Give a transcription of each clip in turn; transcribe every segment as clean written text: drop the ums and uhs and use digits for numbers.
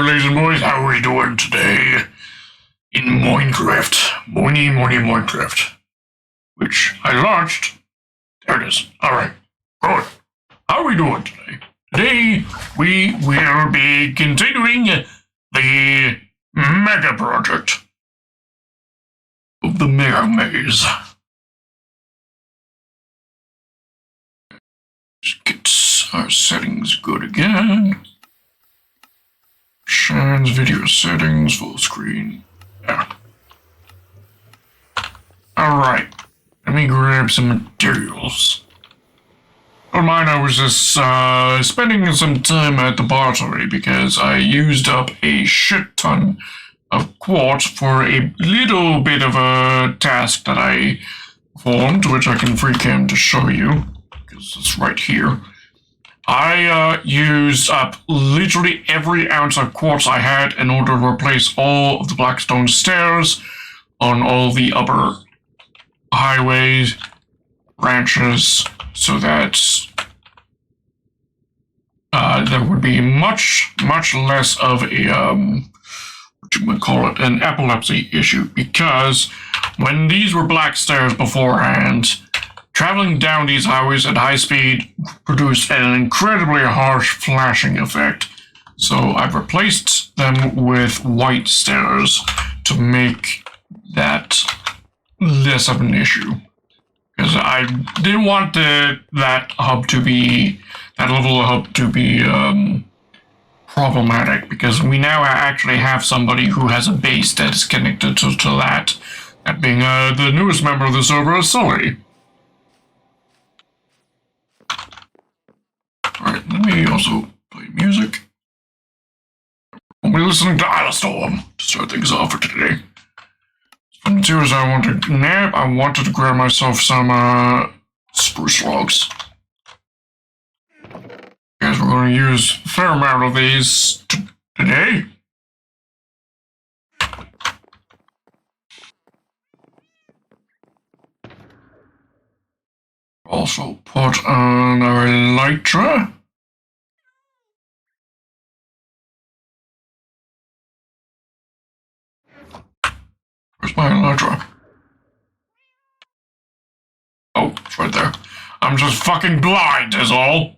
ladies and boys, how are we doing today in Minecraft? Minecraft. Which I launched. There it is. Alright, good. How are we doing today? Today, we will be continuing the megaproject of the Megamaze. Just get our settings good again. Shines, video settings, full screen. Yeah. Alright. Let me grab some materials. Don't mind, I was just spending some time at the pottery because I used up a shit ton of quartz for a little bit of a task that I performed, which I can free cam to show you, because it's right here. I used up literally every ounce of quartz I had in order to replace all of the blackstone stairs on all the upper highways, branches, so that there would be much less of a, what you would call it, an epilepsy issue, because when these were black stairs beforehand, traveling down these highways at high speed produced an incredibly harsh flashing effect. So I've replaced them with white stairs to make that less of an issue. Because I didn't want that level of hub to be problematic, because we now actually have somebody who has a base that is connected to that. That being the newest member of the server, Sully. Alright, let me also play music. We'll be listening to Isle Storm to start things off for today. From the as I wanted to nap, I wanted to grab myself some spruce logs. Guys, we're going to use a fair amount of these today. Also put on our elytra. Where's my elytra? Oh, it's right there. I'm just fucking blind, is all.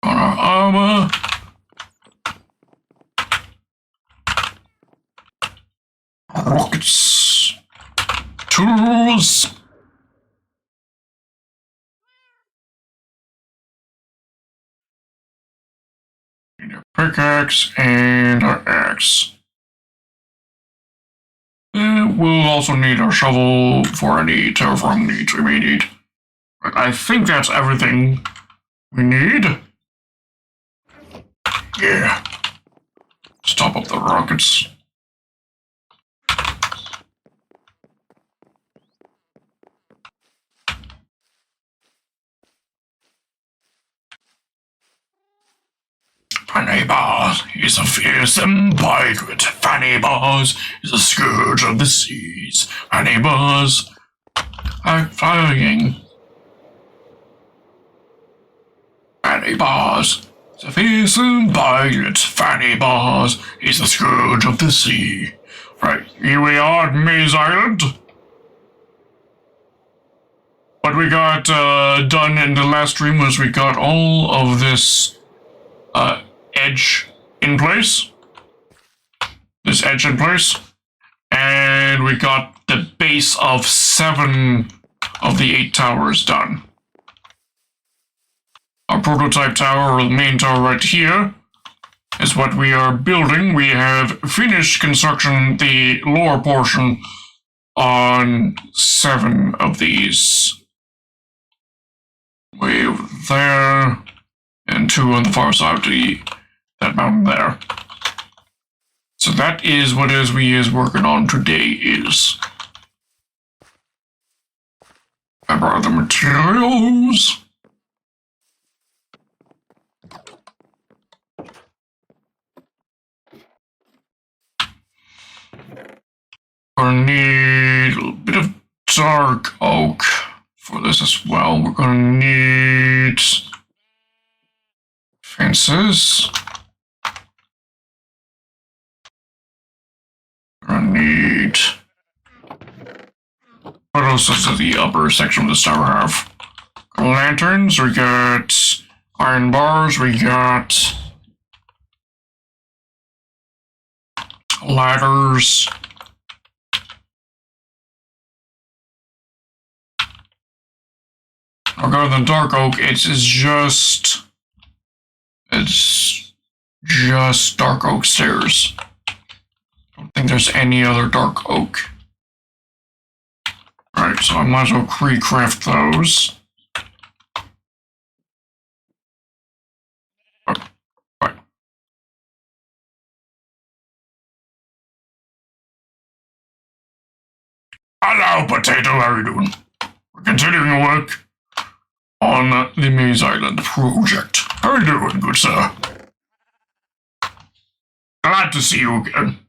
On our armor. Rockets. Tools. Need a pickaxe and our axe. We'll also need our shovel for any terraforming needs we may need. But I think that's everything we need. Yeah. Let's top up the rockets. Fanny Bars is a fearsome pirate. Fanny Bars is a scourge of the seas. Fanny Bars are flying. Fanny Bars is a fearsome pirate. Fanny Bars is a scourge of the sea. Right, here we are at Maze Island. What we got done in the last stream was we got all of this edge in place. This edge in place. And we got the base of 7 of the 8 towers done. Our prototype tower, or the main tower right here, is what we are building. We have finished construction, the lower portion, on 7 of these. Way over there, and 2 on the far side of that mountain there. So that is what we is working on today is. I brought the materials. dark oak for this as well. We're gonna need fences. We're gonna need... What else does the upper section of the tower have? Lanterns, we got iron bars, we got ladders. I'll go to the dark oak. It's just dark oak stairs. I don't think there's any other dark oak. Alright, so I might as well recraft those. Right. Hello, Potato, how are you doing? We're continuing work on the Maze Island project. How are you doing, good sir? Glad to see you again.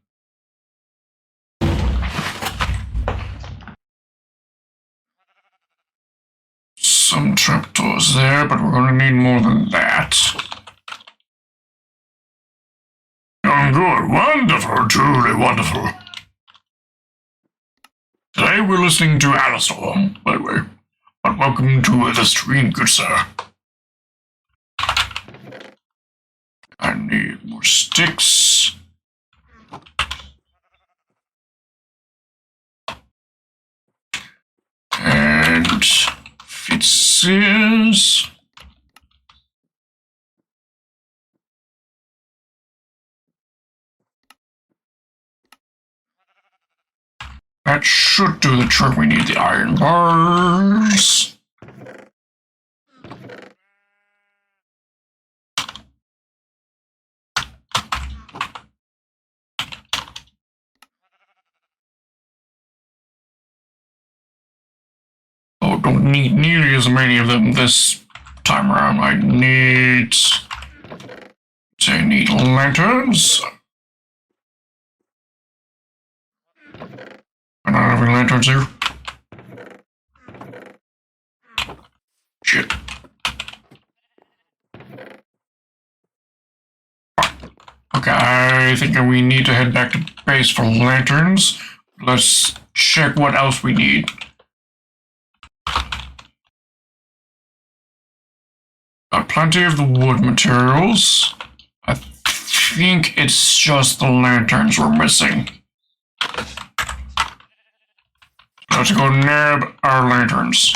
Some trapdoors there, but we're gonna need more than that. Oh, good. Wonderful. Truly wonderful. Today we're listening to Alistair, by the way. But welcome to the stream, good sir. I need more sticks. And fences. That should do the trick. We need the iron bars. Oh, don't need nearly as many of them this time around. I need lanterns. I'm not having lanterns here. Shit. Okay, I think we need to head back to base for lanterns. Let's check what else we need. Got plenty of the wood materials. I think it's just the lanterns we're missing. Let's go nab our lanterns.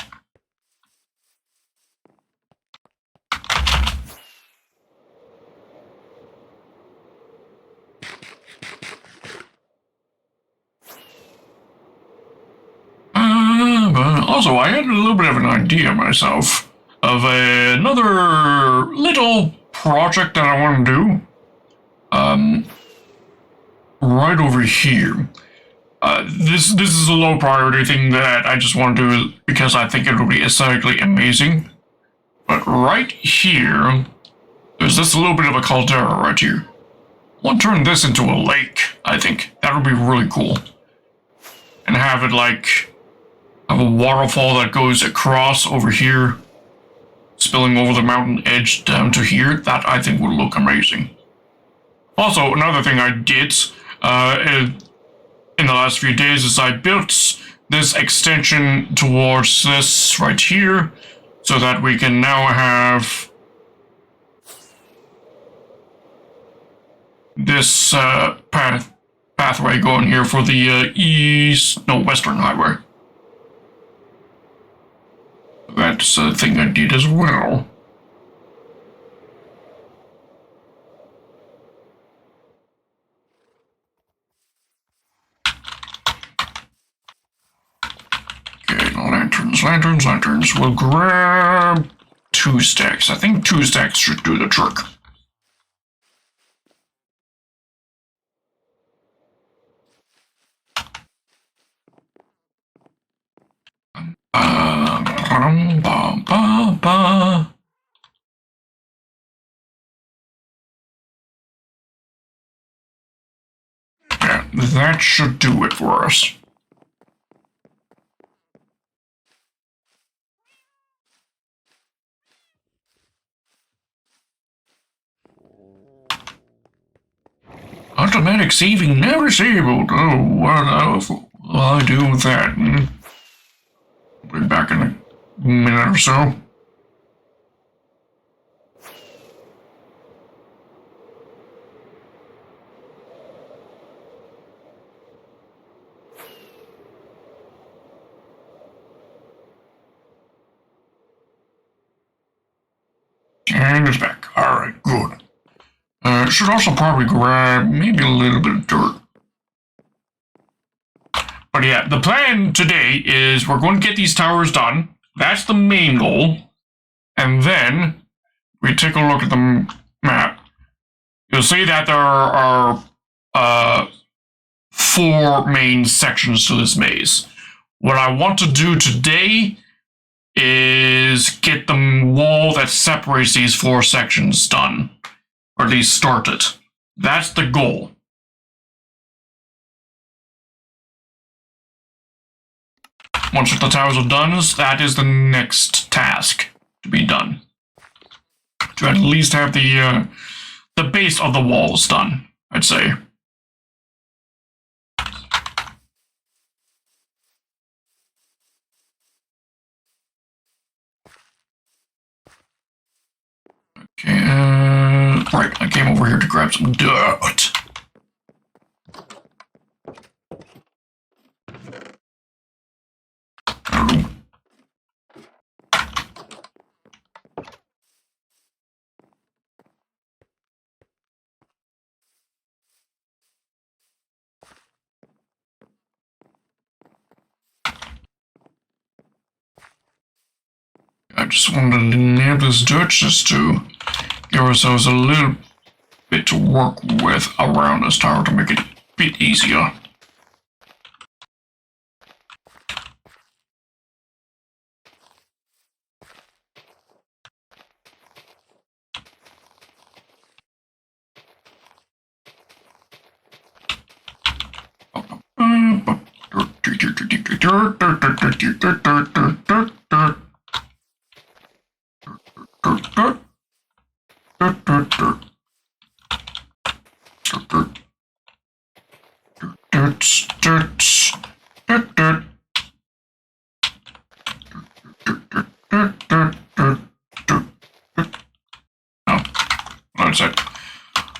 But also, I had a little bit of an idea myself of another little project that I want to do. Right over here. This is a low priority thing that I just want to do because I think it will be aesthetically amazing. But right here, there's this little bit of a caldera right here. I want to turn this into a lake, I think. That would be really cool. And have it have a waterfall that goes across over here, spilling over the mountain edge down to here. That I think would look amazing. Also, another thing I did in the last few days is I built this extension towards this right here, so that we can now have this pathway going here for the western highway. That's a thing I did as well. Okay, lanterns. We'll grab 2 stacks. I think 2 stacks should do the trick. Yeah, that should do it for us. Automatic saving never disabled. Oh, what will I do with that? I'll be back in a minute or so. And it's back. Alright, good. Should also probably grab maybe a little bit of dirt. But yeah, the plan today is we're going to get these towers done. That's the main goal. And then we take a look at the map. You'll see that there are 4 main sections to this maze. What I want to do today is get the wall that separates these 4 sections done. Or at least started. That's the goal. Once the towers are done, that is the next task to be done. To at least have the base of the walls done, I'd say. Okay, right, I came over here to grab some dirt. I just wanted to nab this dirt just to give ourselves a little bit to work with around this tower to make it a bit easier. That's it.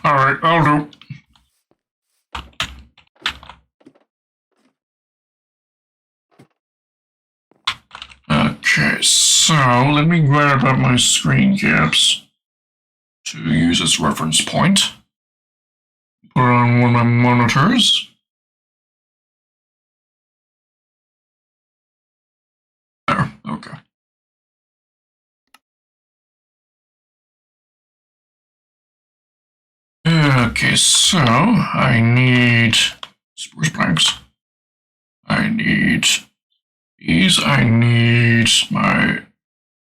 Alright, I'll do. Okay, so let me grab up my screen caps to use as reference point. Put on one of my monitors. There, okay. Okay, so I need spruce planks. I need these. I need my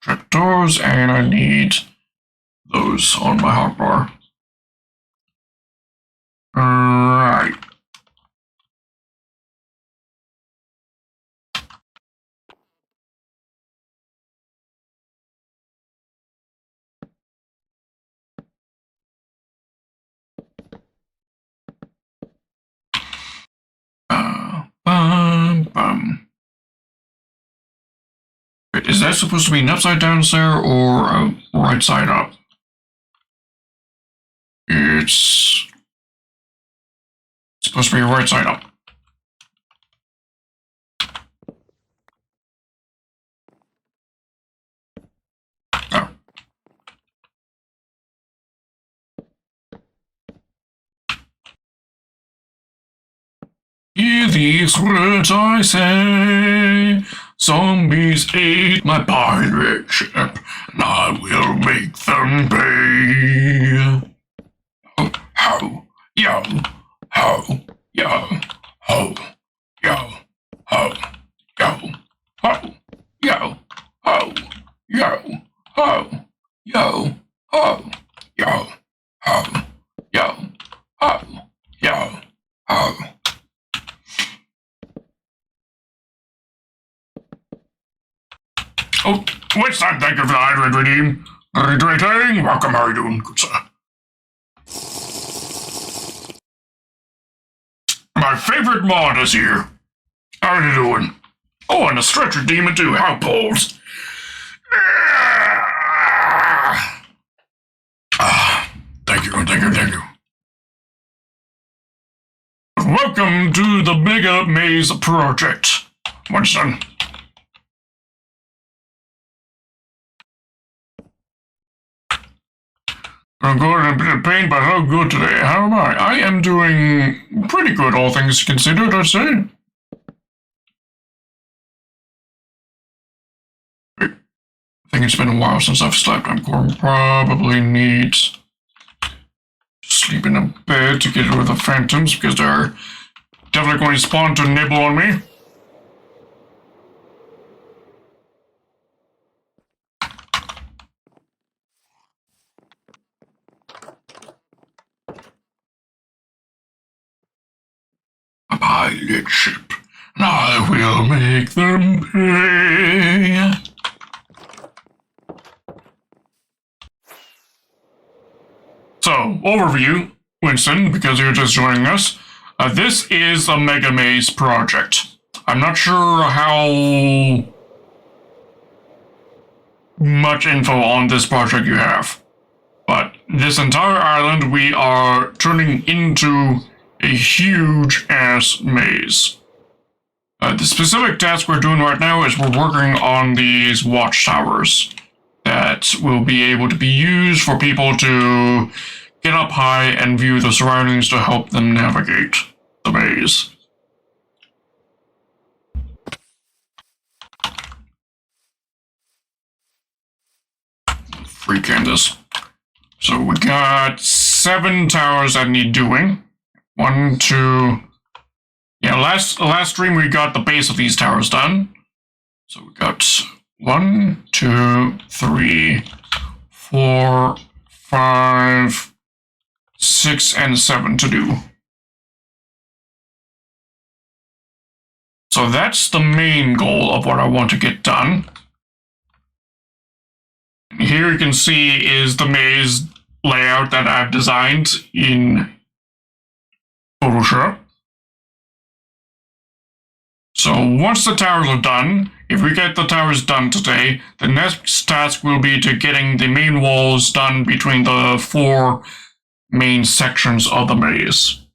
trapdoors, and I need those on my hotbar. Right. Wait, is that supposed to be an upside down stair or a right side up? It's supposed to be right side up. Oh. Hear these words I say. Zombies ate my pirate ship, and I will make them pay. Ho, ho, yo, ho, yo, ho, yo, ho, yo, ho, yo, ho, yo, ho, yo, ho, yo, ho, yo, ho, yo, ho. Oh, what's that? Thank you for the hydrate redeem. Hydrating? Welcome, how are you doing, good sir? My favorite mod is here. How are you doing? Oh, and a stretcher demon too. How bold. Thank you. Welcome to the Megamaze project, Winston. I'm going in a bit of pain, but how good today? How am I? I am doing pretty good, all things considered, I'd say. I think it's been a while since I've slept. I'm going to probably need to sleep in a bed to get rid of the phantoms, because they're definitely going to spawn to nibble on me. A pilot ship, and I will make them pay. So, overview, Winston, because you're just joining us. This is a Megamaze project. I'm not sure how much info on this project you have, but this entire island we are turning into a huge-ass maze. The specific task we're doing right now is we're working on these watchtowers that will be able to be used for people to get up high and view the surroundings to help them navigate the maze. Free canvas. So we got 7 towers that need doing. 1, 2... Yeah, last stream we got the base of these towers done. So we got 1, 2, 3, 4, 5, 6, and 7 to do. So that's the main goal of what I want to get done. Here you can see is the maze layout that I've designed in Photoshop. So once the towers are done, if we get the towers done today, the next task will be to getting the main walls done between the 4 main sections of the maze.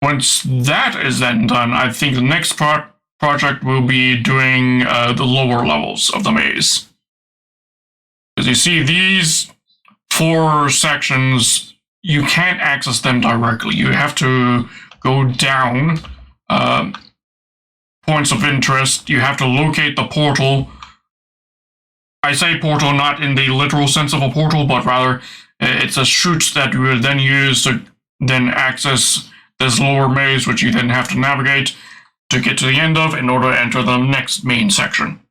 Once that is then done, I think the next project will be doing the lower levels of the maze. As you see, these 4 sections, you can't access them directly. You have to go down points of interest. You have to locate the portal. I say portal not in the literal sense of a portal, but rather it's a chute that you will then use to then access this lower maze, which you then have to navigate to get to the end of in order to enter the next main section.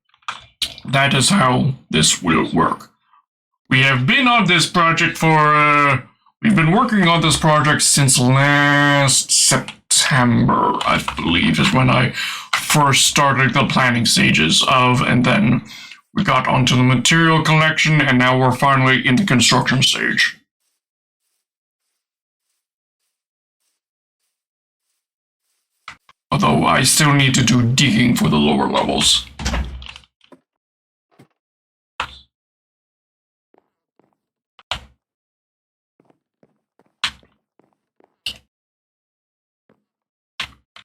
That is how this will work. We have been on this project for... We've been working on this project since last September, I believe, is when I first started the planning stages of, and then we got onto the material collection, and now we're finally in the construction stage. Although I still need to do digging for the lower levels.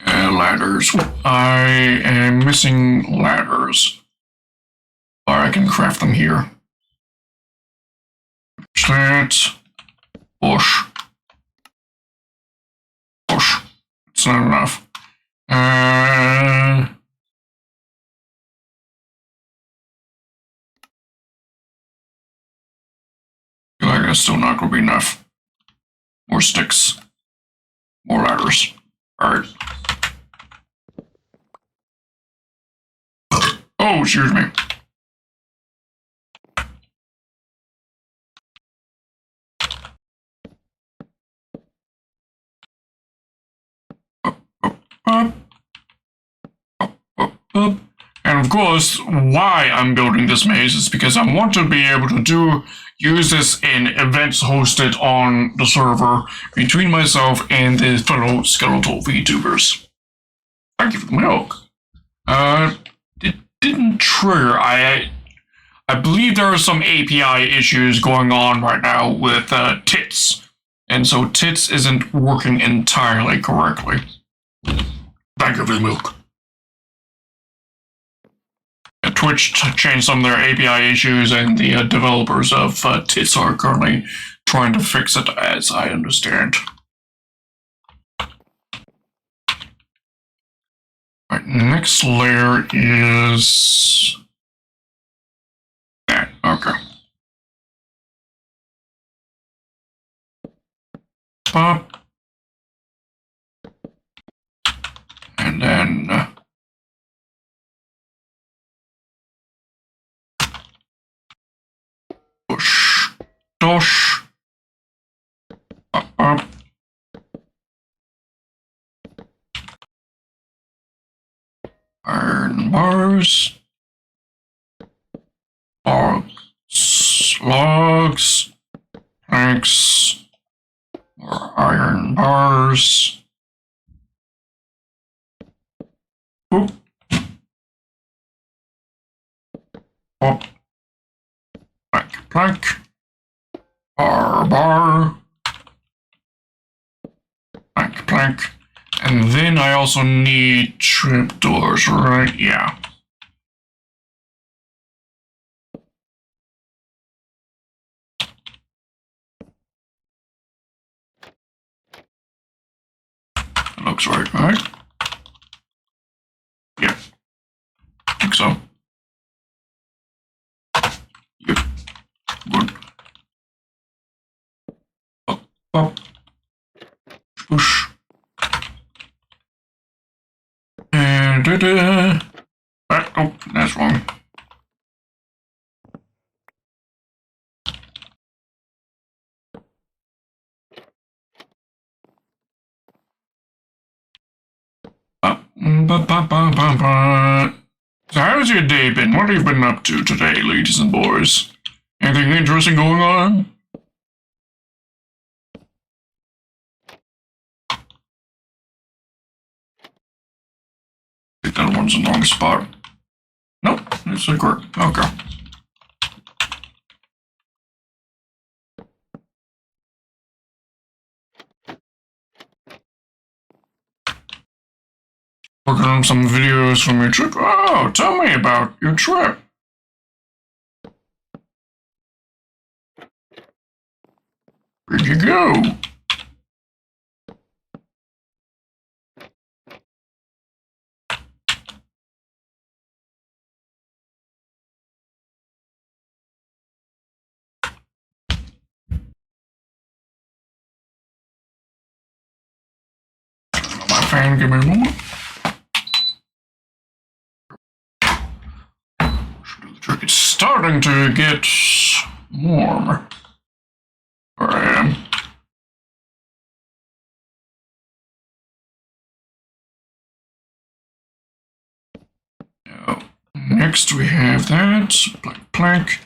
Ladders. I am missing ladders. Or I can craft them here. That. Bush. Bush. It's not enough. I feel like that's still not going to be enough. More sticks. More ladders. Alright. Oh, excuse me. And of course, why I'm building this maze is because I want to be able to use this in events hosted on the server between myself and the fellow skeletal VTubers. Thank you for the milk. It didn't trigger. I believe there are some API issues going on right now with Tits, and so Tits isn't working entirely correctly. Thank you for the milk. Twitch changed some of their API issues, and the developers of Tits are currently trying to fix it, as I understand. Alright, next layer is that. Okay. Pop. And then push, dosh, up. Iron bars, logs, planks, more iron bars. Boop. Up. Plank. Bar. Plank. And then I also need trapdoors, right? Yeah. That looks right? Yeah. I think so. Yep. Good. Up. Push. And oh, that's wrong. So how's your day been? What have you been up to today, ladies and boys? Anything interesting going on? I think that one's in the wrong spot. Nope, it's a correct. Okay. Working on some videos from your trip. Oh, tell me about your trip. Where'd you go? My fan, give me a moment. It's starting to get warm. Where I am. Now, next we have that. Plank.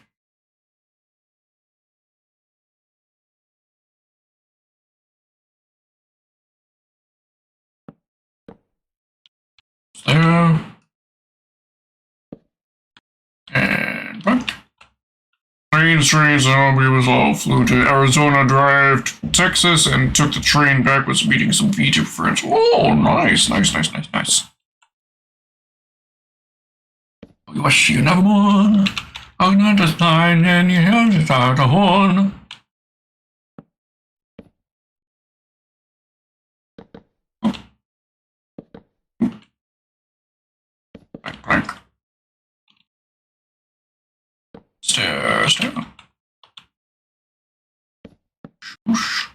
There. And plank. Trains and automobiles all flew to Arizona, drive to Texas, and took the train backwards, meeting some VTuber friends. Oh, nice. We wish you another one. I'm not just fine, and you have to start a horn. Plank. Stairs down. Swoosh.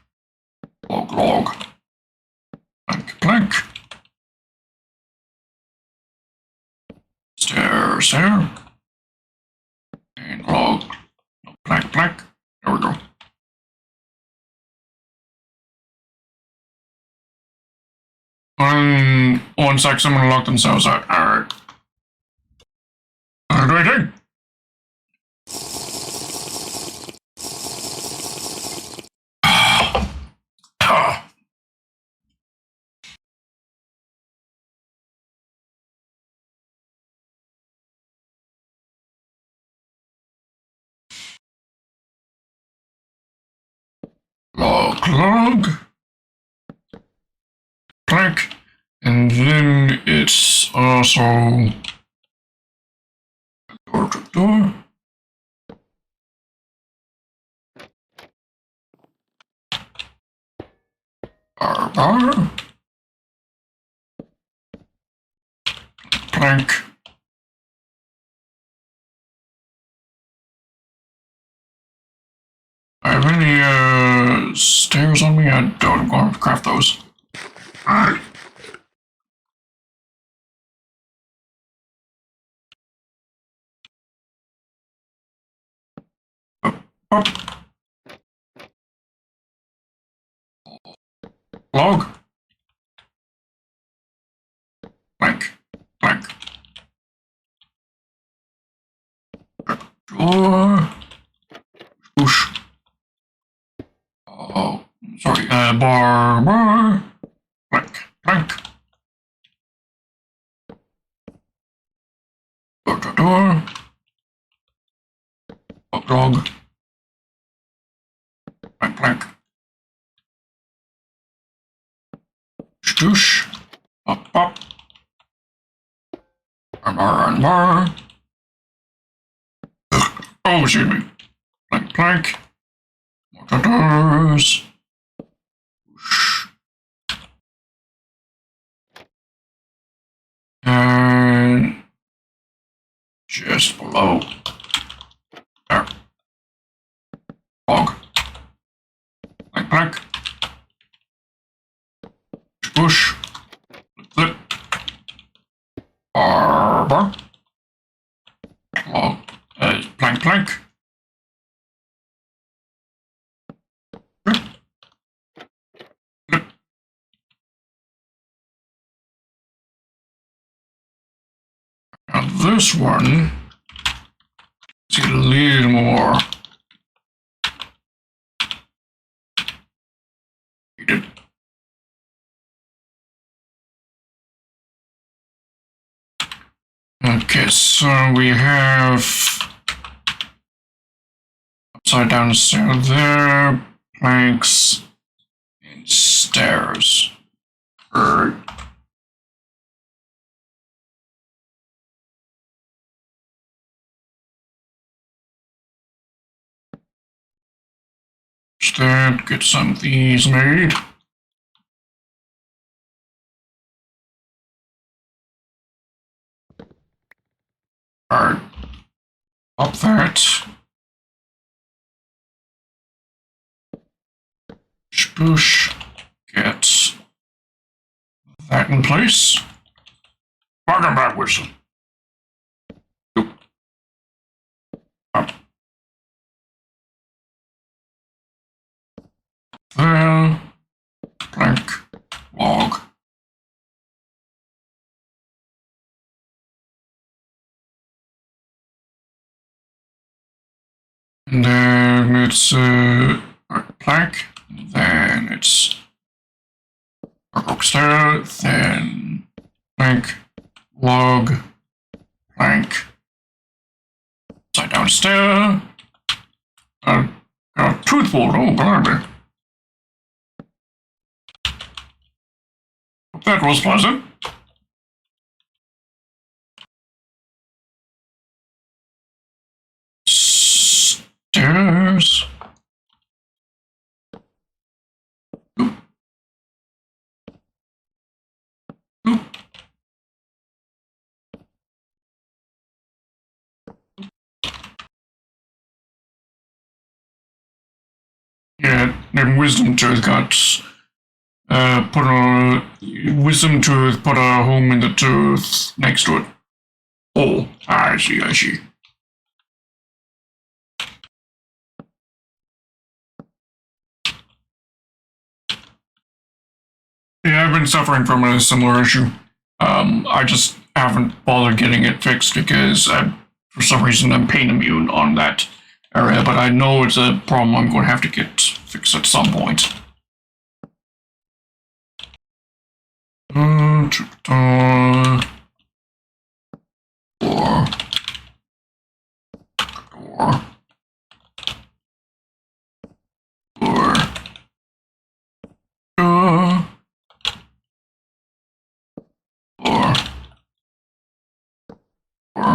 Log. Plank. Stairs there. And log. Plank. There we go. One sec, someone locked themselves out. Alright. log, plank, and then it's also door to door. Bar, plank. I have any stairs on me? I don't. I'm going to craft those. Alright. Up. Log. Plank. Plank. Door. Push. Oh, sorry. Bar. Plank. Plank. Door to door. Log. Plank. Plank. Stoosh. Up. Up. Bar. Oh, excuse me. Plank. Plank. More doors. And just below there. Log. Plank, plank. Push. Flip. Bar. Log. Plank, plank. Flip. Flip. Now this one is a little more needed. Okay, so we have upside down stair there, planks, and stairs. Instead, get some of these made. Alright, up that. Push, get that in place. Welcome back, Whistle. Up. There. Plank. Log. And then it's plank. Then it's stair. Then plank. Log. Plank. Upside down stair. Got a tooth pulled. Oh, blimey. That was pleasant. Stairs. Oop. Oop. Yeah, and wisdom tooth got put a wisdom tooth, put a home in the tooth next to it. Oh, I see, I see. Yeah, I've been suffering from a similar issue. I just haven't bothered getting it fixed because for some reason I'm pain immune on that area, but I know it's a problem I'm going to have to get fixed at some point. Door. Door. Or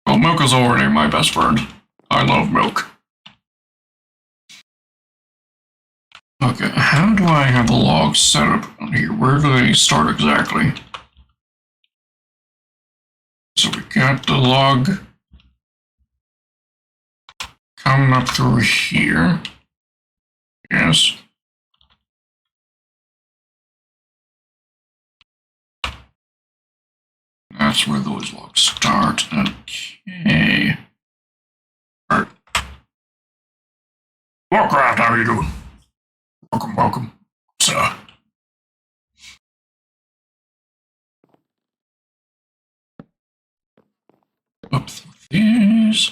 well, milk is already my best friend. I love milk. Okay, how do I have the logs set up on here? Where do they start exactly? So we got the log coming up through here. Yes. That's where those logs start. Okay. Alright. Warcraft, how are you doing? Welcome, welcome. So, up through these.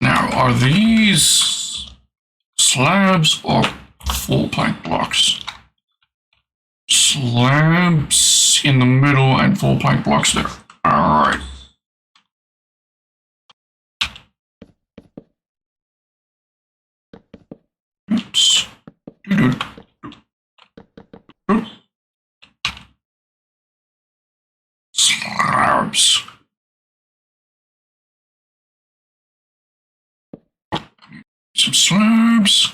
Now, are these slabs or full plank blocks? Slabs in the middle and full plank blocks there. Alright. Oops. Slabs. Some slabs.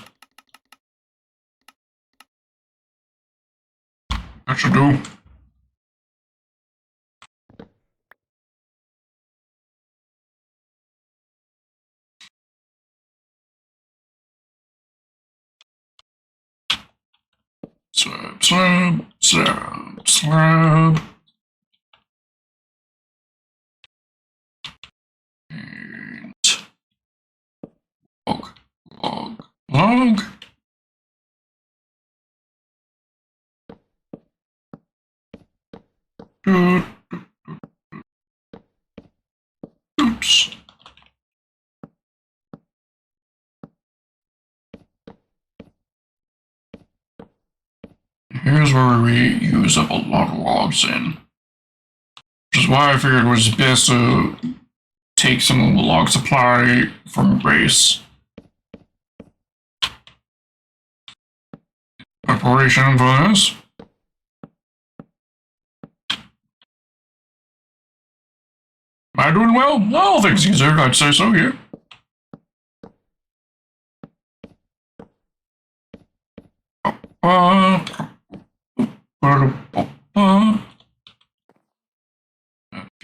That should do. Slab, slab, slab, slab. And log, log, log. Oops. Here's where we use up a lot of logs in. Which is why I figured it was best to take some of the log supply from base. Preparation for this. Am I doing well? All things considered, I'd say so, yeah.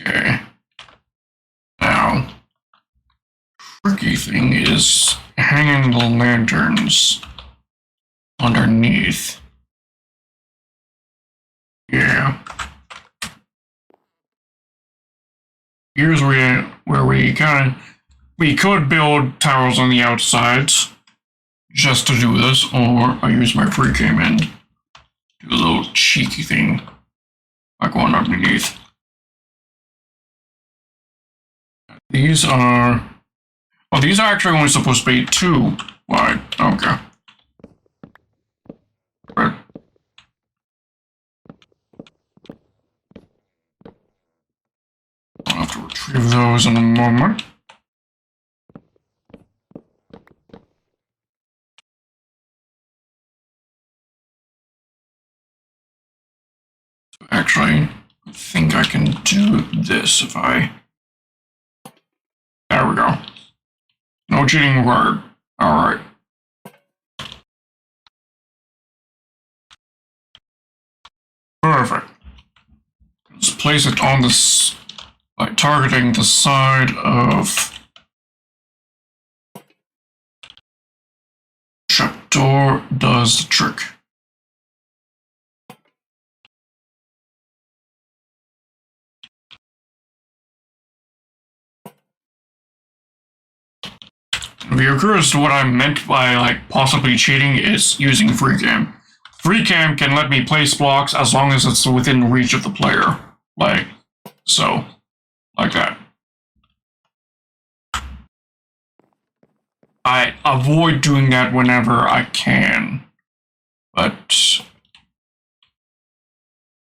Okay. Now, tricky thing is hanging the lanterns underneath. Yeah. Here's where we could build towers on the outsides just to do this, or I use my free cam and do a little cheeky thing by going underneath. These are actually only supposed to be 2 wide. Okay. Right. I'll have to retrieve those in a moment. Actually, I think I can do this if I... There we go. No cheating required. Alright. Perfect. Let's place it on this, by targeting the side of trapdoor does the trick. If you're curious to what I meant by like possibly cheating, is using free cam. Free cam can let me place blocks as long as it's within reach of the player. Like so. Like that. I avoid doing that whenever I can. But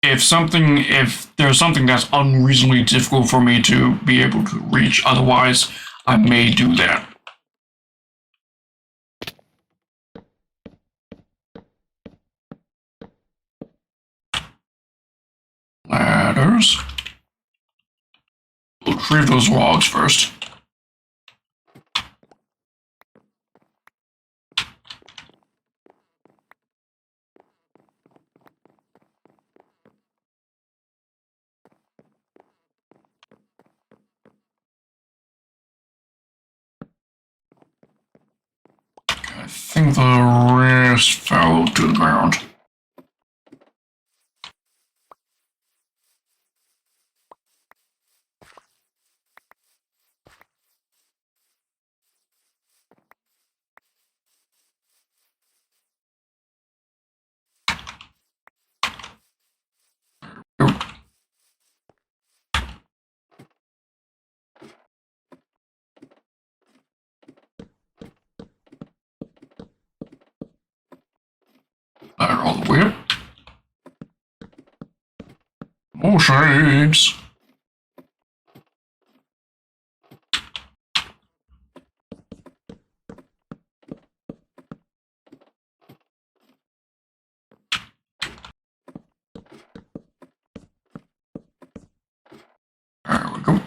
if there's something that's unreasonably difficult for me to be able to reach, otherwise I may do that. Ladders. We'll retrieve those logs first. I think the rest fell to the ground. Ladder all the way up. More shades. There we go.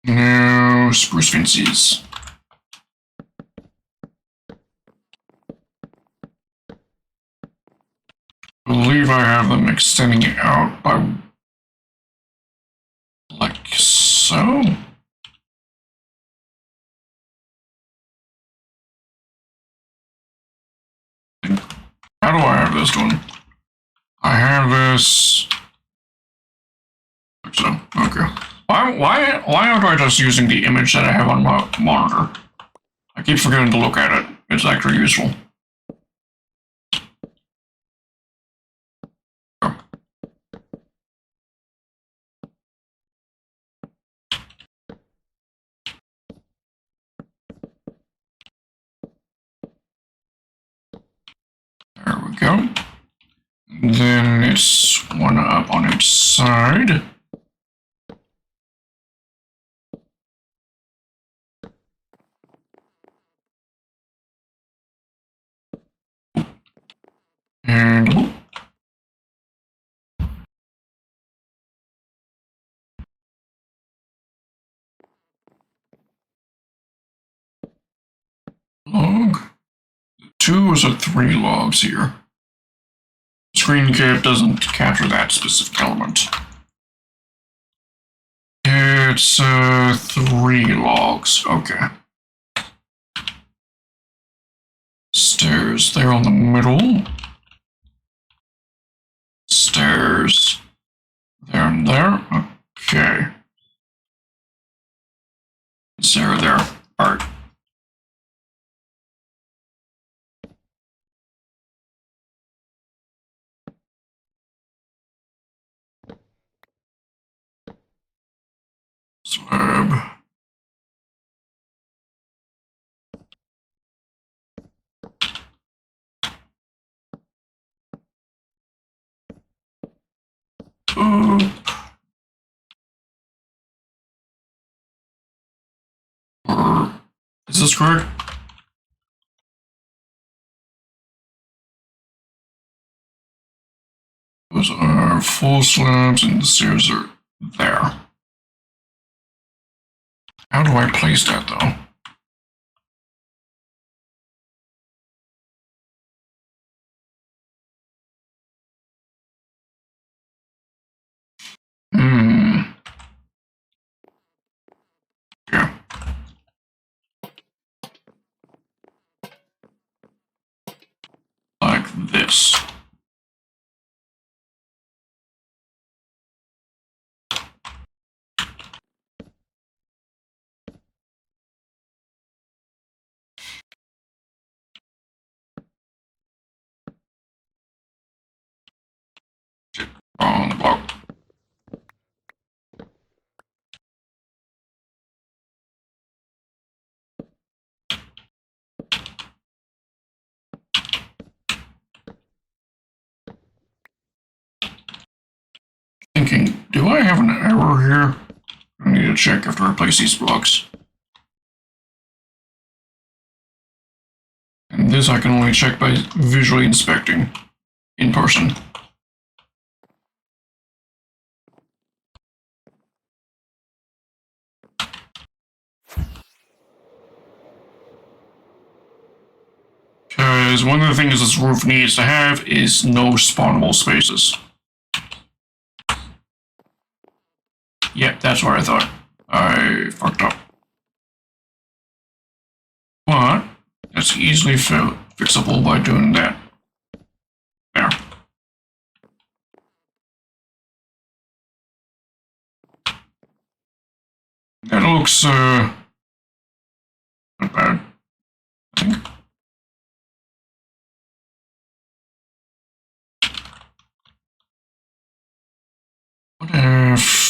Now, spruce fences. I believe I have them extending out by like so. How do I have this going? I have this. Like so. Okay. Why aren't I just using the image that I have on my monitor? I keep forgetting to look at it. It's actually useful. There we go. Then it's one up on each side. And log. 2 or 3 logs here. Screen cap doesn't capture that specific element. It's 3 logs. Okay. Stairs there on the middle. Stairs there and there. Okay. Stair there. Alright. Slab. Is this correct? Those are full slabs and the stairs are there. How do I place that though? Yeah. Like this. do I have an error here? I need to check after I replace these blocks. And this I can only check by visually inspecting in person. Because one of the things this roof needs to have is no spawnable spaces. Yep, that's what I thought. I fucked up. But that's easily fixable by doing that. There. That looks, not bad, I think. What if...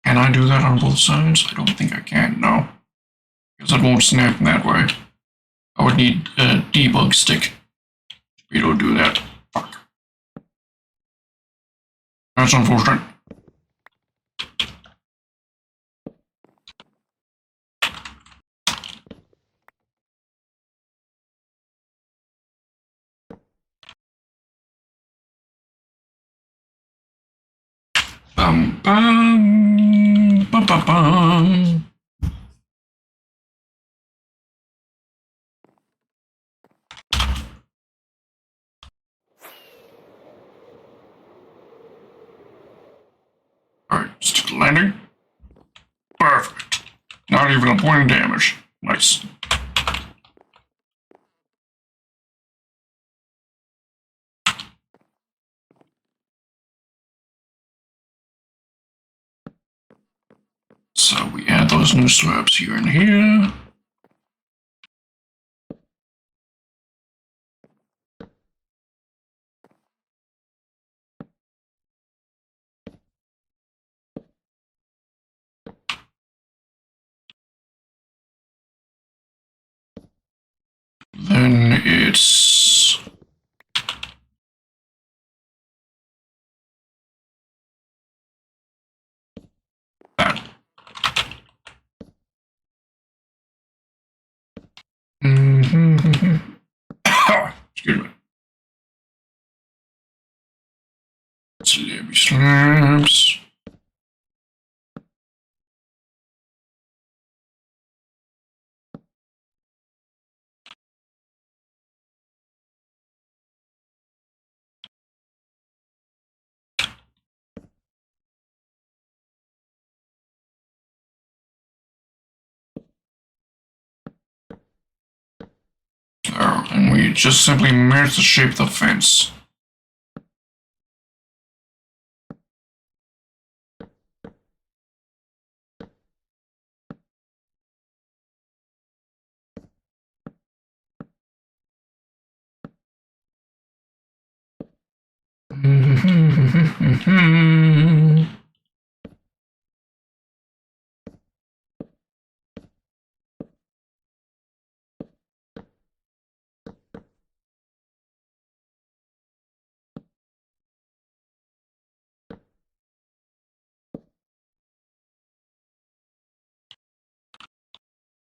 Can I do that on both sides? I don't think I can, no. Because it won't snap in that way. I would need a debug stick. We don't do that. Fuck. That's unfortunate. Bum bum bum bum bum. Alright, stick landing. Perfect. Not even a point of damage. Nice. So we add those new slabs here and here. Then it's that. Excuse me. Slabby slabs. There, and we just simply match the shape of the fence.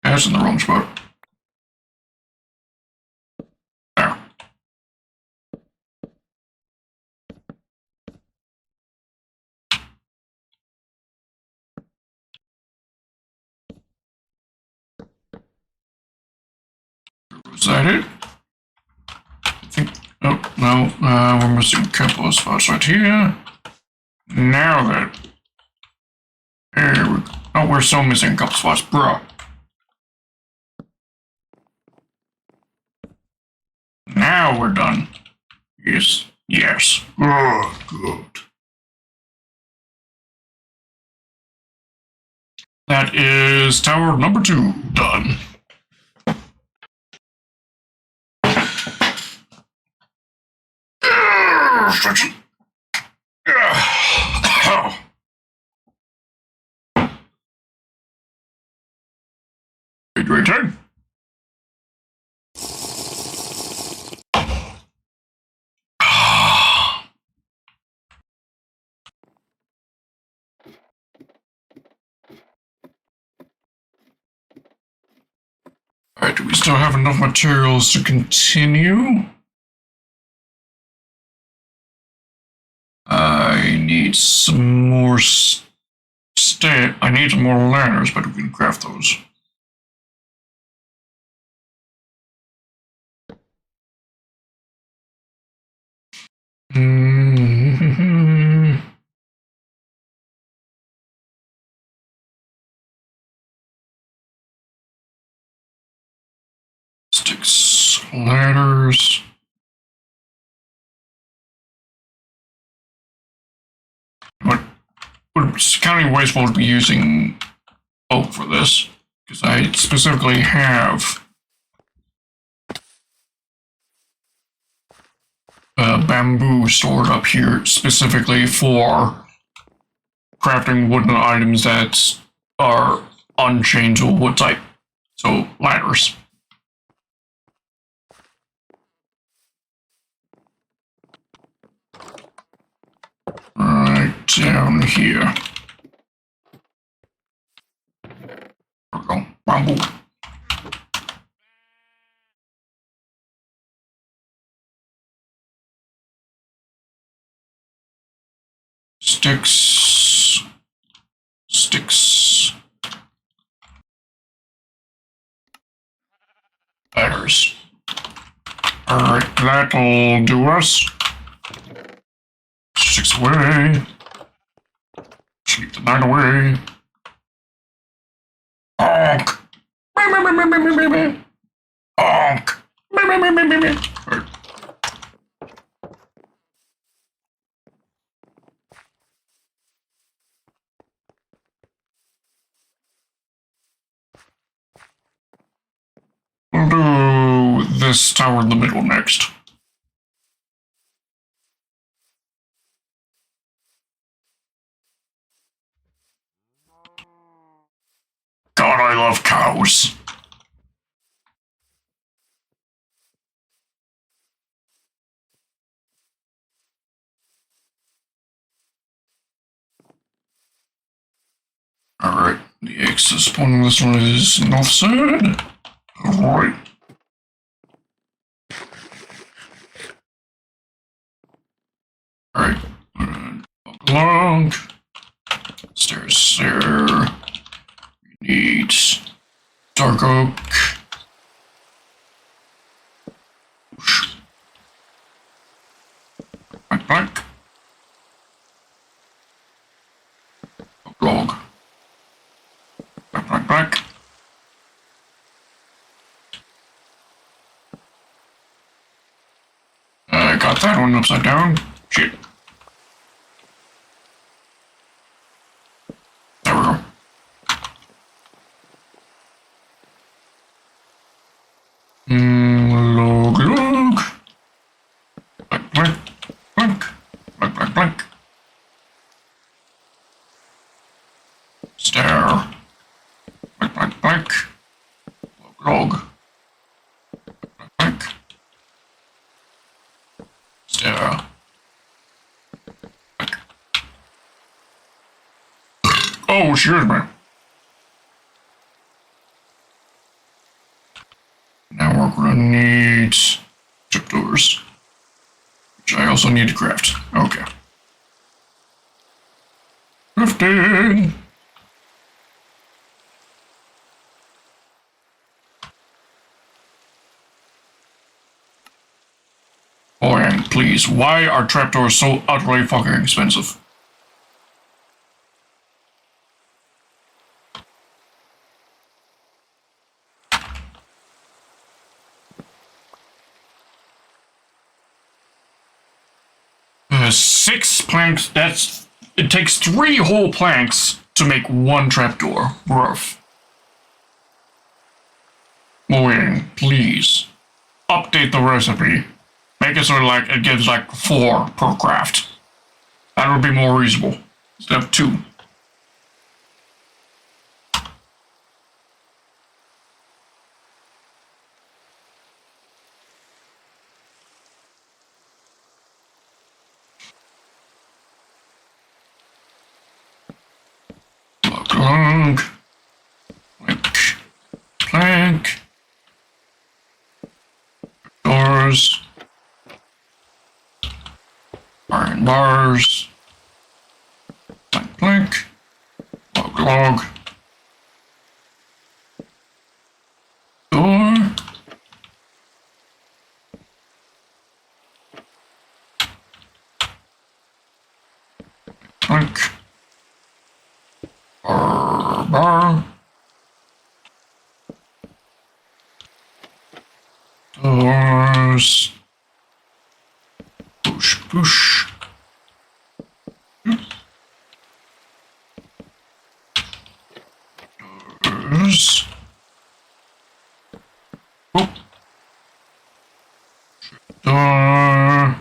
That's in the wrong spot. There. Was that it? I think. Oh, no. We're missing a couple of spots right here. Now that. Here we go. Oh, we're still missing a couple spots, bro. Now we're done. Yes. Yes. Oh, good. That is tower number 2 done. Waiting. Alright, do we still have enough materials to continue? I need some more I need some more ladders, but we can craft those. Sticks, ladders. What counting wasteful to be using oak for this? Because I specifically have bamboo stored up here specifically for crafting wooden items that are unchangeable wood type. So, ladders. Right down here. There we go. Bamboo. Sticks. Ladders. Alright, that'll do us. Sticks away. Sleep the night away. Honk. Honk. Right. We'll do this tower in the middle next. God, I love cows. Alright, the excess point on this one is an offset. Alright. Alright. Along. Stairs there. We need dark oak. Black. Log. Black. I got that one upside down. Shit. There we go. Log. Black. Stair. Black. Log. Black. Stair. Black. Oh, excuse me. Now we're gonna need trapdoors, which I also need to craft. Okay. Crafting. Oh, and please, why are trapdoors so utterly fucking expensive? Six planks, it takes 3 whole planks to make 1 trapdoor. Rough. Moing, please. Update the recipe. Make it so like it gives like 4 per craft. That would be more reasonable. Instead of 2. log, plank, plank, doors, iron bars, plank, plank, log, log, door, plank, bar, bar, doors, push, push, doors, oh, door,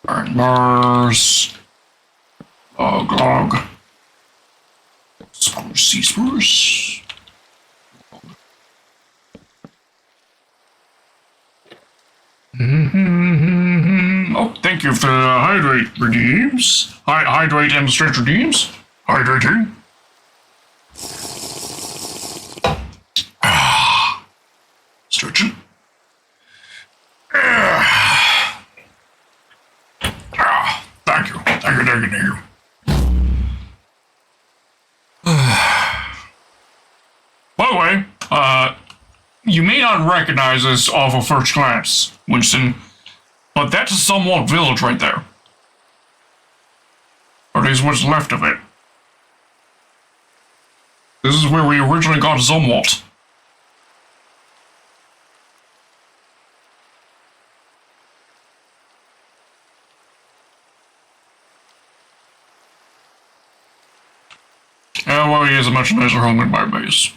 iron bars, log, log, spruce, spruce. Oh, thank you for the hydrate redeems. Hydrate and stretch redeems. Hydrating. Stretching. Thank you. Thank you. By the way, you may not recognize this off of first glance, Winston, but that's a somewhat village right there. Or at least what's left of it. This is where we originally got somewhat. Well, he has a much nicer home than my base.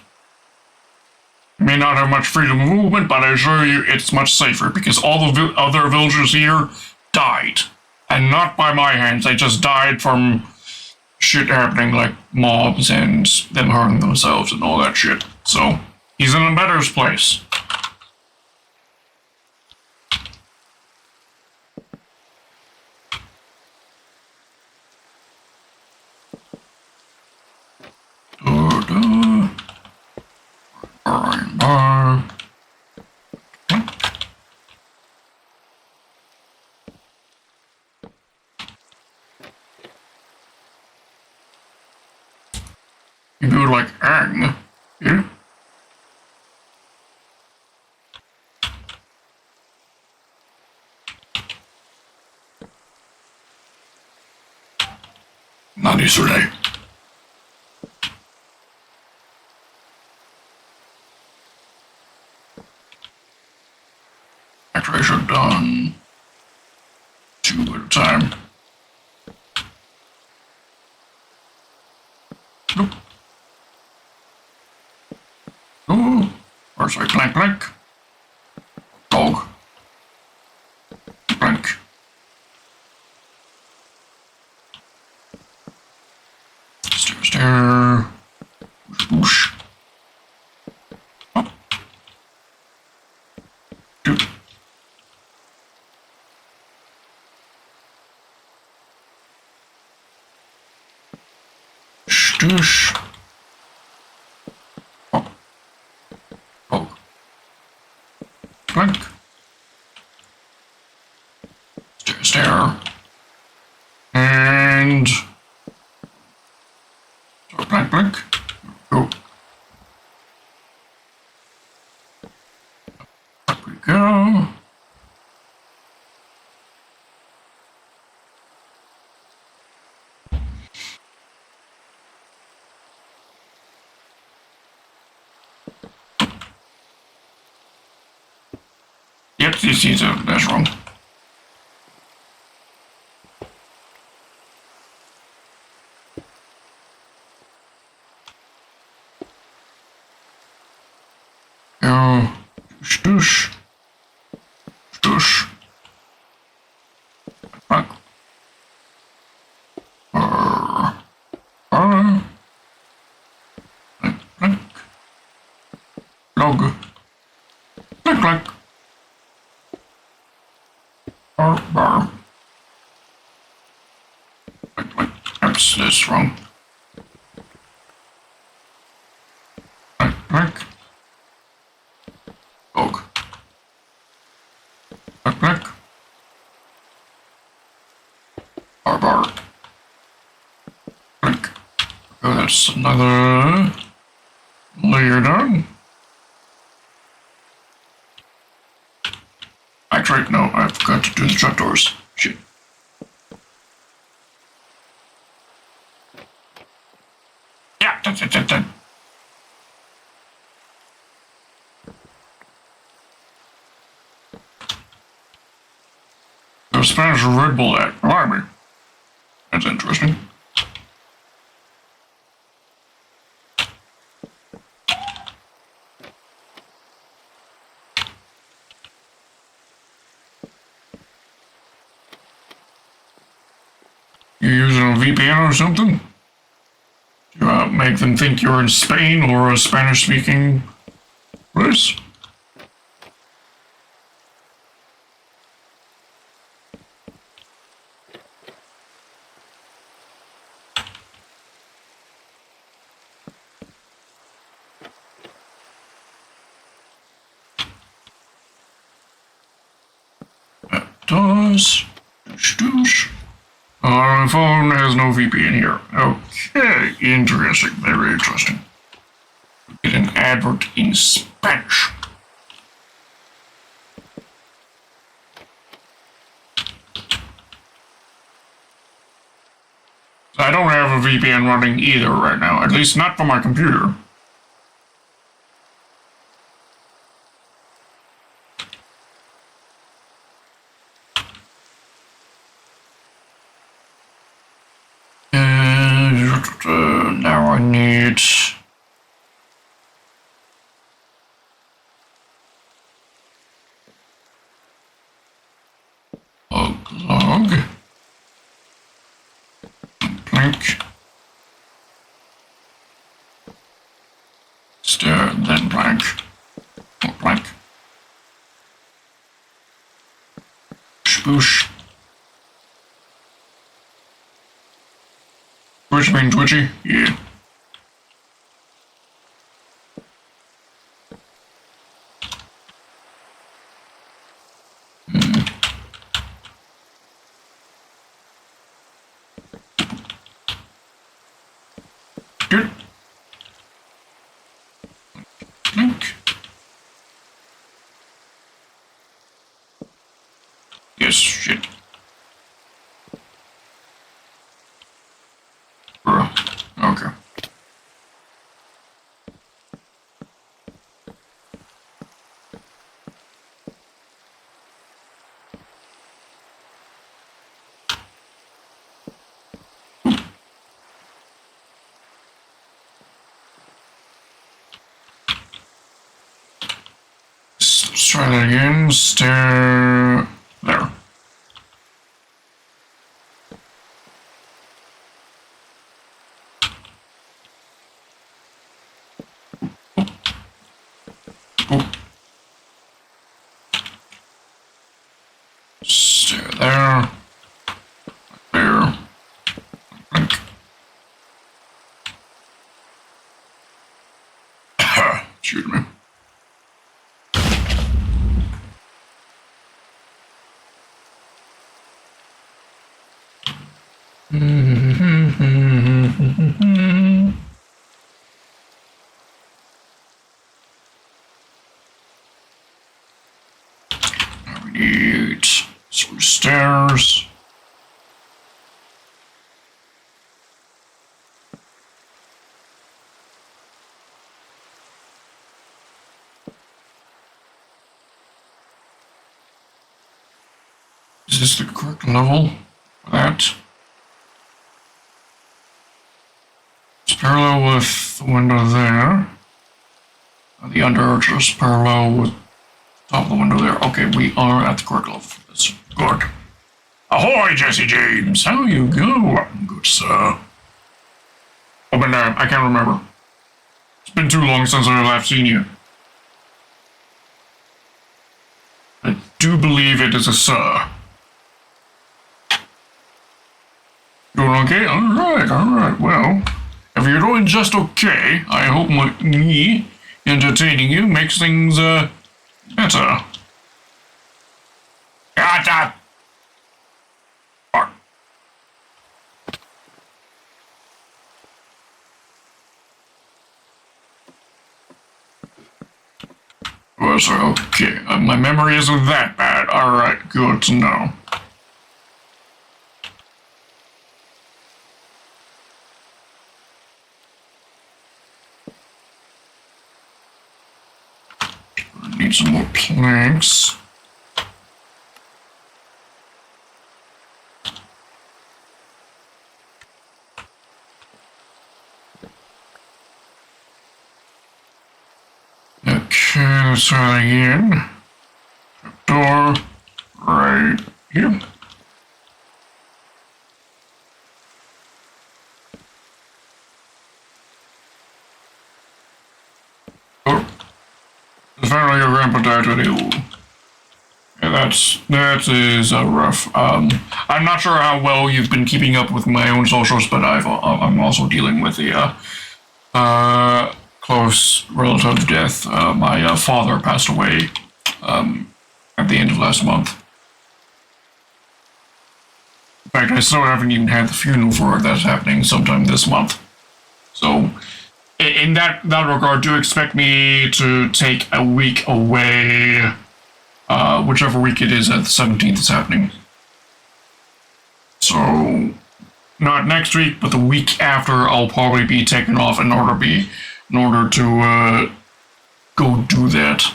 May not have much freedom of movement, but I assure you it's much safer because all the other villagers here died. And not by my hands, they just died from shit happening like mobs and them hurting themselves and all that shit. So, he's in a better place. You do like ang, yeah? Not yesterday. Actually, I should have done 2 at a time. Nope. Oh, or sorry, plank, plank. Dog. Plank. Stair, stair. Whoosh. Up. Two. Stoosh. Plank. Stair, stair. And... so plank, plank. Go. Up we go. Yep, that's wrong. Go. Stoosh. Stoosh. Back. Plank, plank. Log. Plank, plank. Bar, bar. Plank, plank. that's wrong. Back. Dog. Back. Bar. Back. Oh, that's another layer done. Actually, no, I forgot to do the trapdoors. Shit. Yeah, done. The Spanish Red Bull Act. Blimey. That's interesting. You using a VPN or something? To make them think you're in Spain or a Spanish-speaking place? That does. Douche. Our phone has no VPN here. Okay, interesting, very interesting. Get an advert in Spanish. I don't have a VPN running either right now, at least not for my computer. Now I need... a log. Plank. Stair, then plank. More plank. Spoosh. Twitch being twitchy? Yeah. Good. Link. Yes, shit. Okay. Let's try that again. Stair. There. Stair there. There. Blink. Shoot me. Now we need some stairs. Is this the correct level for that? It's parallel with the window there. The under just parallel with the top of the window there. Okay, we are at the correct level for this. Good. Ahoy, Jesse James! How you go? Good, sir. Oh, but I can't remember. It's been too long since I last seen you. I do believe it is a sir. Doing Okay, alright. Well, if you're doing just okay, I hope me entertaining you makes things, better. Gotcha! Fuck. Well, sir, okay. My memory isn't that bad. Alright, good to know. Need some more planks. Okay, let's try that again. Door right here. Oh, apparently your grandpa died really old. Yeah, that is rough. I'm not sure how well you've been keeping up with my own socials, but I'm also dealing with the close relative death. My father passed away at the end of last month. In fact, I still haven't even had the funeral for it. That's happening sometime this month. So, in that regard, do expect me to take a week away, whichever week it is at the 17th is happening. So, not next week, but the week after, I'll probably be taken off in order to go do that.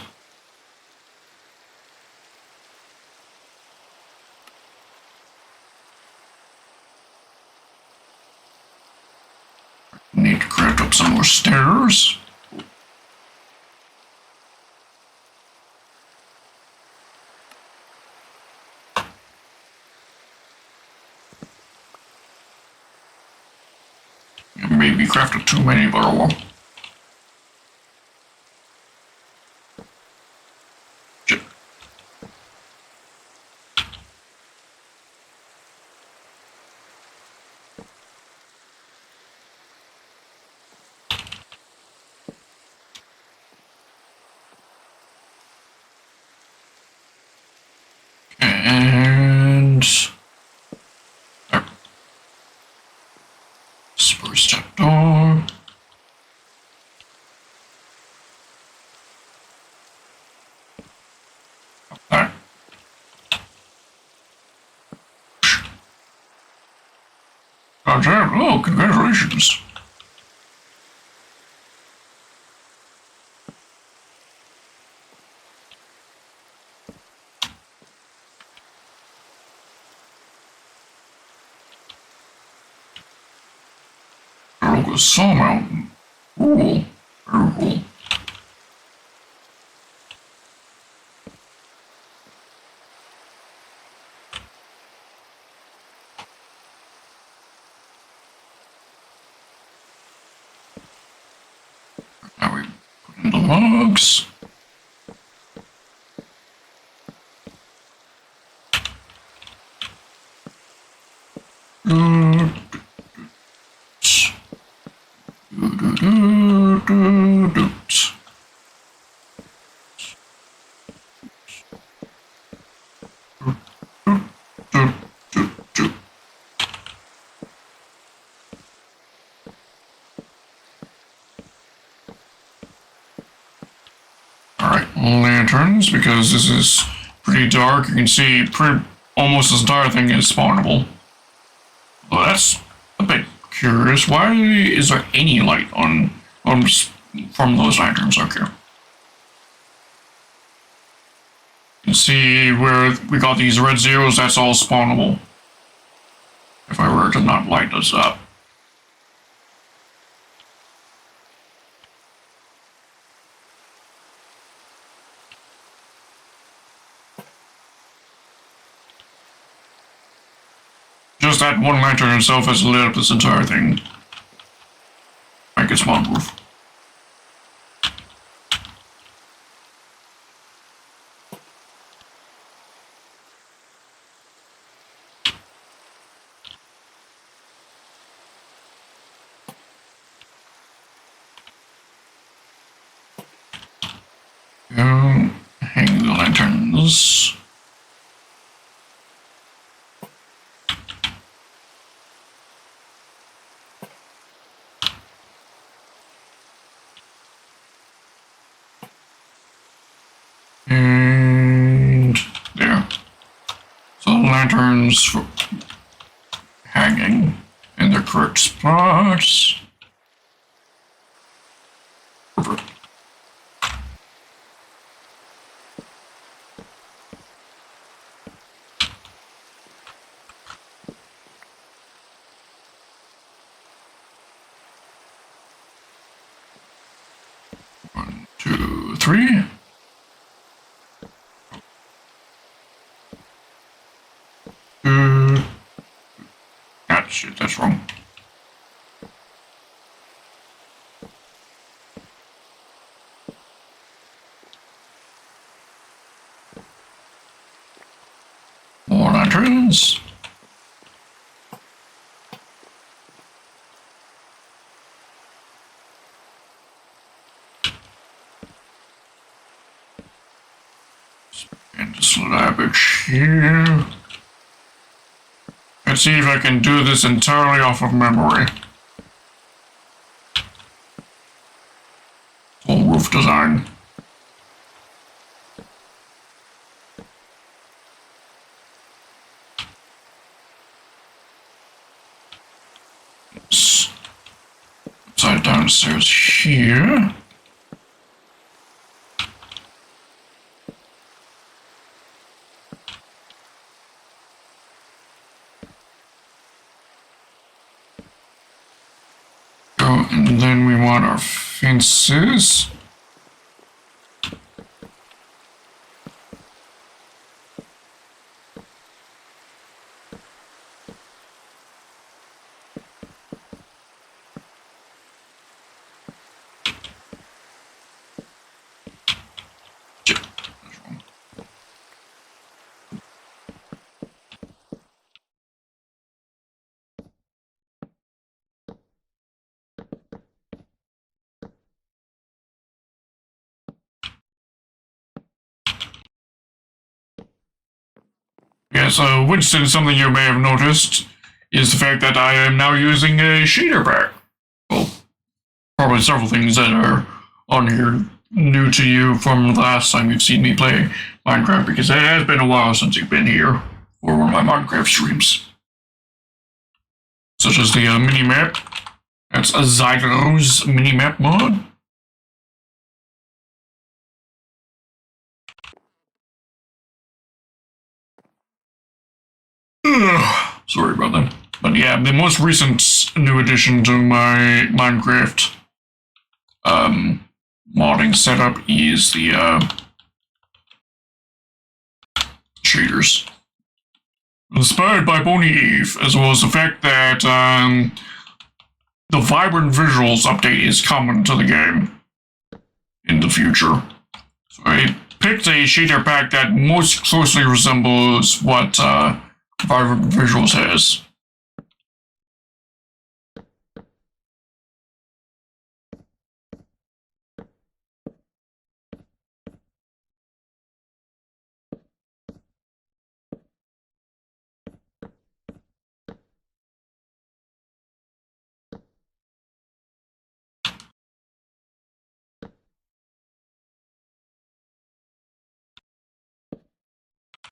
Need to craft up some more stairs. Maybe crafted too many, but oh well. Shit. And spruce step door. There. Gotcha. Oh, congratulations. Local sawmill. Cool. Very cool. Now we put in the logs. Alright, lanterns, because this is pretty dark. You can see almost this entire thing is spawnable. Well, that's a bit curious. Why is there any light from those lanterns? Okay. You can see where we got these red zeros, that's all spawnable. If I were to not light this up. Just that one lantern itself has lit up this entire thing. Make it spawn-proof. lanterns. And there. So lanterns for hanging in their correct spots. Perfect. One, two, three. Ah, shit, that's wrong. More lanterns. And this lavish here. Let's see if I can do this entirely off of memory. Full roof design. Upside downstairs here. And then we want our fences. Yes, Winston, something you may have noticed is the fact that I am now using a shader pack. Well, probably several things that are on here new to you from the last time you've seen me play Minecraft, because it has been a while since you've been here for one of my Minecraft streams. Such as the mini-map. That's a Zygo's mini-map mod. Sorry about that. But yeah, the most recent new addition to my Minecraft modding setup is the shaders. Inspired by Bonepile, as well as the fact that the Vibrant Visuals update is coming to the game in the future. So I picked a shader pack that most closely resembles what Vibrant Visuals has.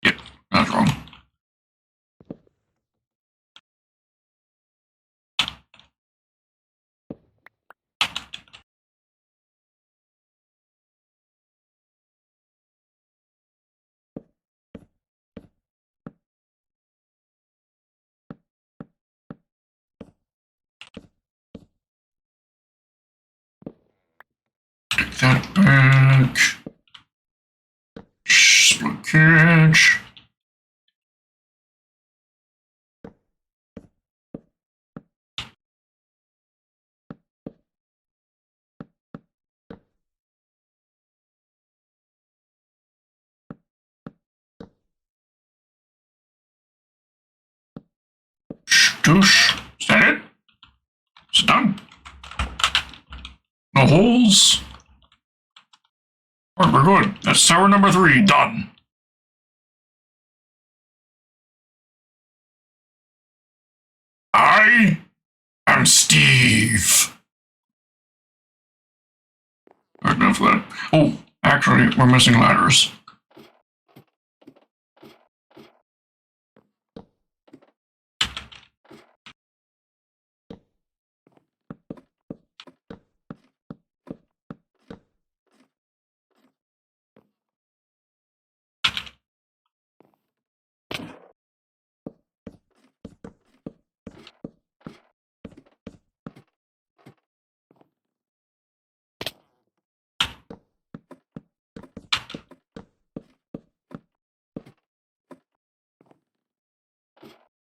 Yep, that's wrong. Take that back. Split cage. Douche. Is that it? It's done. No holes. Alright, we're good. That's tower number 3, done. I am Steve. Alright, enough of that. Oh, actually, we're missing ladders.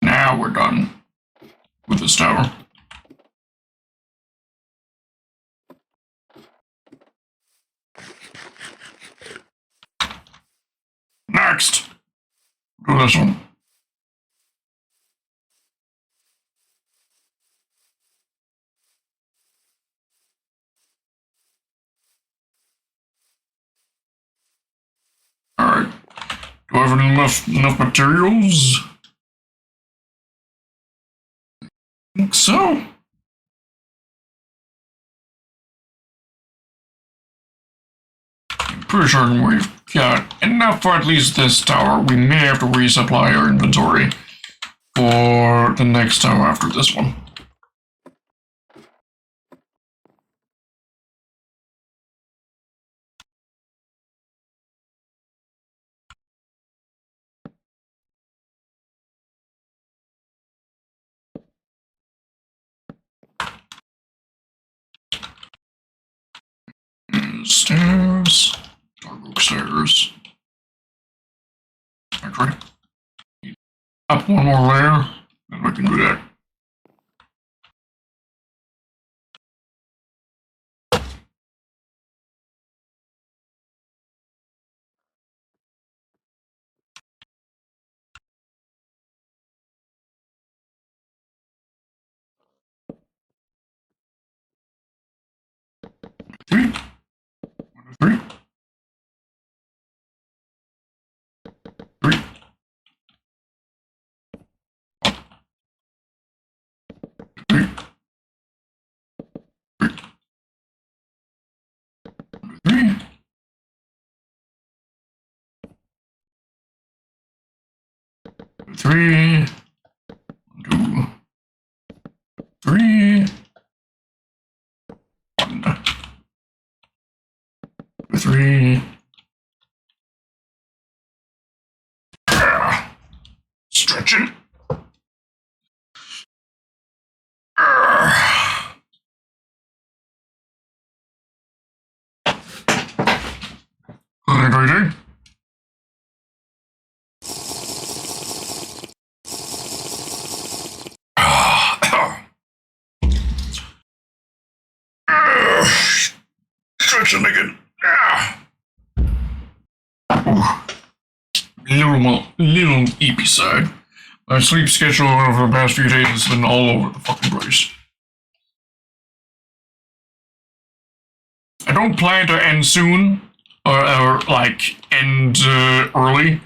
Now we're done with this tower. Next, do this one. Alright. Do I have enough materials? I think so. I'm pretty sure we've got enough for at least this tower. We may have to resupply our inventory for the next tower after this one. Stairs. Dark oak stairs. Actually, up one more layer, then we can do that. Three. 1, 2, 3. 3. 3. 3. 3. 2. 3. 1. 3. Stretching. Hydrating. Stretching again. Little EP side. My sleep schedule over the past few days has been all over the fucking place. I don't plan to end soon, or like end early,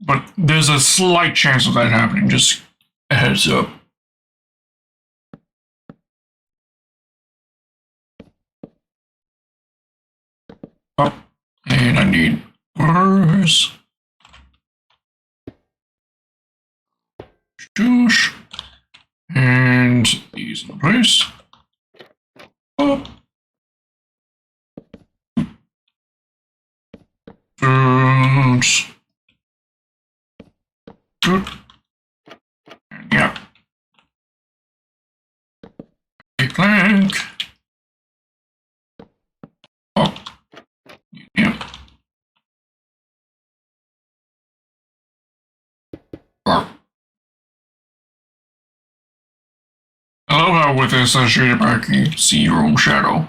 but there's a slight chance of that happening. Just a heads up. Oh, and I need bars. Juice. And these in place. Oh. And good. And yeah. A plank. Oh. Yeah. Oh. I love how with this shaded back you can see your own shadow.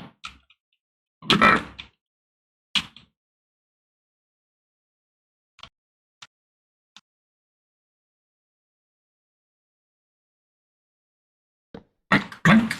Look at that. Blink, blink.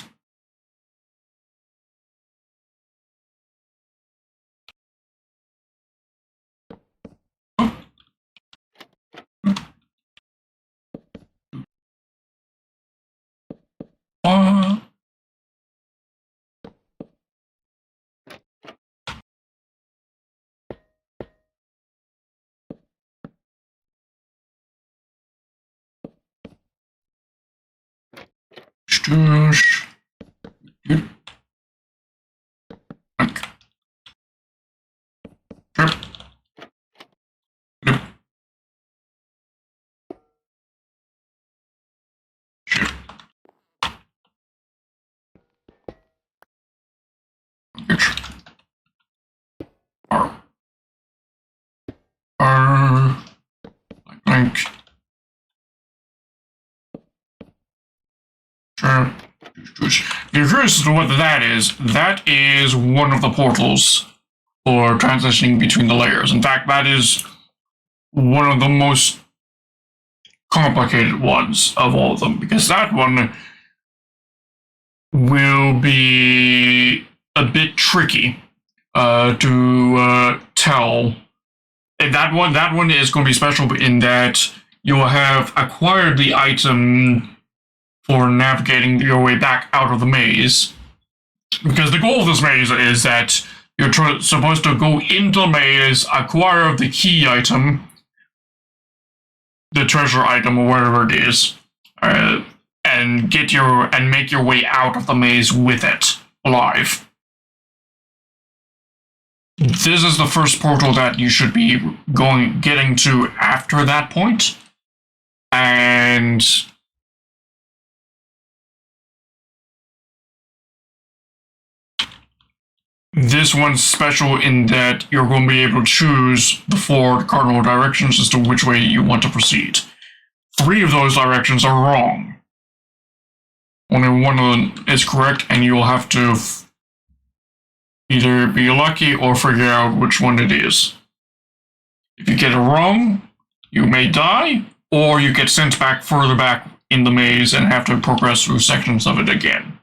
I think. If you're curious as to what that is one of the portals for transitioning between the layers. In fact, that is one of the most complicated ones of all of them, because that one will be a bit tricky to tell. And that one is going to be special in that you will have acquired the item for navigating your way back out of the maze. Because the goal of this maze is that you're supposed to go into the maze, acquire the key item, the treasure item, or whatever it is, and make your way out of the maze with it alive. This is the first portal that you should be getting to after that point, and this one's special in that you're going to be able to choose the 4 cardinal directions as to which way you want to proceed. 3 of those directions are wrong. Only one of them is correct, and you'll have to either be lucky or figure out which one it is. If you get it wrong, you may die, or you get sent back further back in the maze and have to progress through sections of it again.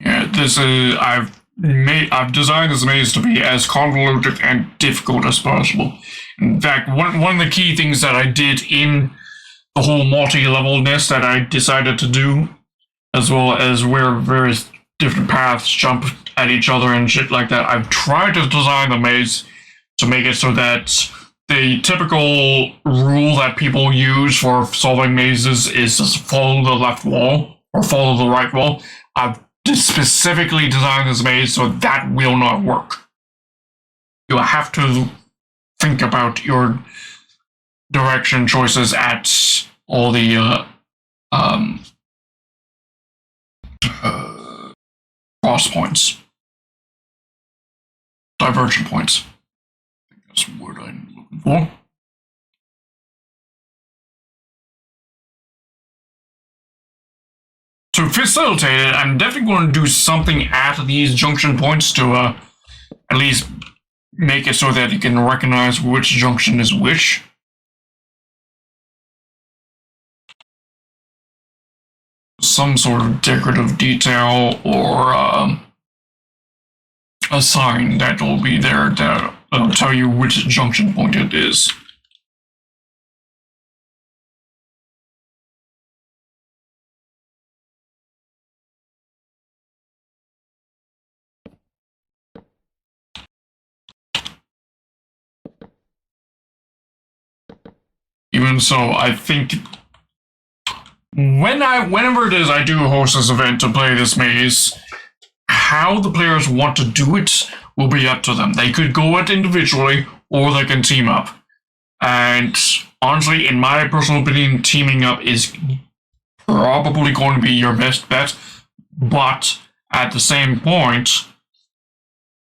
Yeah, this is I've designed this maze to be as convoluted and difficult as possible. In fact, one of the key things that I did in the whole multi-levelness that I decided to do, as well as where various different paths jump at each other and shit like that, I've tried to design the maze to make it so that the typical rule that people use for solving mazes is to follow the left wall or follow the right wall. I've specifically designed this maze so that will not work. You have to think about your direction choices at all the cross points, divergent points. I think that's the word I'm looking for. To facilitate it, I'm definitely going to do something at these junction points to at least make it so that you can recognize which junction is which. Some sort of decorative detail or a sign that will be there that'll tell you which junction point it is. Even so, I think whenever it is I do host this event to play this maze, how the players want to do it will be up to them. They could go it individually, or they can team up. And honestly, in my personal opinion, teaming up is probably going to be your best bet. But at the same point,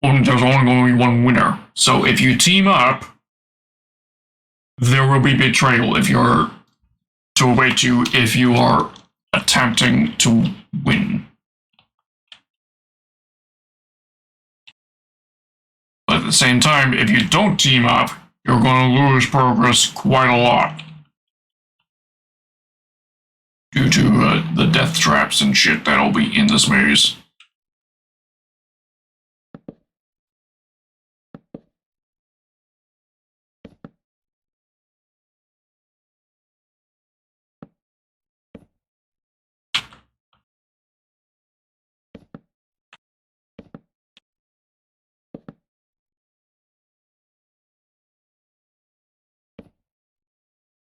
there's only going to be one winner. So if you team up, there will be betrayal if you're to await you if you are attempting to win. But at the same time, if you don't team up, you're going to lose progress quite a lot. Due to the death traps and shit that'll be in this maze.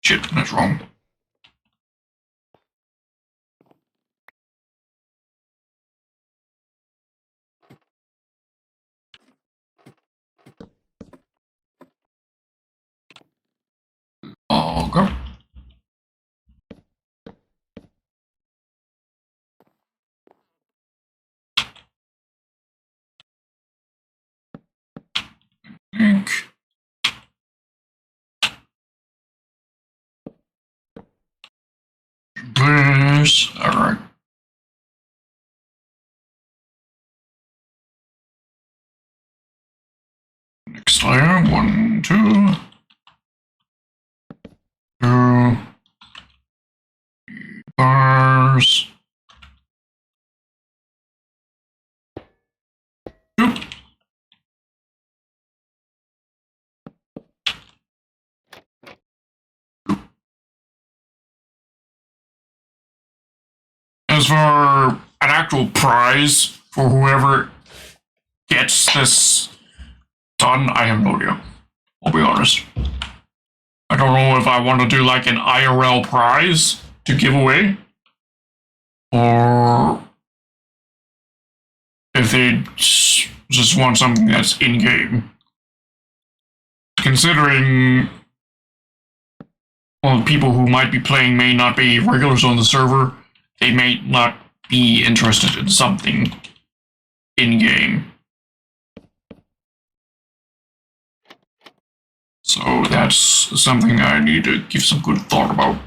Shit, that's wrong. Okay. Think. This. Alright. Next layer. 1, 2. 2. Bars. 2. As for an actual prize for whoever gets this done, I have no idea. I'll be honest. I don't know if I want to do like an IRL prize to give away, or if they just want something that's in-game. Considering, well, people who might be playing may not be regulars on the server, they may not be interested in something in-game. So that's something I need to give some good thought about.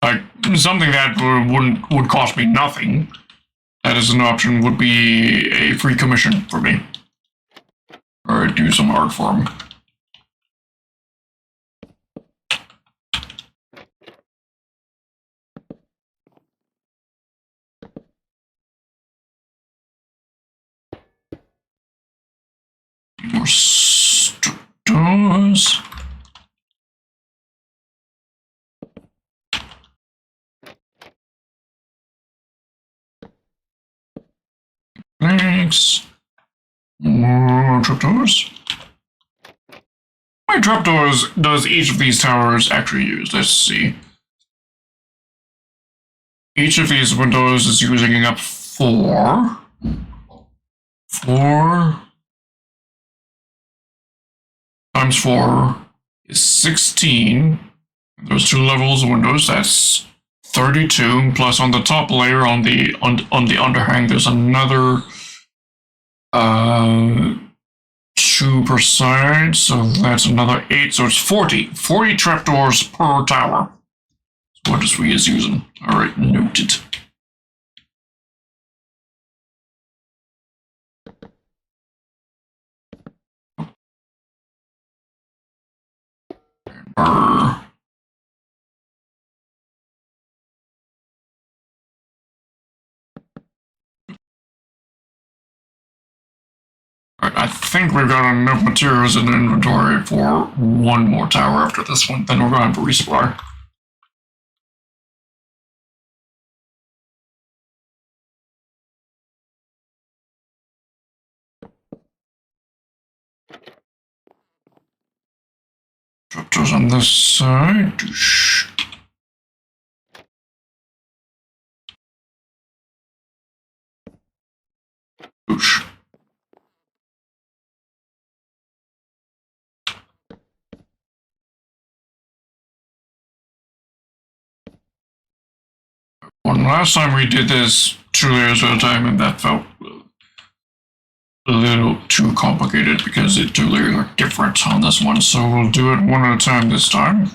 Like, something that would cost me nothing, that is an option, would be a free commission for me. Or do some art for him. More doors. Thanks. More trapdoors. How many trapdoors does each of these towers actually use? Let's see. Each of these windows is using up 4. 4 times 4 is 16. Those 2 levels of windows, that's 32. Plus on the top layer on the underhang, there's another 2 per side, so that's another 8, so it's 40. 40 trapdoors per tower. So what is we is using? Alright, noted. I think we've got enough materials in the inventory for 1 more tower after this one, then we're going to have to resupply. Trapdoors on this side. Oosh. One last time we did this 2 layers at a time, and that felt a little too complicated because the 2 layers are different on this one, so we'll do it 1 at a time this time.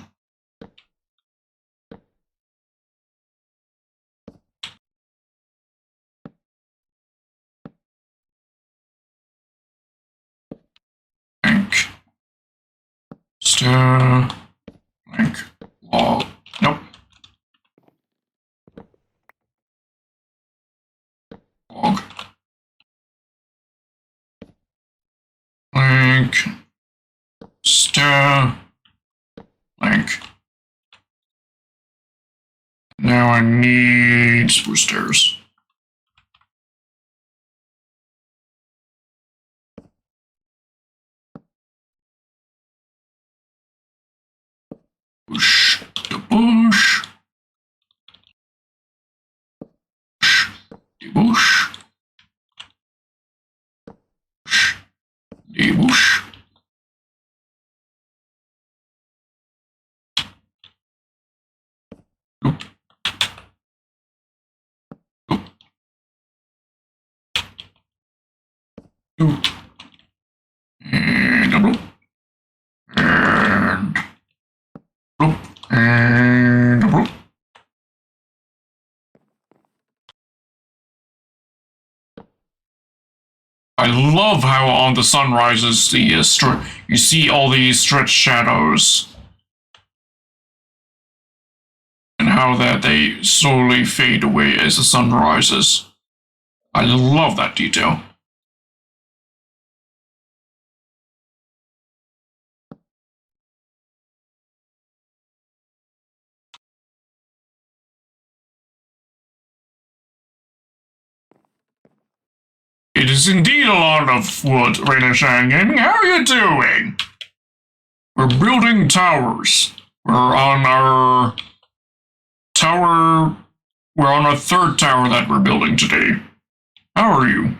Plank. Stair. Plank. Wall. Nope. Log. Plank. Stair. Plank. Now I need spruce stairs. Debush. Debush. Oop. Oop. Oop. And oop. And oop. And oop. I love how on the sunrises you see all these stretched shadows. And how that they slowly fade away as the sun rises. I love that detail. It is indeed a lot of wood, Rain and Shine Gaming. How are you doing? We're building towers. We're on our tower. We're on our third tower that we're building today. How are you?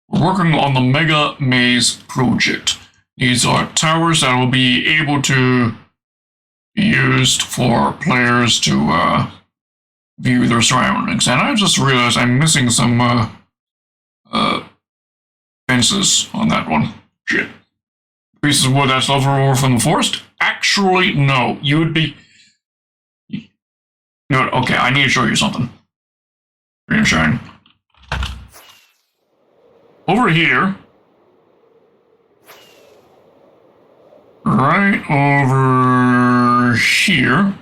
We're working on the Megamaze project. These are towers that will be able to be used for players to view their surroundings. And I just realized I'm missing some fences on that one. Shit. Pieces of wood that's left over from the forest? Actually, no. You would be... No, okay, I need to show you something. Green shine. Over here. Right over here.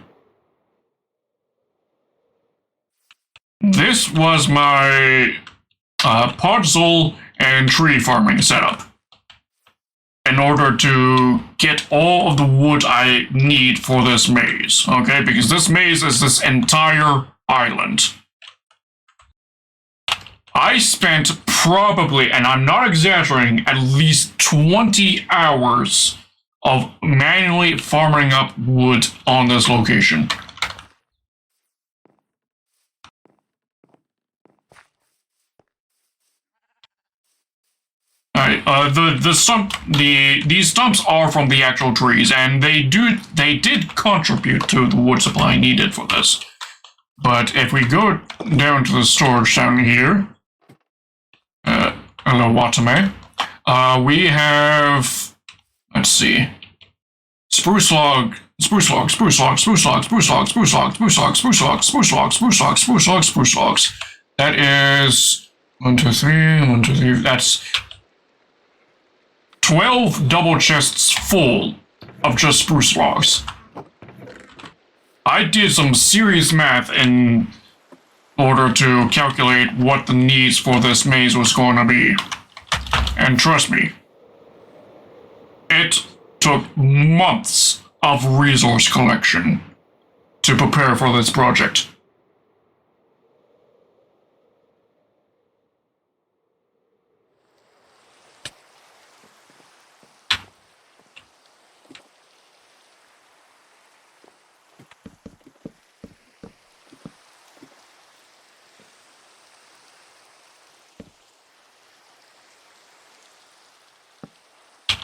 This was my podzol and tree farming setup. In order to get all of the wood I need for this maze, okay? Because this maze is this entire island. I spent probably, and I'm not exaggerating, at least 20 hours of manually farming up wood on this location. These stumps are from the actual trees, and they did contribute to the wood supply needed for this. But if we go down to the storage down here, hello Watame, we have, let's see, spruce log, spruce log, spruce log, spruce log, spruce log, spruce log, spruce log, spruce log, spruce log, spruce log, spruce log, spruce logs. That is 1, 2, 3, 1, 2, 3. That's 12 double chests full of just spruce logs. I did some serious math in order to calculate what the needs for this maze was going to be. And trust me, it took months of resource collection to prepare for this project.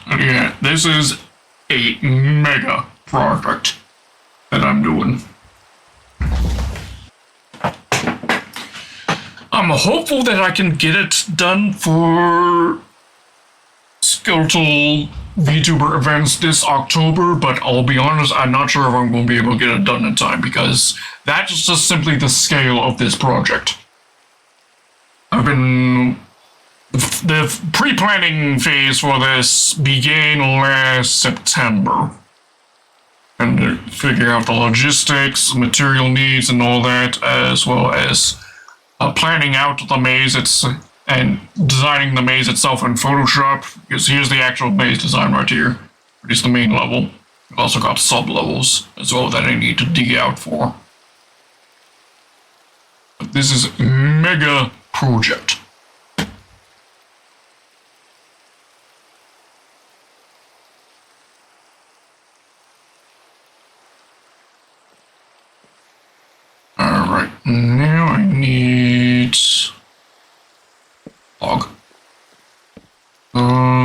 Yeah, this is a mega project that I'm doing. I'm hopeful that I can get it done for skeletal VTuber events this October, but I'll be honest, I'm not sure if I'm going to be able to get it done in time, because that's just simply the scale of this project. The pre-planning phase for this began last September. And to figure out the logistics, material needs, and all that, as well as planning out the maze and designing the maze itself in Photoshop, because here's the actual maze design right here. It's the main level. We've also got sub-levels as well that I need to dig out for. But this is a mega project. Alright, now I need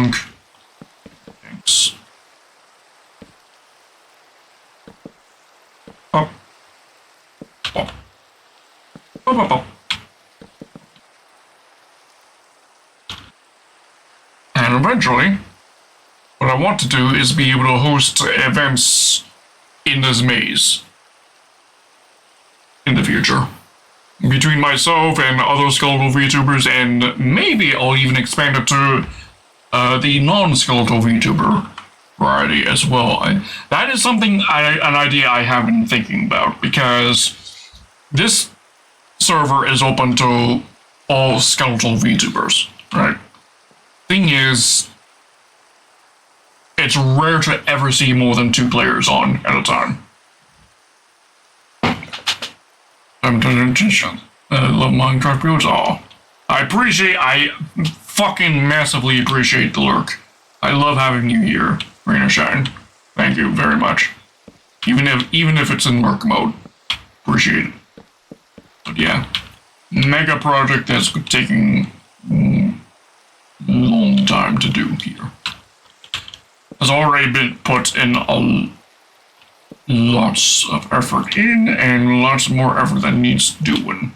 junk. Thanks. Up. Up. Up, up, up. And eventually, what I want to do is be able to host events in this maze in the future. Between myself and other skeletal VTubers, and maybe I'll even expand it to the non-skeletal VTuber variety as well. That is something, an idea I have been thinking about, because this server is open to all skeletal VTubers, right? Thing is, it's rare to ever see more than 2 players on at a time. I love Minecraft builds. Oh, I fucking massively appreciate the lurk. I love having you here, Rain or Shine. Thank you very much. Even if it's in lurk mode, appreciate it. But yeah, megaproject that's taking a long time to do here. Has already been put in lots of effort in, and lots more effort that needs doing.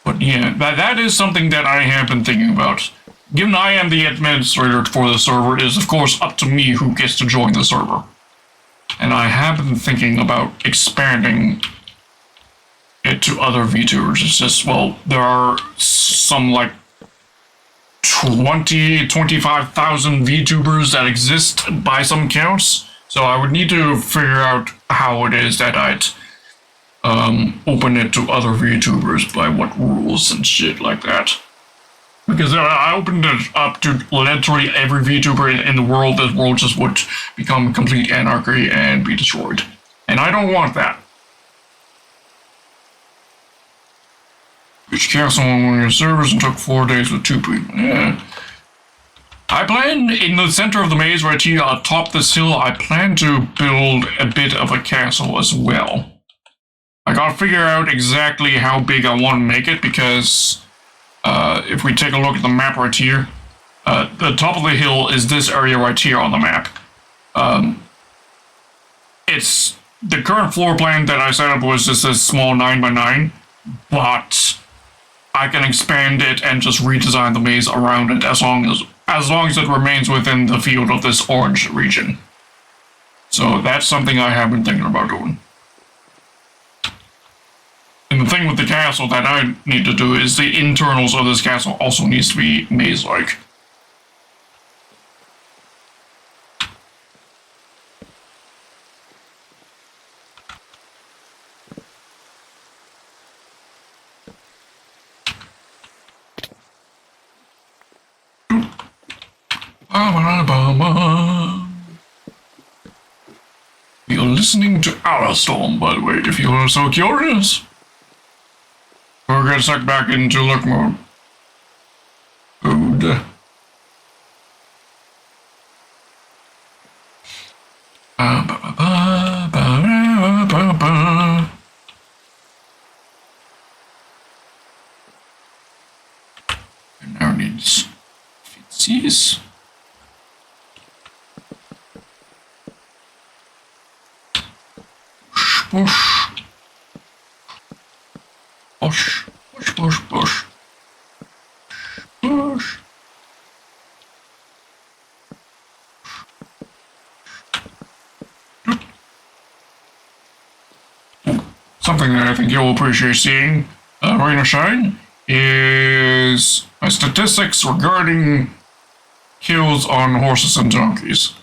But yeah, that is something that I have been thinking about. Given I am the administrator for the server, it is of course up to me who gets to join the server. And I have been thinking about expanding it to other VTubers. It's just, well, there are some like 25,000 VTubers that exist by some counts. So I would need to figure out how it is that I'd open it to other VTubers, by what rules and shit like that. Because I opened it up to literally every VTuber in the world, this world just would become complete anarchy and be destroyed. And I don't want that. Which castle on one of your servers and took 4 days with 2 people. Yeah. I plan in the center of the maze right here atop this hill, I plan to build a bit of a castle as well. I gotta figure out exactly how big I want to make it, because if we take a look at the map right here, the top of the hill is this area right here on the map. It's the current floor plan that I set up was just a small 9x9, but I can expand it and just redesign the maze around it as long as it remains within the field of this orange region. So that's something I have been thinking about doing. And the thing with the castle that I need to do is the internals of this castle also needs to be maze-like. You're listening to Our Storm, by the way, if you are so curious. We're gonna suck back into look mode. Food. And now needs fixes. Push. Push. Push, push, push. Push. Something that I think you'll appreciate seeing, Rain or Shine, is my statistics regarding kills on horses and donkeys.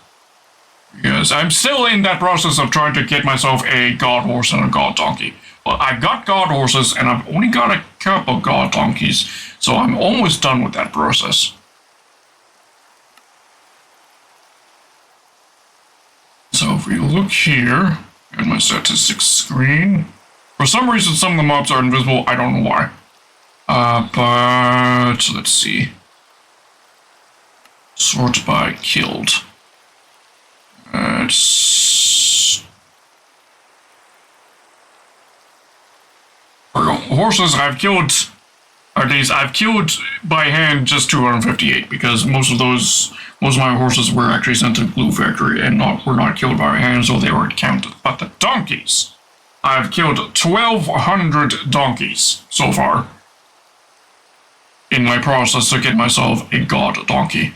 Because I'm still in that process of trying to get myself a god horse and a god donkey. Well, I got god horses and I've only got a couple god donkeys, so I'm almost done with that process. So if we look here at my statistics screen, for some reason some of the mobs are invisible, I don't know why. But let's see. Sort by killed. For horses, I've killed At least I've killed by hand just 258 because most of my horses were actually sent to the glue factory and were not killed by hand, so they weren't counted. But the donkeys, I've killed 1,200 donkeys so far in my process to get myself a god donkey.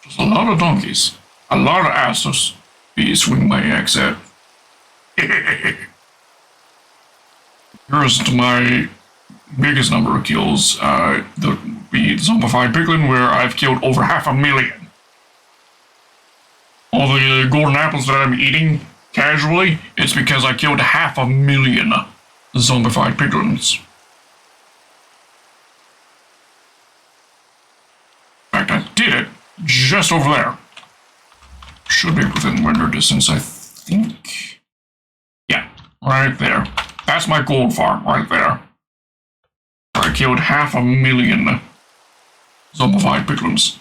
There's a lot of donkeys, a lot of asses. Be swing my axe at. Here's my biggest number of kills, the zombified piglin, where I've killed over 500,000. All the golden apples that I'm eating casually, it's because I killed 500,000 zombified piglins. In fact, I did it just over there. Should be within render distance, I think. Yeah, right there. That's my gold farm right there. I killed 500,000 zombified piglins.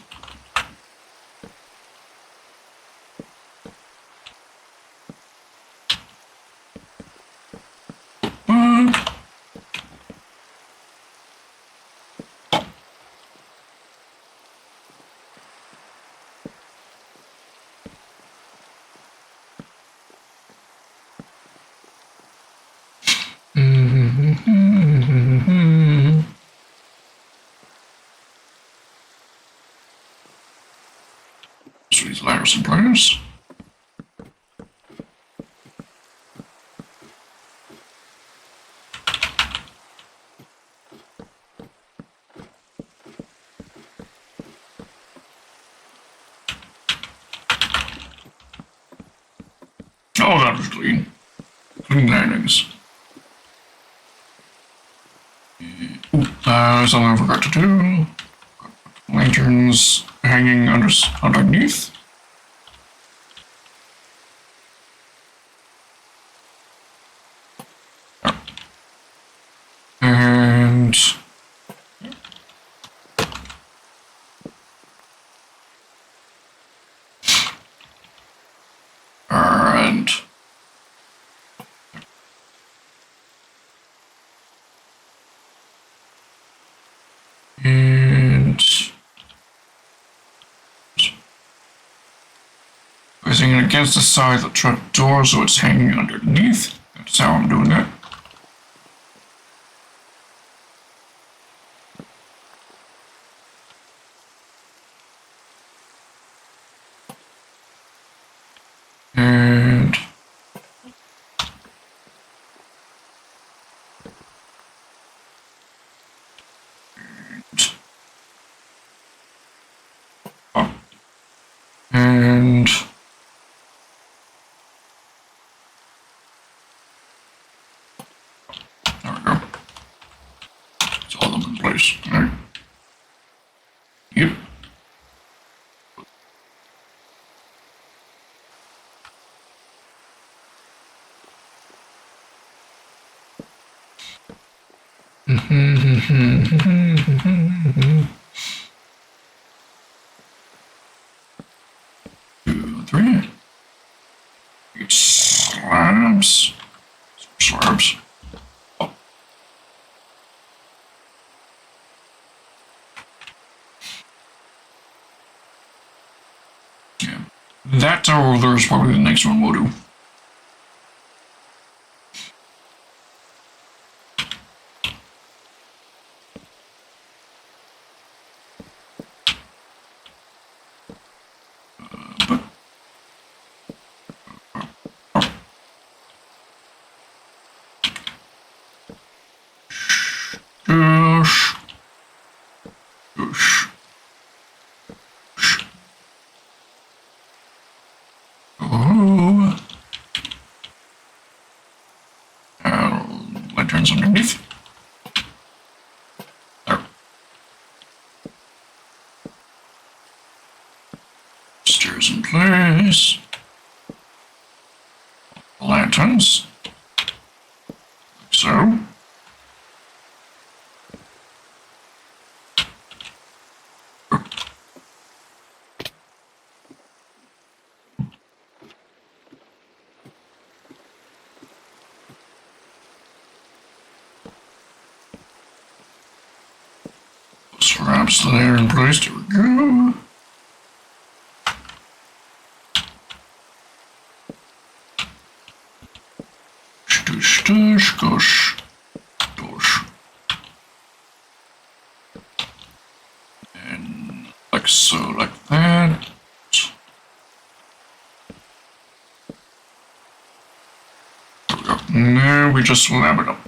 These ladders and players. Oh, that was clean. Clean landings. Something I forgot to do. Lanterns hanging underneath. And placing it against the side of the trap door so it's hanging underneath. That's how I'm doing that. And up. And there we go. It's all of them in place. All right. Yep. Two, three. Get slabs. Slabs. Oh. Yeah. That tower over there is probably the next one we'll do. Lanterns underneath. There. Stairs in place. Lanterns. Like so. traps there in place. There we go. Gosh. And like so, like that. There we go. Now we just slam it up.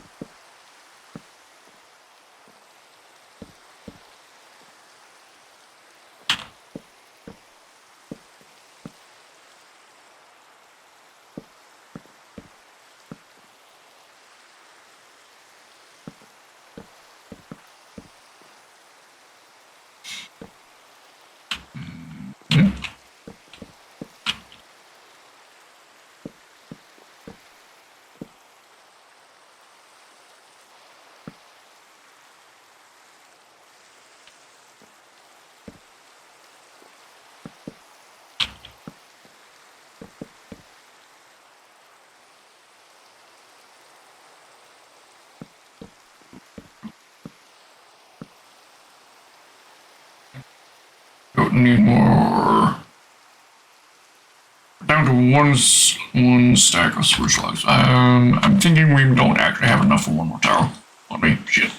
Don't need more. Down to one stack of spruce logs. I'm thinking we don't actually have enough for one more tower. Let me shit.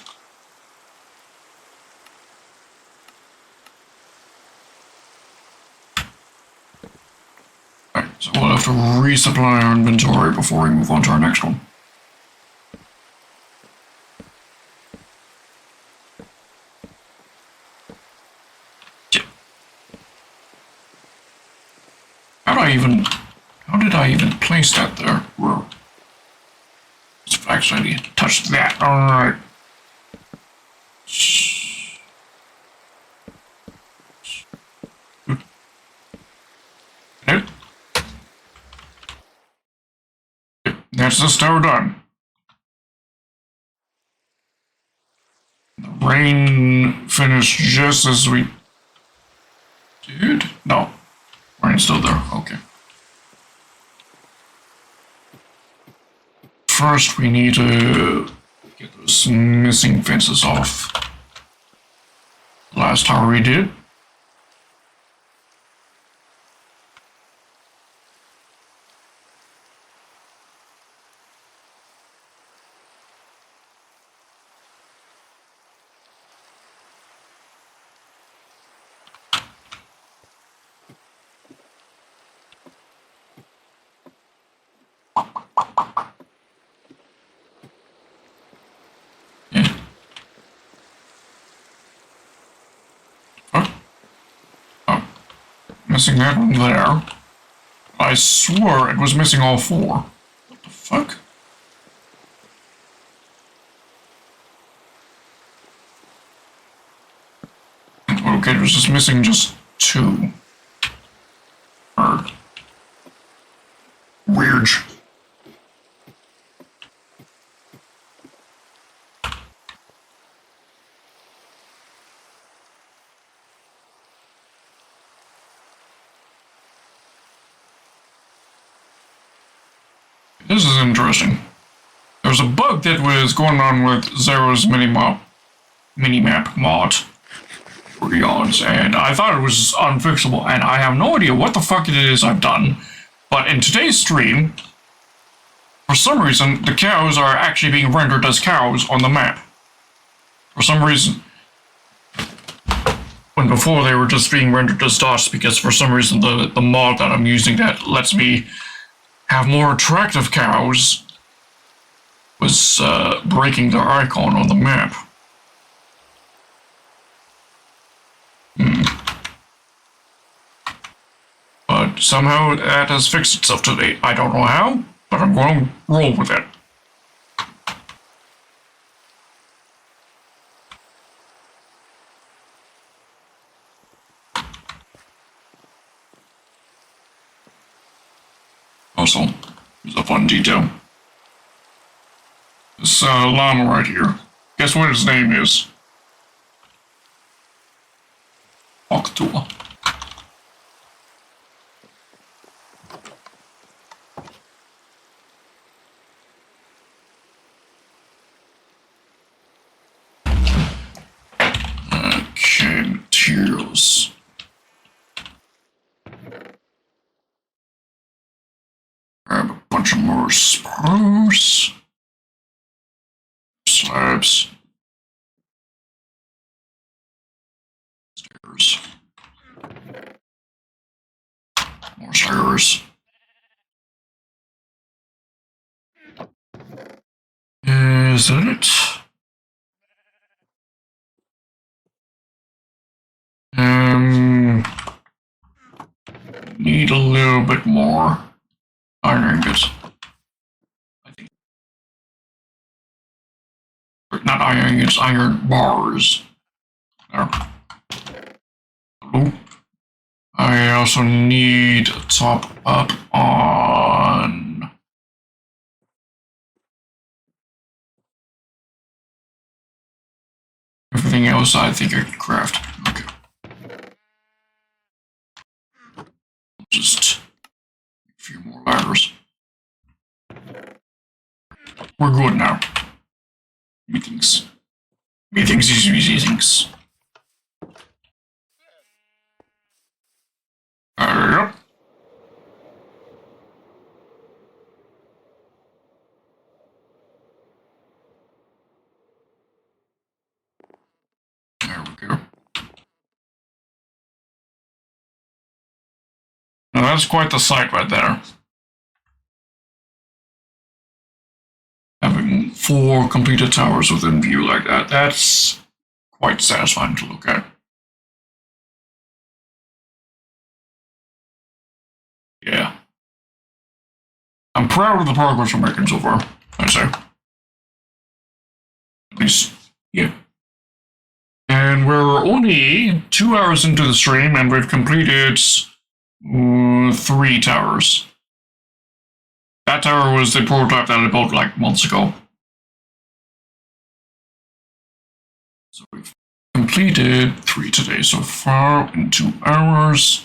Alright, so we'll have to resupply our inventory before we move on to our next one. How did I even place that there? Whoa. Actually, I need to touch that. Alright. Nope. That's this tower done. The rain finished just as we did? No. Rain's still there. Okay. First, we need to get those missing fences off. Last tower we did. Missing that one there. I swore it was missing all four. What the fuck? Okay, it was just missing just two. Weird. This is interesting. There's a bug that was going on with Zero's minimap mod Reons, and I thought it was unfixable, and I have no idea what the fuck it is I've done, but in today's stream, for some reason, the cows are actually being rendered as cows on the map. For some reason. When before they were just being rendered as dots, because for some reason the mod that I'm using that lets me have more attractive cows was breaking their icon on the map. But somehow that has fixed itself today. I don't know how, but I'm going to roll with it. Also, there's a fun detail. This llama right here. Guess what his name is? Octua. Spruce. Slabs. Stairs. More stairs. Is that it? Need a little bit more iron ingots. I think. Not iron ingots, iron bars. There. Hello. I also need a top up on everything else. I think I can craft. Okay. Just a few more ladders. We're good now. Methinks. Methinks easy things. Yep. There we go. Now that's quite the sight right there. Having 4 completed towers within view like that, that's quite satisfying to look at. Yeah. I'm proud of the progress we're making so far, I'd say. At least, yeah. And we're only 2 hours into the stream, and we've completed 3 towers. That tower was the prototype that I built like months ago. So we've completed 3 today so far in 2 hours.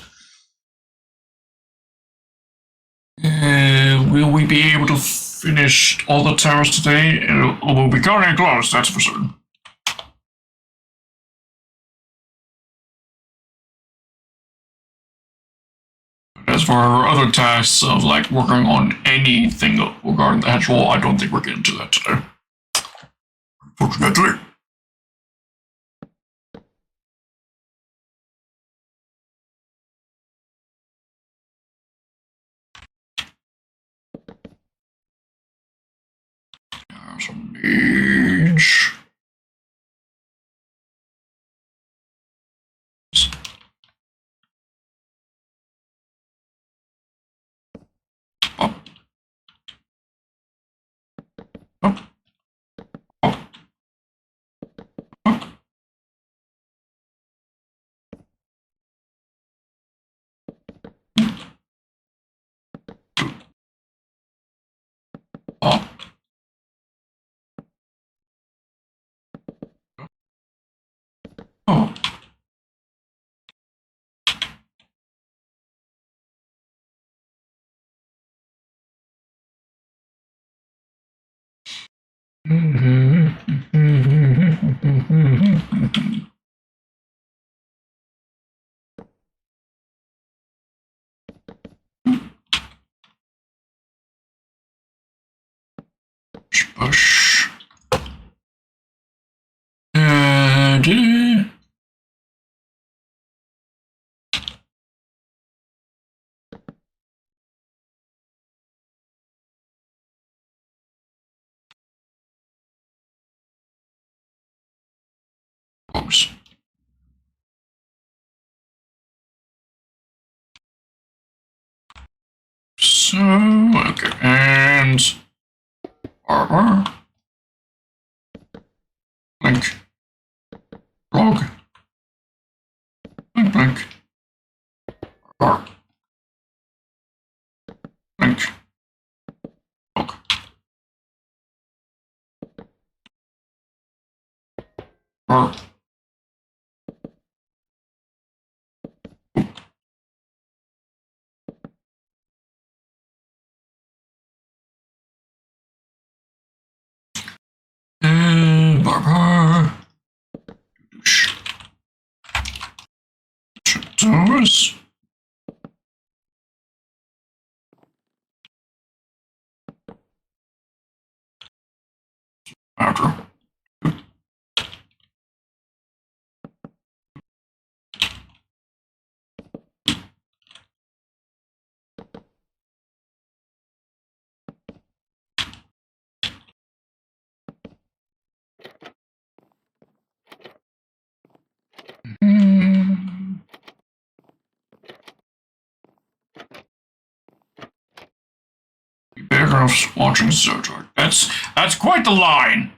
Will we be able to finish all the towers today? We'll be getting close, that's for certain. As for our other tasks of like working on anything regarding the hedge wall, I don't think we're getting to that today. Unfortunately. Some mage. Up. Up. Up. Up. Up. Oh. Push. And close. So, okay, and armor. Blink. Log. Blink, blink. Armor. Blink. Log. Armor. And barbar. Those. loves watching Star Trek. That's quite the line,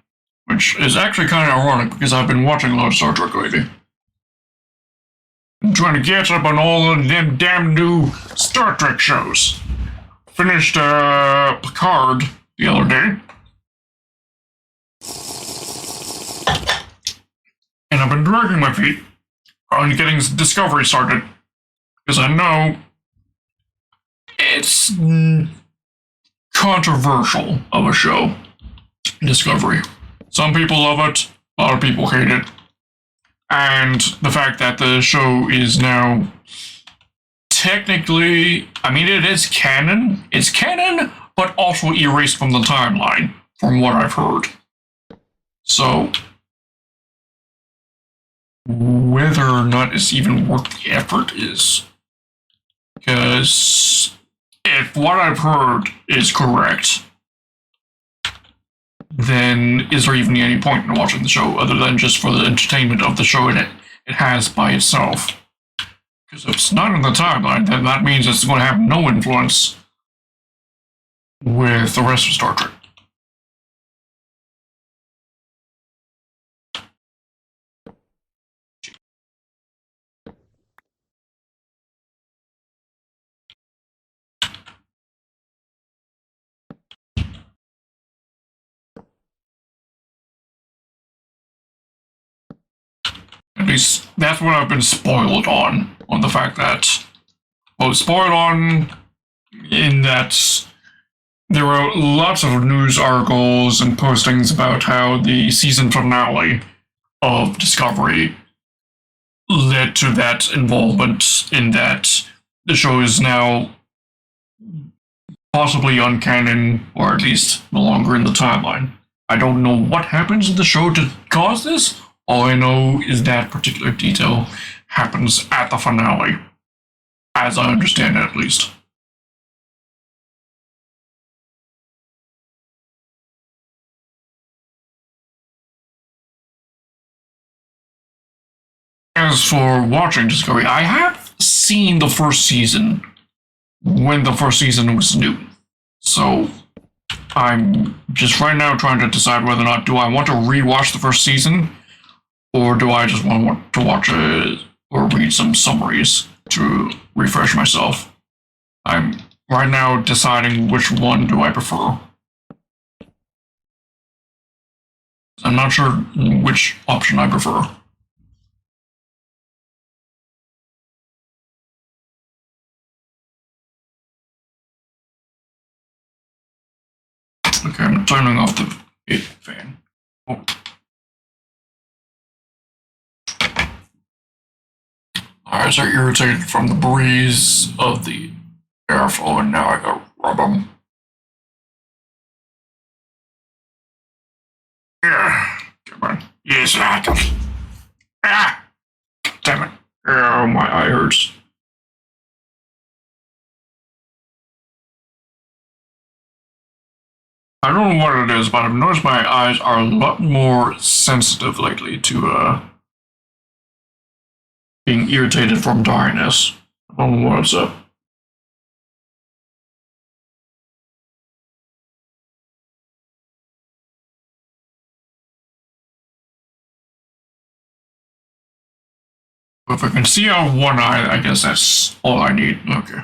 which is actually kind of ironic because I've been watching a lot of Star Trek lately. I'm trying to catch up on all of them damn new Star Trek shows. Finished Picard the other day. And I've been dragging my feet on getting Discovery started. Because I know it's controversial of a show, Discovery. Some people love it, a lot of people hate it. And the fact that the show is now technically, I mean, it is canon. It's canon, but also erased from the timeline, from what I've heard. So, whether or not it's even worth the effort is. Because if what I've heard is correct, then is there even any point in watching the show other than just for the entertainment of the show it has by itself? Because if it's not in the timeline, then that means it's going to have no influence with the rest of Star Trek. At least that's what I've been spoiled on the fact that, well, spoiled on in that there were lots of news articles and postings about how the season finale of Discovery led to that involvement in that the show is now possibly uncanon, or at least no longer in the timeline. I don't know what happens in the show to cause this. All I know is that particular detail happens at the finale, as I understand it at least. As for watching Discovery, I have seen the first season when the first season was new. So I'm just right now trying to decide whether or not do I want to rewatch the first season, or do I just want to watch it or read some summaries to refresh myself. I'm right now deciding which one do I prefer. I'm not sure which option I prefer. Okay, I'm turning off the fan. Oh. My eyes are irritated from the breeze of the airflow, and now I gotta rub them. Yeah, come on. Yes, I can. Ah! Damn it. Oh, my eye hurts. I don't know what it is, but I've noticed my eyes are a lot more sensitive lately to being irritated from dryness. I don't know what's up. If I can see out one eye, I guess that's all I need. Okay.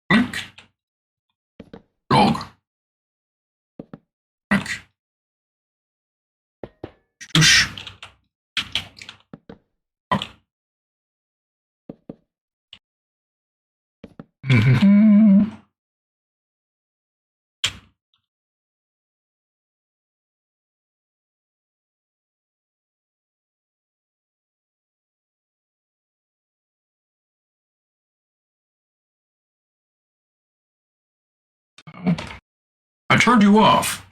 Blink. Dog. Blink. Shoosh. Mm-hmm. I turned you off.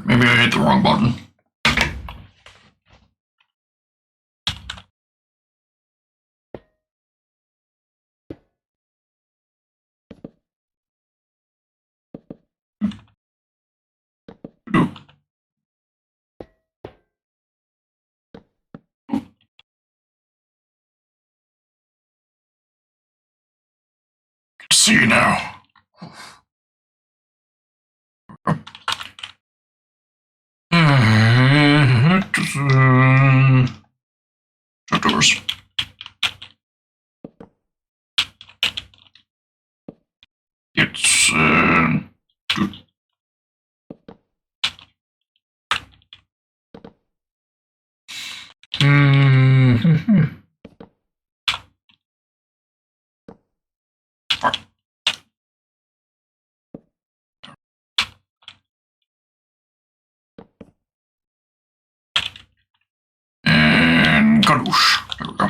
Maybe I hit the wrong button. See you now. Doors. It's and gadoosh. There we go.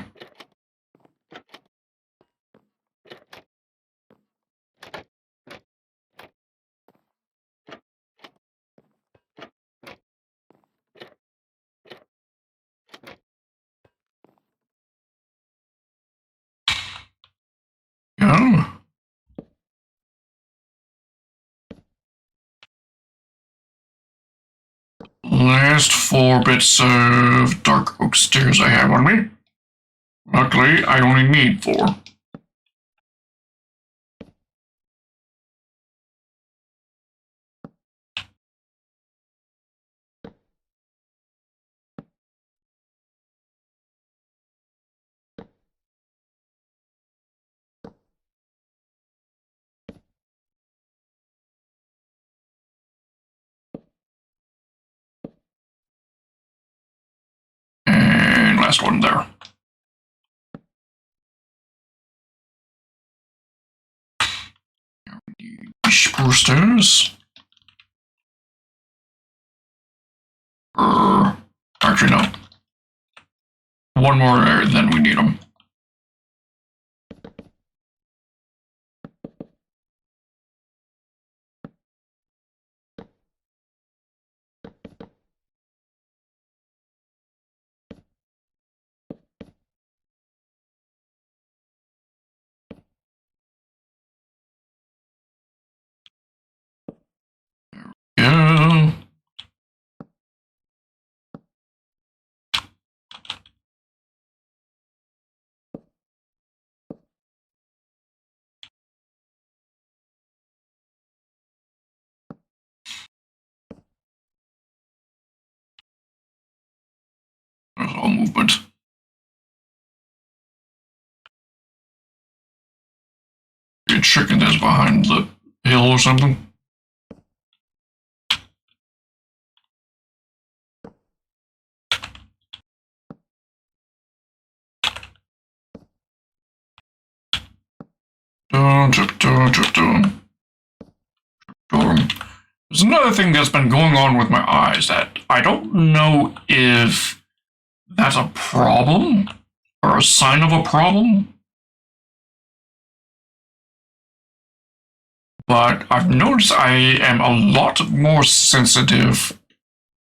Yeah. Last 4 bits of dark oak stairs I have on me. Luckily, I only need 4. And last one there. Spruce stairs. Actually, no. One more there, and then we need them. Yeah. There's all movement. Your chicken is behind the hill or something. There's another thing that's been going on with my eyes that I don't know if that's a problem or a sign of a problem, but I've noticed I am a lot more sensitive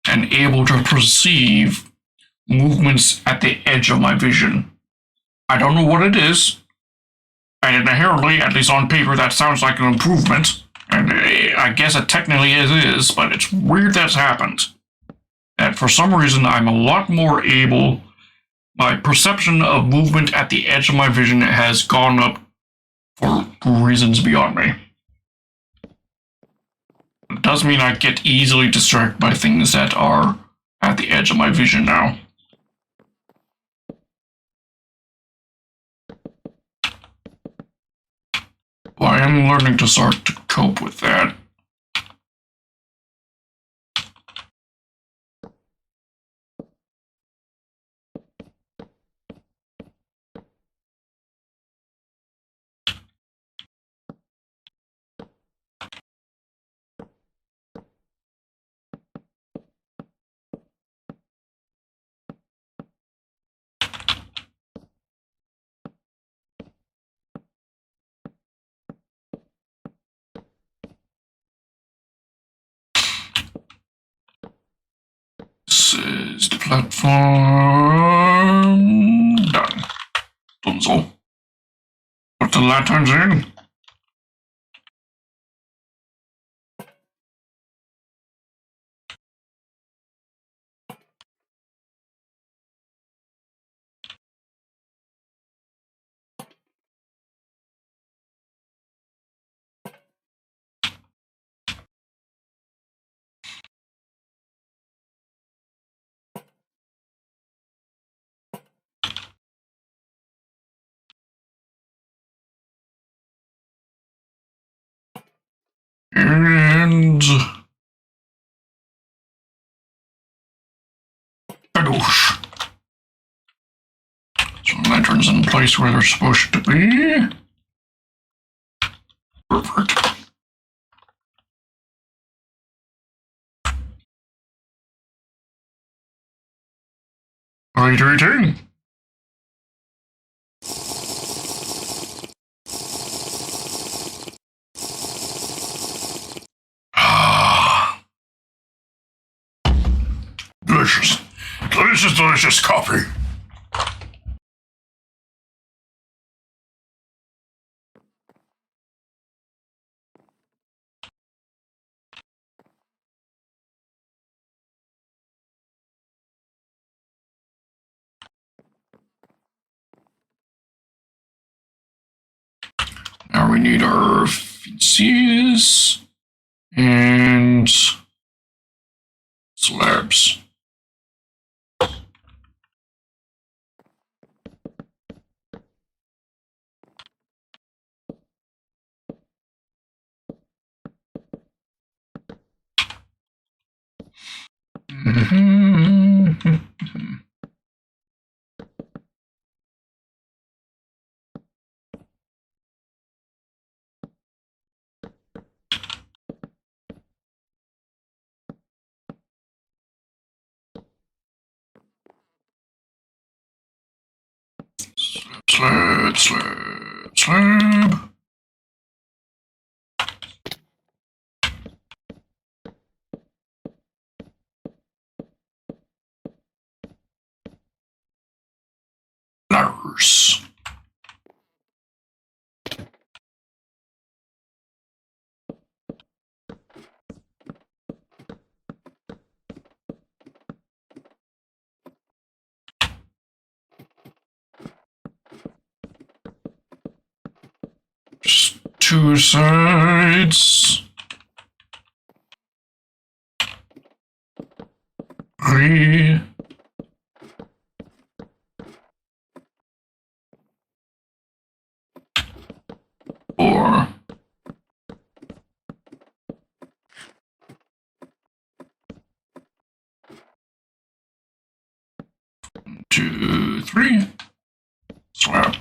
and able to perceive movements at the edge of my vision. I don't know what it is, and inherently, at least on paper, that sounds like an improvement. And I guess it technically is, but it's weird that's happened. That for some reason I'm a lot more able, my perception of movement at the edge of my vision has gone up for reasons beyond me. It does mean I get easily distracted by things that are at the edge of my vision now. Well, I am learning to start to cope with that. This is the platform. Done. Dunzo. Put the lanterns in. Some lanterns in place where they're supposed to be. Perfect. Are you eating? Ah. Delicious. Delicious, delicious coffee. Now we need our fences and slabs. Slab, slab, slab. Ladders. Just two sides. 3. 4. 2, 3. Slab.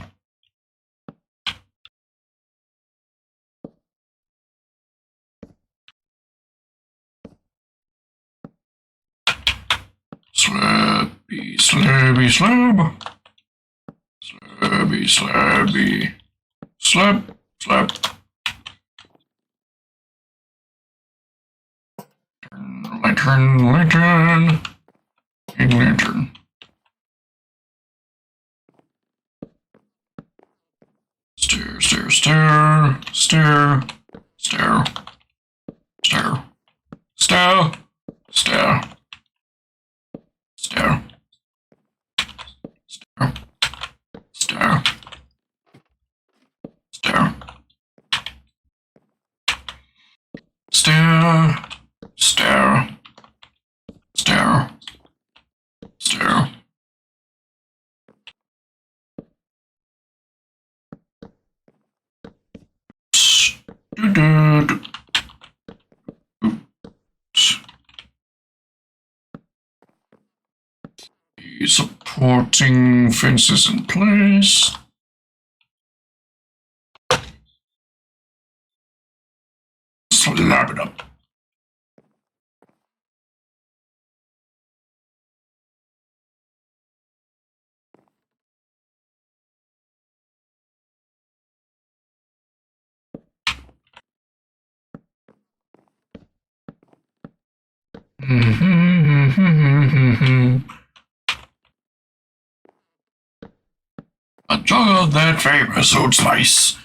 Slabby, slabby, slab. Slabby, slabby. Slab, slab. Lantern, lantern. Big lantern. Stair, stair, stair. Stair. Stair. Stair. Stair. Stair. Stair. Stair. Stair. Stair. Stair. Stair. Stair. Stair. Supporting fences in place. Slab it up. A jug of that famous oat spice.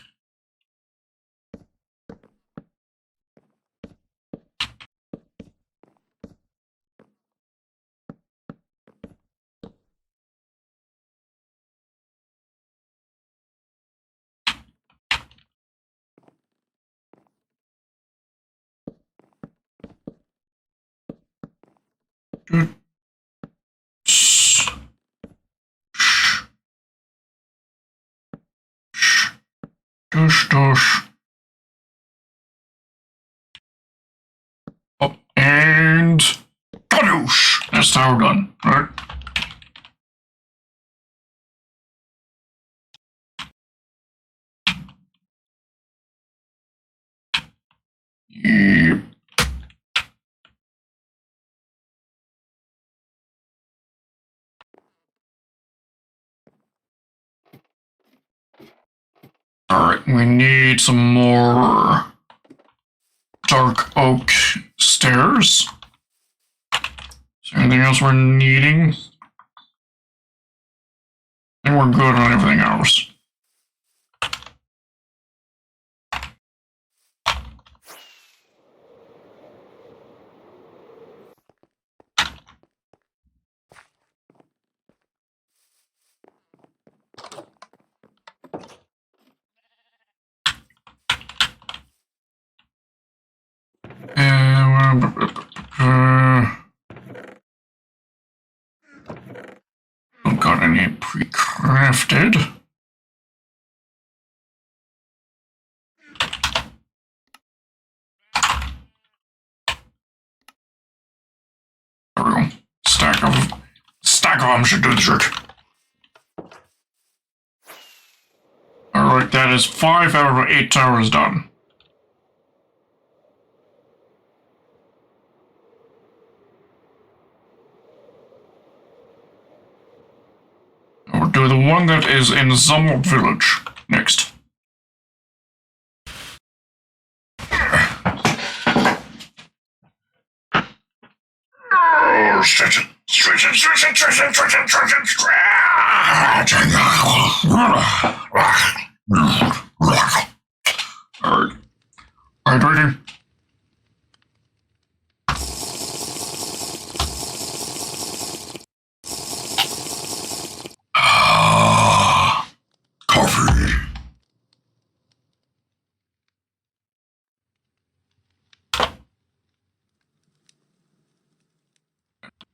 Tush, tush. Up and kadoosh. That's how we're done. All right. Alright, we need some more dark oak stairs. Is there anything else we're needing? I think we're good on everything else. Don't got any pre-crafted. There we go. Stack of them should do the trick. Alright, that is 5 out of 8 towers done. We'll do the one that is in Zumwalt Village next. Oh, stretch it. Alright. Alright, ready? Coffee.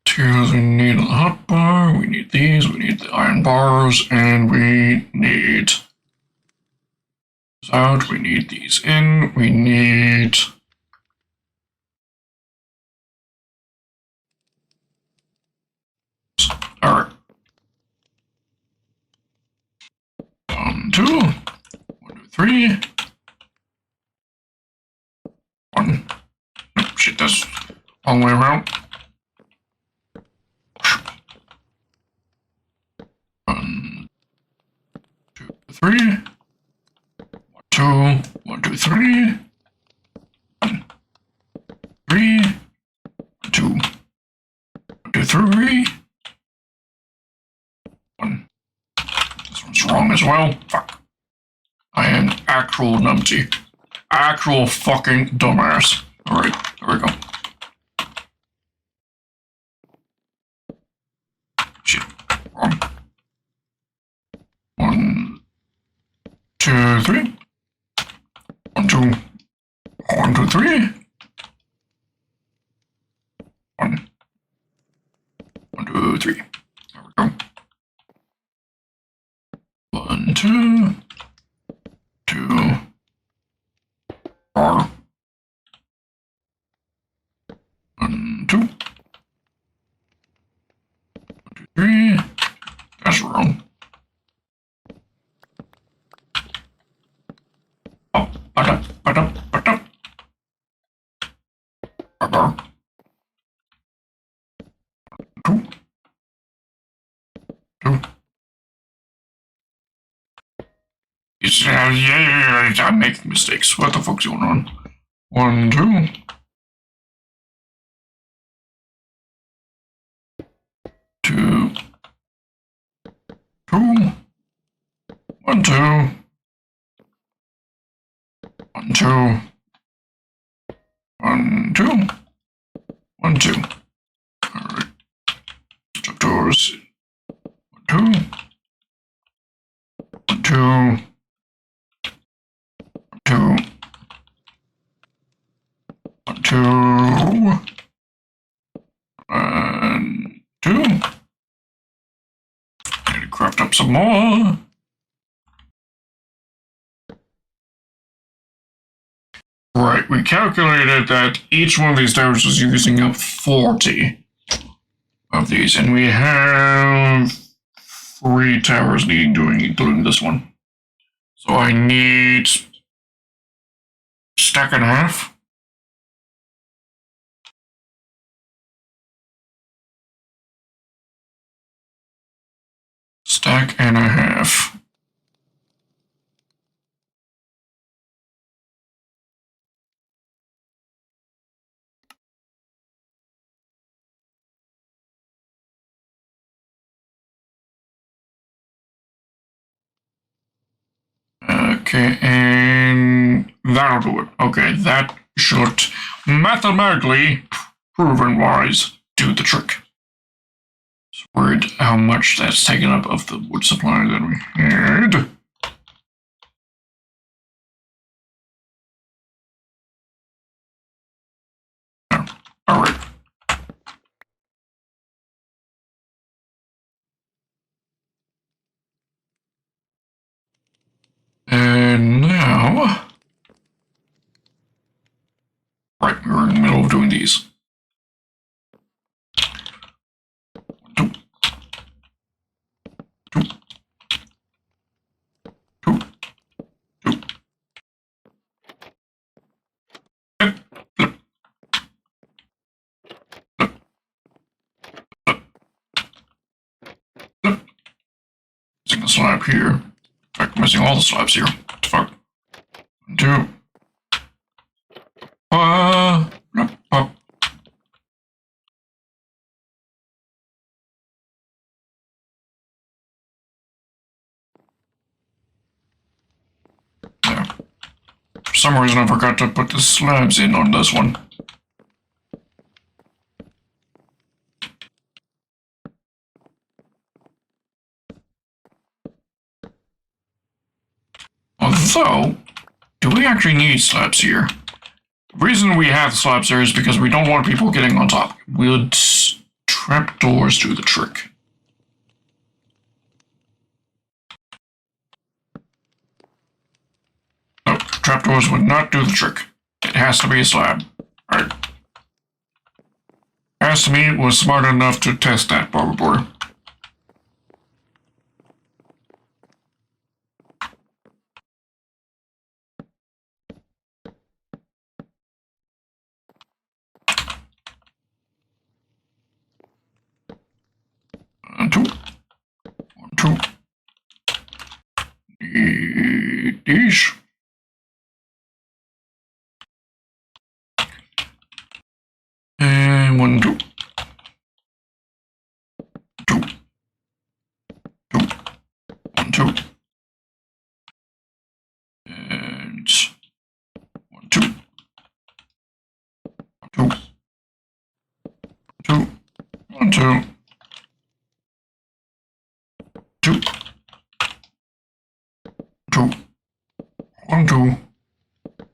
Tools we need a hot bar, we need these, we need the iron bars, and we need these out, we need these in, we need alright. 1, 2, 1, 2, 3. 1. Oh, shit, that's all the way around. 1, 2, 3. 1, 2, 1, 2, 3. 1, 3. 1, 2, 1, 2, 3. 1. This one's wrong as well. Fuck. I am actual numpty. Actual fucking dumbass. Alright, there we go. Shit. Wrong. 1, 2, 3. 1, 2. 1, 2, 3. 1. 1, 2, 3. There we go. 1, 2. 2. 4. 1, 2. 1, 2, 3. That's wrong. Oh, ba-da, ba-da, ba-da. Ba-ba. 2. 2. Yeah, I'm making mistakes. What the fuck's going on? 1, 2. 2. 2. 1, 2. 1, 2. 1, 2. 1, 2. Alright. Trapdoors. 1, 2. 1, 2. 2. 1, 2. And 2. Need to craft up some more. Right, we calculated that each one of these towers was using up 40 of these, and we have 3 towers needing doing, including this one. So I need stack and a half. Stack and a half. Okay, and that'll do it. Okay, that should mathematically, proven-wise, do the trick. Just worried how much that's taken up of the wood supply that we had. All right. And now, right, we're in the middle of doing these. Two, two, two, two. Flip, flip, flip, flip, flip. Missing a slab here. In fact, missing all the slabs here. What the fuck? 1, 2. Flip, up. There. For some reason, I forgot to put the slabs in on this one. Although, do we actually need slabs here? The reason we have slabs here is because we don't want people getting on top. Would trapdoors do the trick? No, trapdoors would not do the trick. It has to be a slab. Alright. As to me, was smart enough to test that board. 1, 2. 1, 2. Need these. And 1, 2. 2. 2. 1, 2. And 1, 2. 2. 2. 1, 2. 2. 2. 1, 2.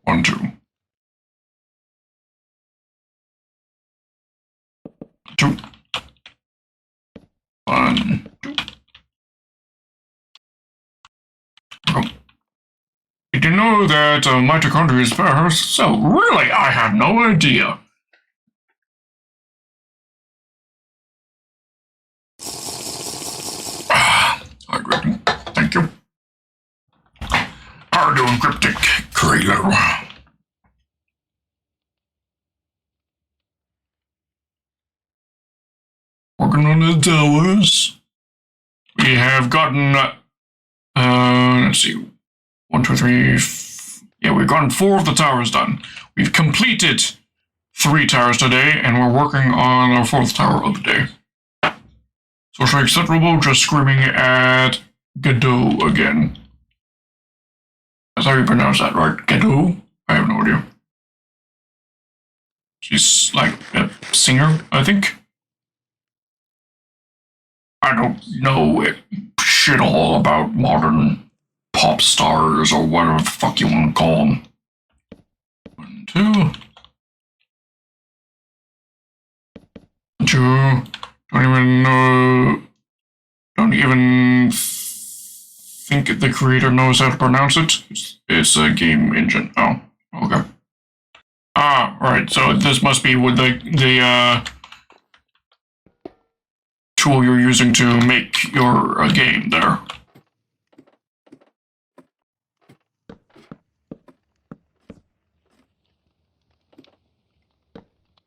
1, 2. 2. 1, 2. Oh. Did you know that mitochondria is first? So really, I had no idea. Hydrating. Thank you. How are you doing, cryptic creator? Working on the towers. We have gotten, let's see, 1, 2, 3. Yeah, we've gotten 4 of the towers done. We've completed 3 towers today, and we're working on our 4th tower of the day. Socially acceptable, just screaming at Godot again. That's how you pronounce that, right? Godot? I have no idea. She's like a singer, I think. I don't know it shit all about modern pop stars or whatever the fuck you want to call them. 1, 2. 2. Don't even know. Don't even think the creator knows how to pronounce it. It's a game engine. Oh, okay. Ah, right. So this must be with the tool you're using to make your game there.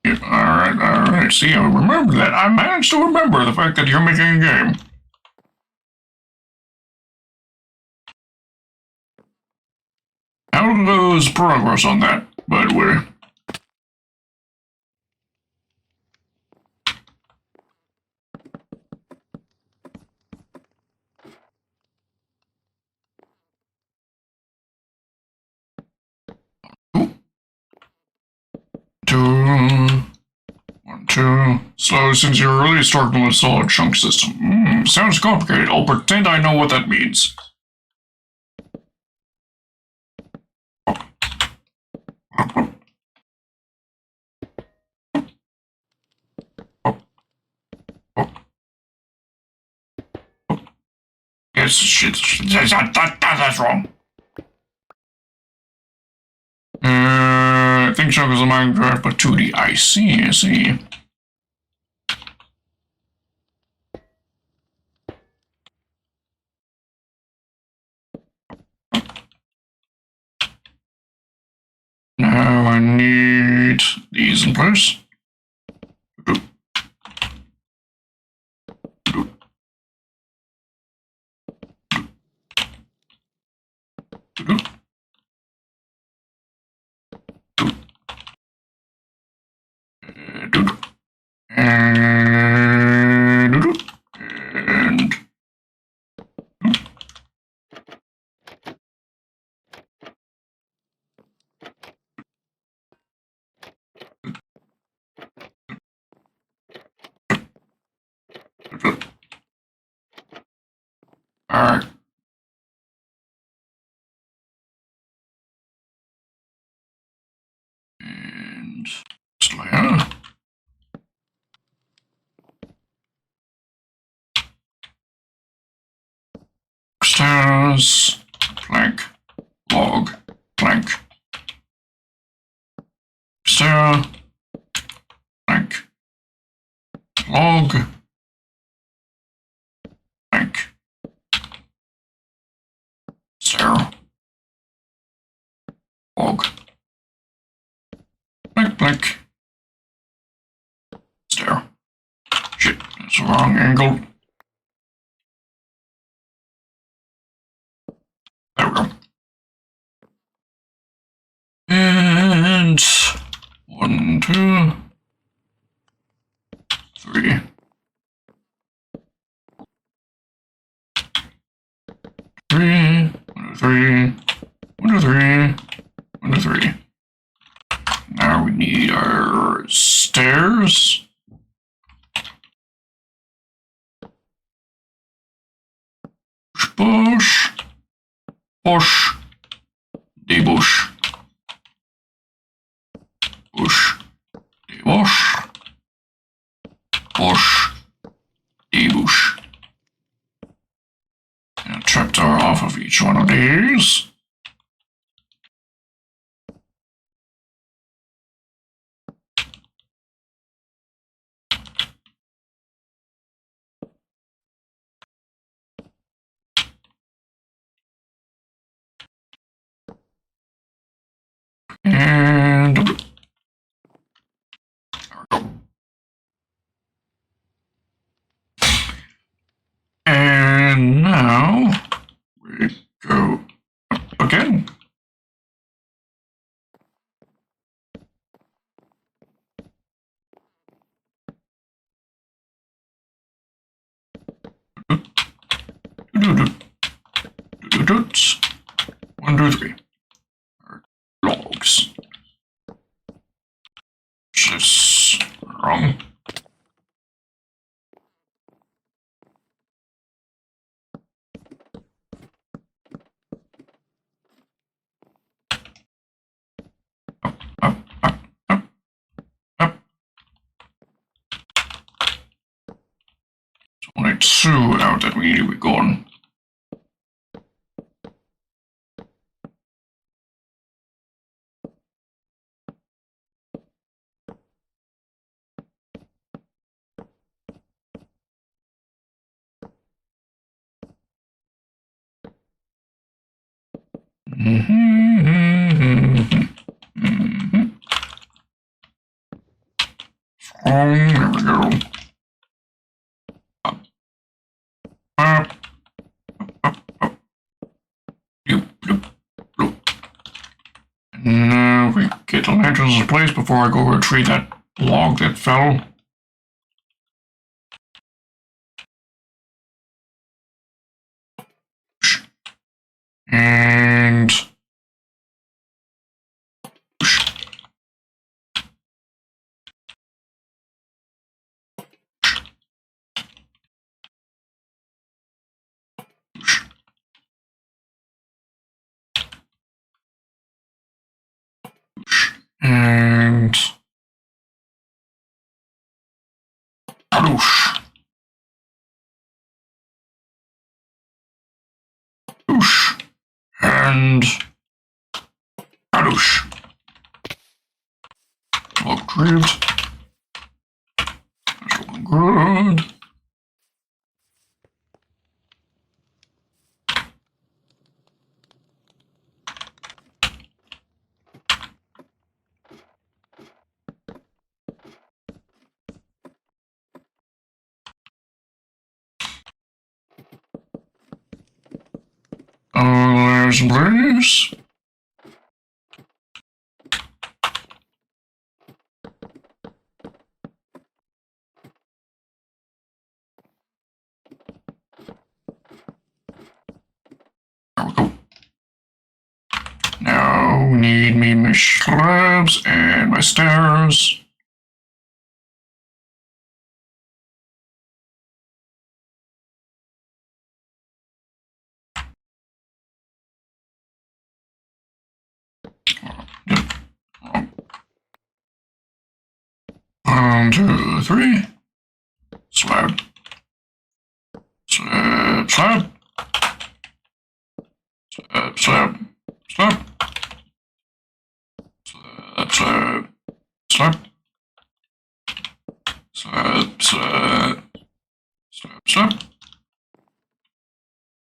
Yeah, alright. See, I remember that. I managed to remember the fact that you're making a game. How goes progress on that, by the way? too slow since you're really struggling with solid chunk system. Sounds complicated. I'll pretend I know what that means. Yes, shit. That's wrong. I think Chunk is a Minecraft, but 2D. I see. Now I need these in place. Alright. And Slayer. Stairs. Plank. Log. Plank. Stair. Plank. Log. Plank. Stair. Log. Plank. Stair. Shit, that's the wrong angle. There we go. And 1, 2, 3. 3, 1, 2, 3, 1, 2, 3, 1, 2, 3. Now we need our stairs. Push, push, debush, push, debush, push, debush. And a trapdoor off of each one of these. And there we go. And now we go up again. One, two, three. Logs. Just wrong. Up. So only 2 out that we need to be gone. There we go. Up. Up. And now we get the lanterns in place before I go retrieve that log that fell. And and Kadoosh. Look, retrieved. That's looking good. There's some blaze. There we go. Now we need me my slabs and my stairs. One, two, three. Slab. Slab, slab. Slab, slab, slab. Slab, slab, slab. Slab, slab. Slab, slab.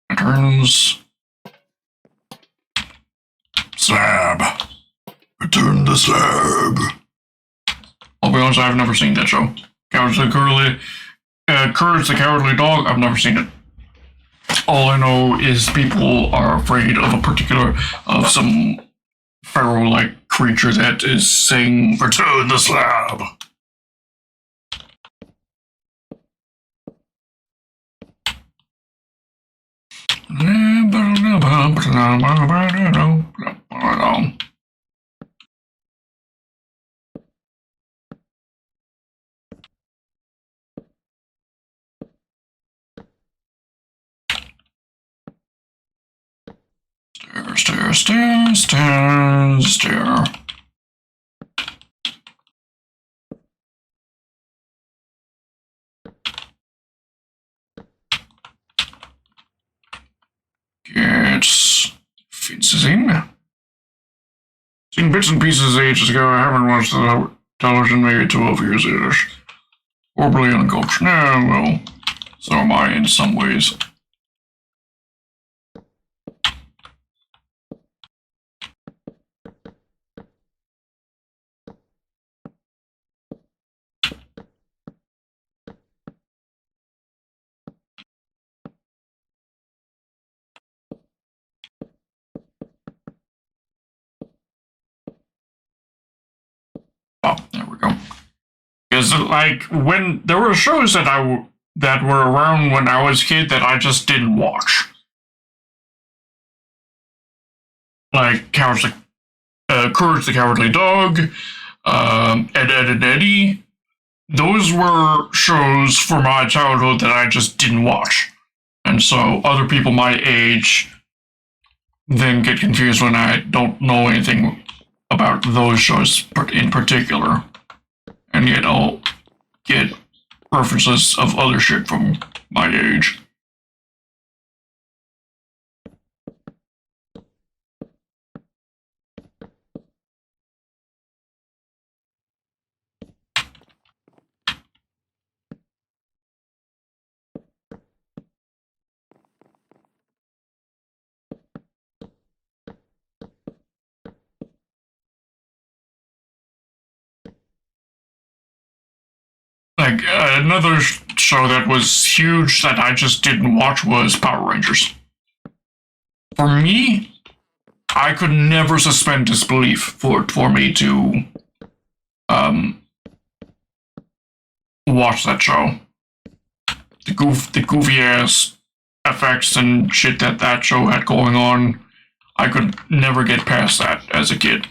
Returns. Slab. Return the slab. I'll be honest, I've never seen that show. Courage the Cowardly Dog, I've never seen it. All I know is people are afraid of some pharaoh-like creature that is saying, return the slab. Stair. Gets fences in. Seen bits and pieces ages ago. I haven't watched the television maybe 12 years ish. Horribly uncultured. Nah, well, so am I in some ways. Oh, there we go. Because like when there were shows that were around when I was a kid that I just didn't watch, like Courage the Cowardly Dog, Ed, Ed and Eddie. Those were shows for my childhood that I just didn't watch, and so other people my age then get confused when I don't know anything about those shows in particular, and yet I'll get references of other shit from my age. Like, another show that was huge that I just didn't watch was Power Rangers. For me, I could never suspend disbelief for me to watch that show. The goofy ass effects and shit that show had going on, I could never get past that as a kid.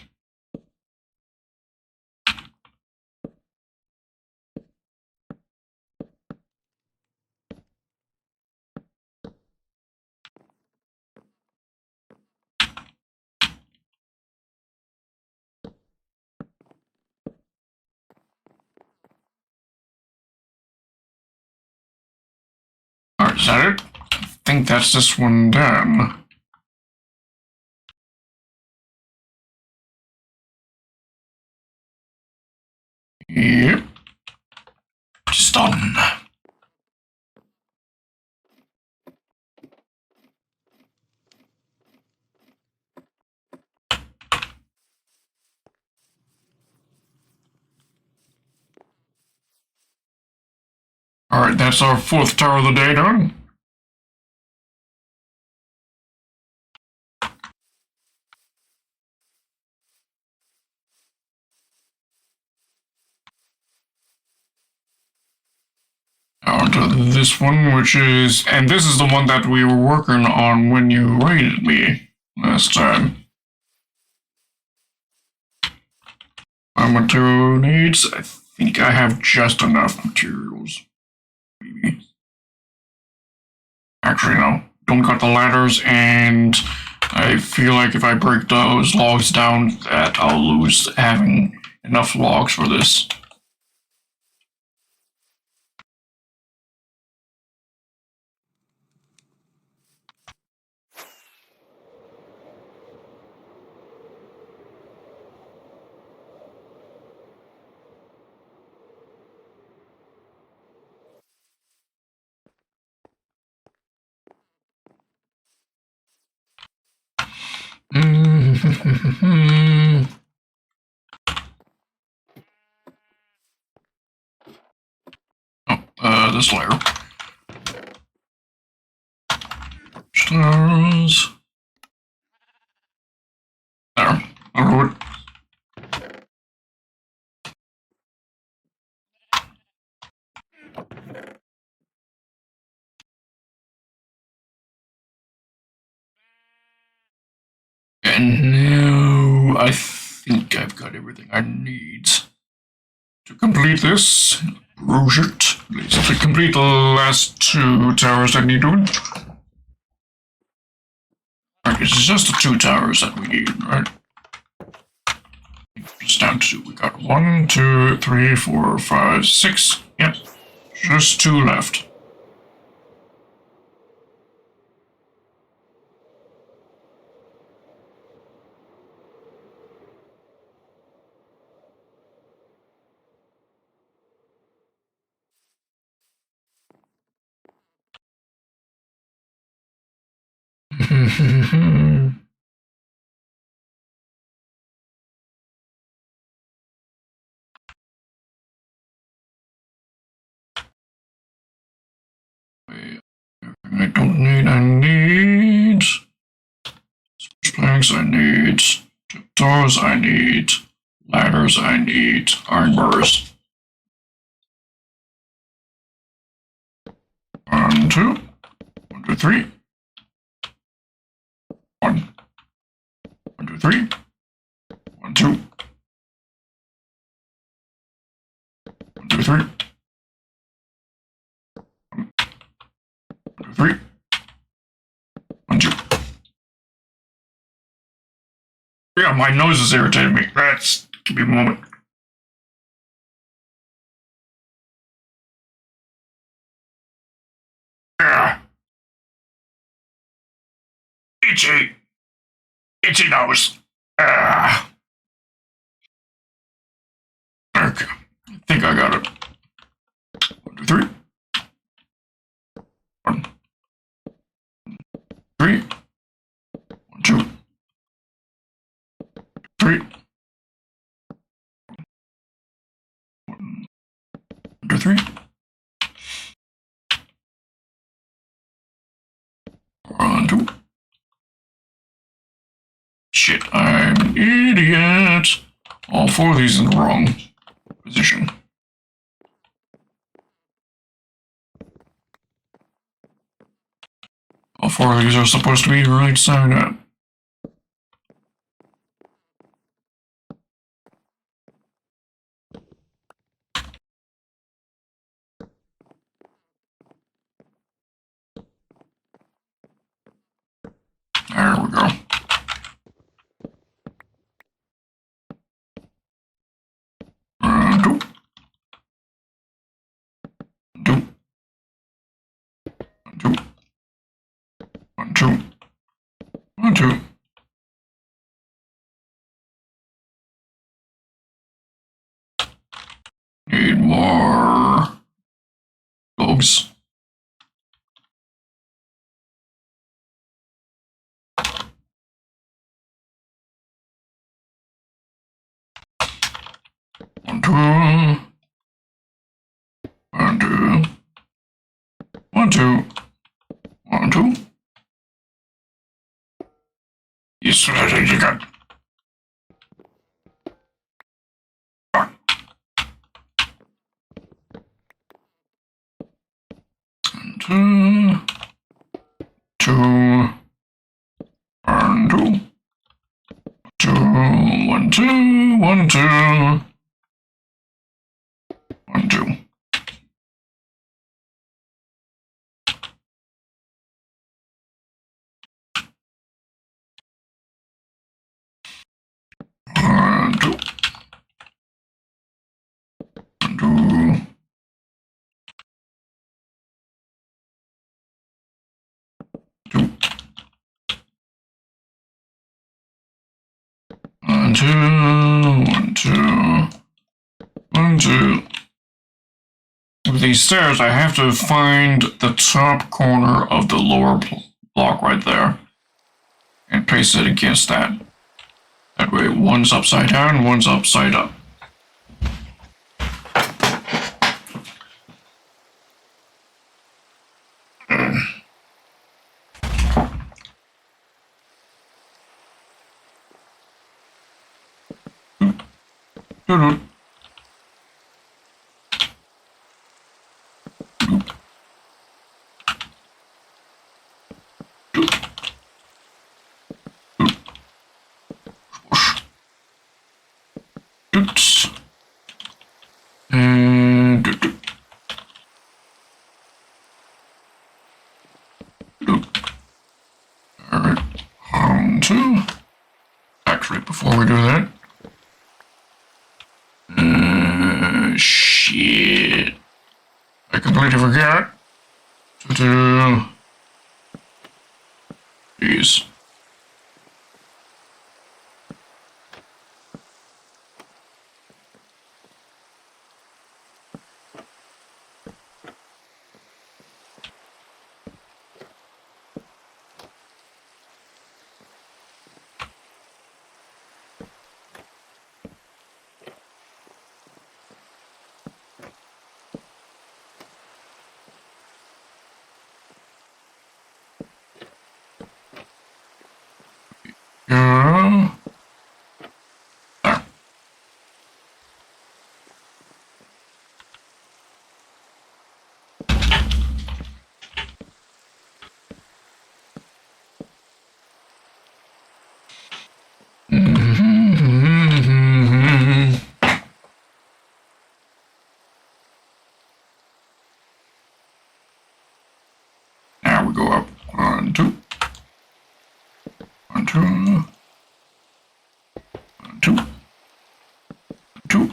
Alright, is that it? I think that's this one done. done. Alright, that's our 4th tower of the day done. Now to this one, which is... And this is the one that we were working on when you raided me last time. My material needs... I think I have just enough materials. Maybe. Actually, no. Don't cut the ladders, and I feel like if I break those logs down, that I'll lose having enough logs for this. This layer. Stars. There. I'll do it. And now I think I've got everything I need to complete this project. At least to complete the last 2 towers I need doing. Alright, it's just the 2 towers that we need, right? It's down to, we got 1, 2, 3, 4, 5, 6. Yep, just 2 left. I don't need, I need planks, I need doors, I need ladders, I need iron bars. 1, 2, 1, 2, 3. 1, 1, 2, 3. 1, 2. 1, 2, 3. 1, 2, 3. 1, 2. Yeah, my nose is irritating me. Give me a moment. Itchy. Itchy nose. Okay. I think I got it. 1, 2, 3. 1, 3. 1, 2. 3. 1, 2, 3. 1, 2. Shit, I'm an idiot. All 4 of these in the wrong position. All 4 of these are supposed to be right side up. There we go. Two. 2. 2. 1, 2. 1, 2. Need more. logs. One, two. One, two. One, two. One, two. Yes, you got. Two. Two. One, two. Two. One, two. One, two. One, two. One, two. One, two. Two. One, two. One, two. One, two. With these stairs, I have to find the top corner of the lower block right there and place it against that. That way, one's upside down, one's upside up. Oops. And alright, on to. Actually, before we do that, shit, I completely forgot to do these. Yeah. There. Now we go up. One, two. One, two. One, two. Two.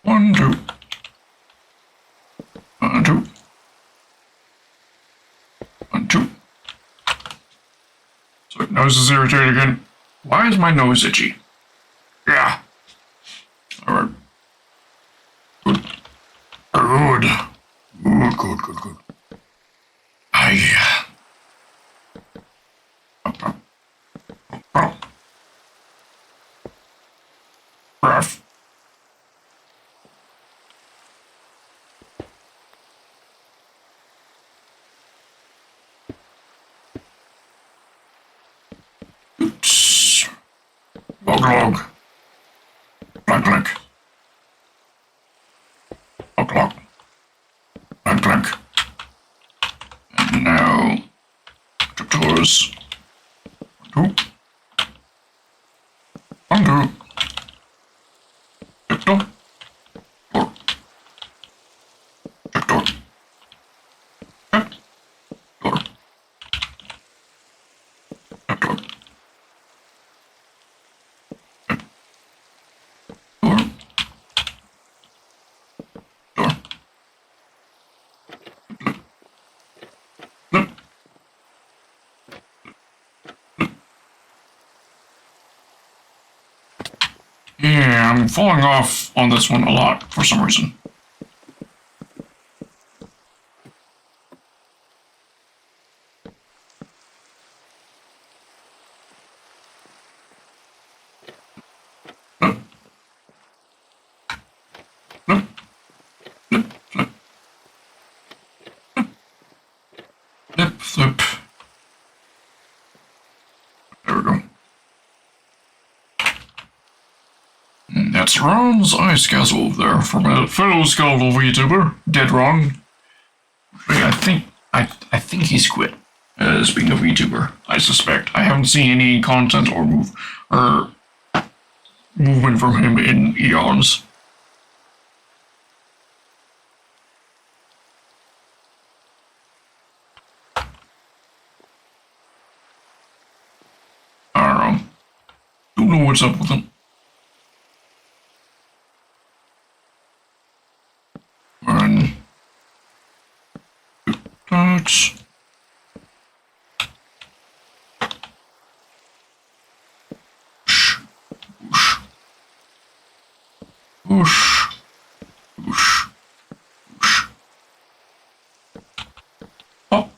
One, two. One, two. One, two. So nose is irritated again. Why is my nose itchy? Yeah. Alright. Good. Good. Good. Aye. Up. Breath. Oops. Log. Blank. Log. Blank. And now, doors. One, two. One, two. Check door. Door. Check door. Check door. Check door. Door. Door. Flip. Yeah, I'm falling off on this one a lot for some reason. flip. There we go. And that's Ron's ice castle over there from a fellow skeletal VTuber. Dead wrong. Wait, I think he's quit as being a VTuber. I suspect. I haven't seen any content or movement from him in eons. I don't know what's up with him. One, two dots. Whoosh, whoosh, whoosh. Up,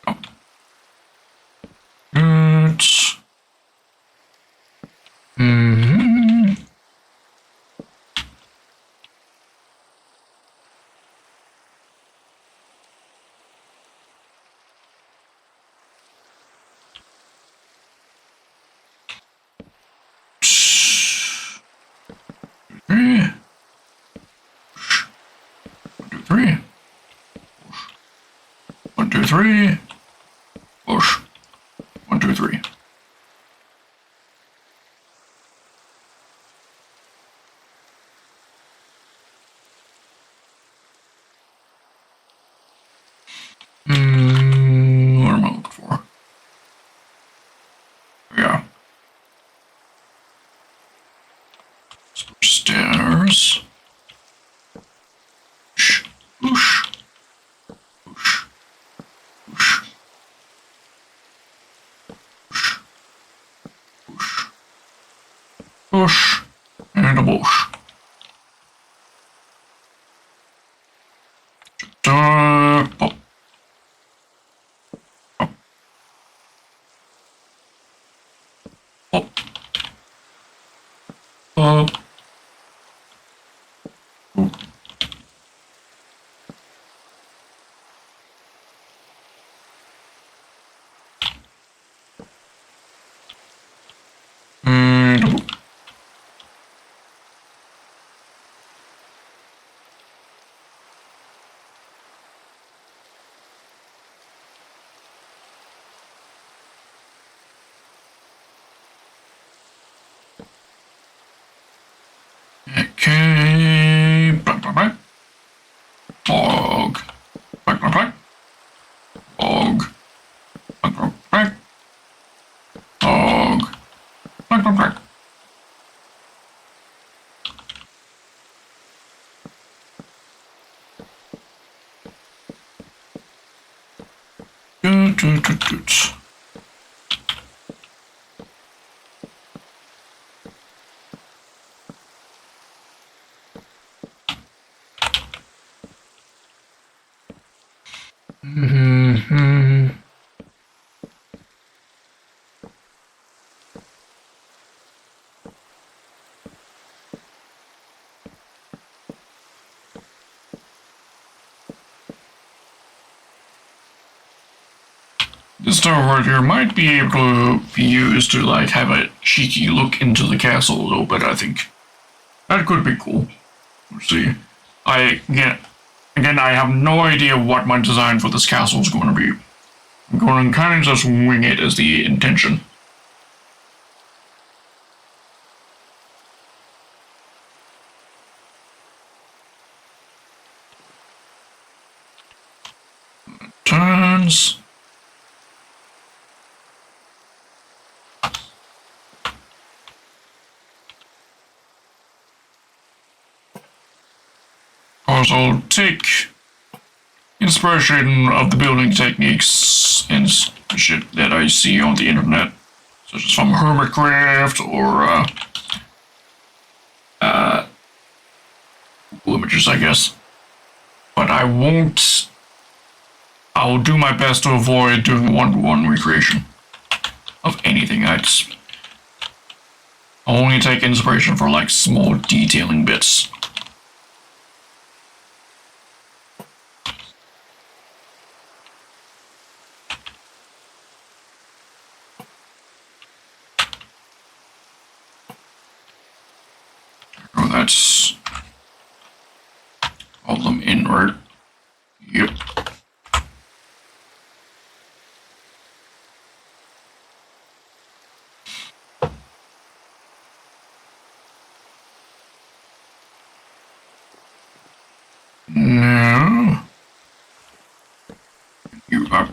up. Good. Three. 1, 2, 3. Push. 1, 2, 3. What am I looking for? Yeah. Stairs. Whoosh. Whoosh. Whoosh. Whoosh. Whoosh. Whoosh. And a whoosh. Pop. Pop. Pop. Pop. Ooh. Okay, back, back, back. Bog. Back, back, back. Bog. Back, back, back. Bog. Back, back, back. Good, good, good, good. This tower right here might be able to be used to like have a cheeky look into the castle a little bit, I think. That could be cool. Let's see. Again, I have no idea what my design for this castle is going to be. I'm going to kind of just wing it as the intention. Turns. Also take inspiration of the building techniques and shit that I see on the internet, such as from Hermitcraft or Google Images, I guess. But I won't. I'll do my best to avoid doing one-to-one recreation of anything. I'll only take inspiration for like small detailing bits. that's all of them in, right? Yep. Now, you up.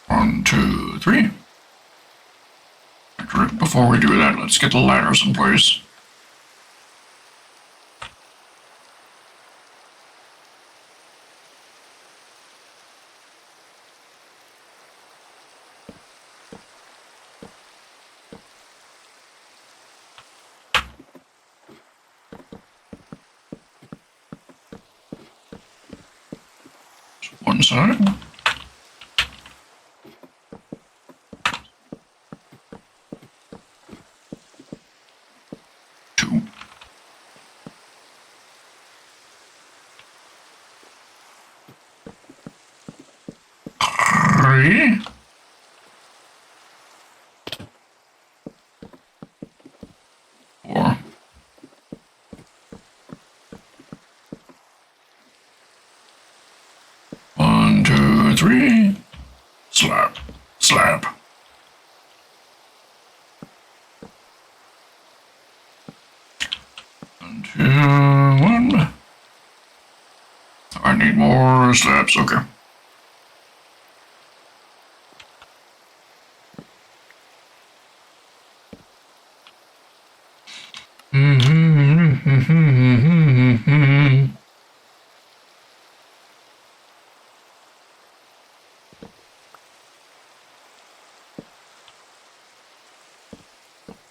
1, 2, 3. Actually, before we do that, let's get the ladders in place. One side. 2. 3. 4. 1, 2, 3. Slap. Slap. 1, 2, 1. I need more slabs. Okay.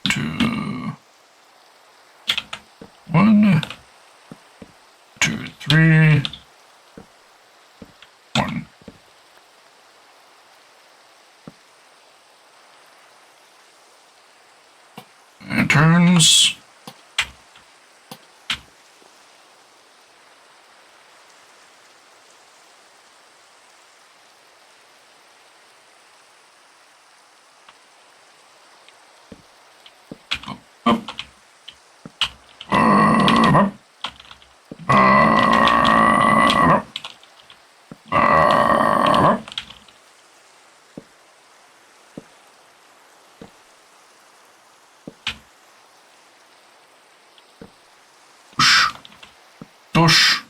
Two, 1, 2, 3, 1. And turns. Up. Up. Up. Up. Dosh.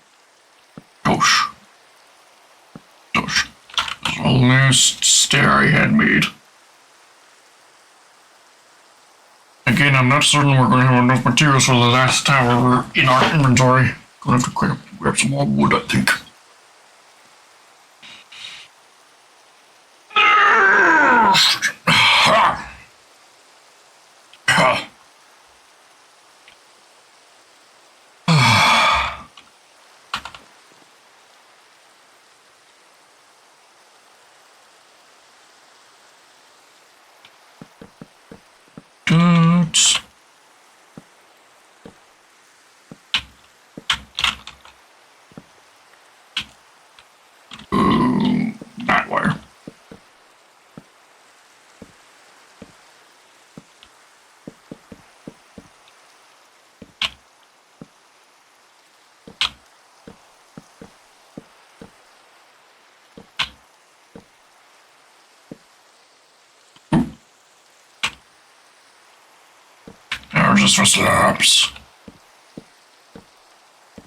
Dosh. Dosh. This is the last stair I had made. Again, I'm not certain we're going to have enough materials for the last tower in our inventory. Gonna have to grab some more wood, I think. Dudes. Ooh, that wire. Now just for slabs.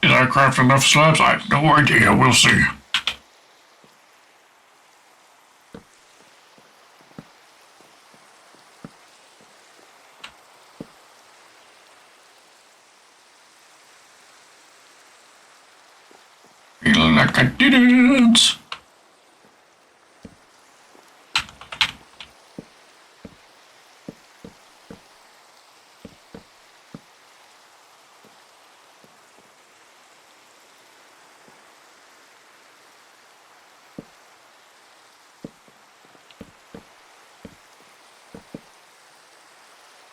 Did I craft enough slabs? I have no idea. We'll see. Feeling like I didn't.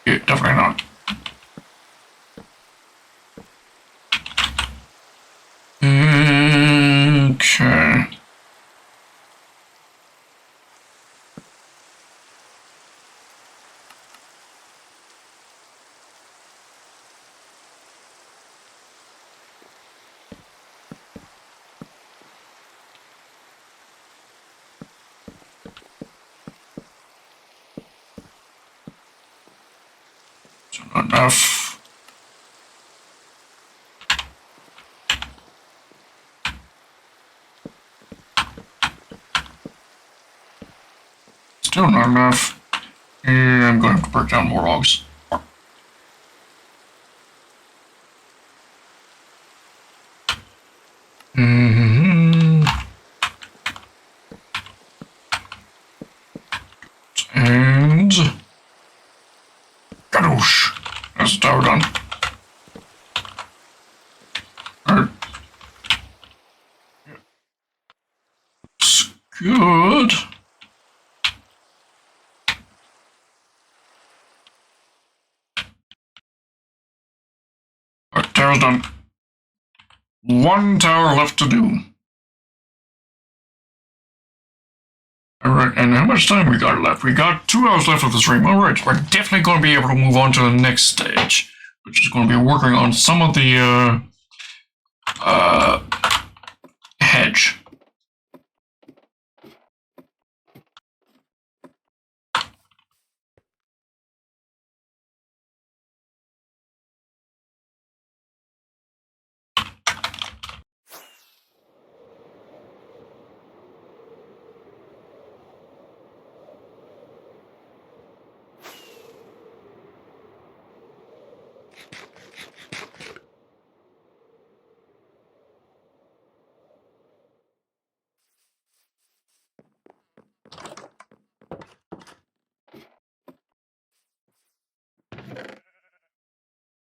Yeah, definitely not. Okay. enough. Still not enough. And I'm going to have to break down more logs. And gadoosh. That's the tower done. Alright. It's good. Alright, tower's done. One tower left to do. Alright, and how much time we got left? We got 2 hours left of the stream. Alright, we're definitely going to be able to move on to the next stage, which is going to be working on some of the, hedge.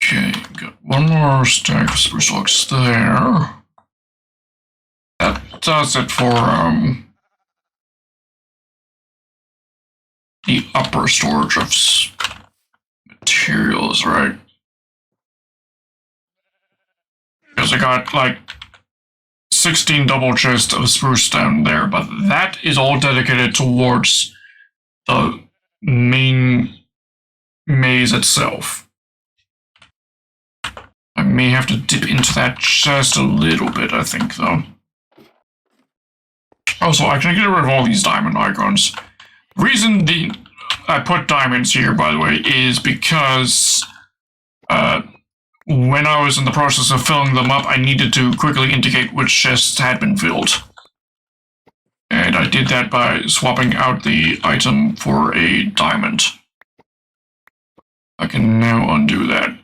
Okay, got one more stack of spruce logs there. That does it for, the upper storage of materials, right? Because I got, like, 16 double chests of spruce down there, but that is all dedicated towards the main maze itself. I may have to dip into that chest a little bit, I think, though. Also, I can get rid of all these diamond icons. The reason I put diamonds here, by the way, is because when I was in the process of filling them up, I needed to quickly indicate which chests had been filled. And I did that by swapping out the item for a diamond. I can now undo that.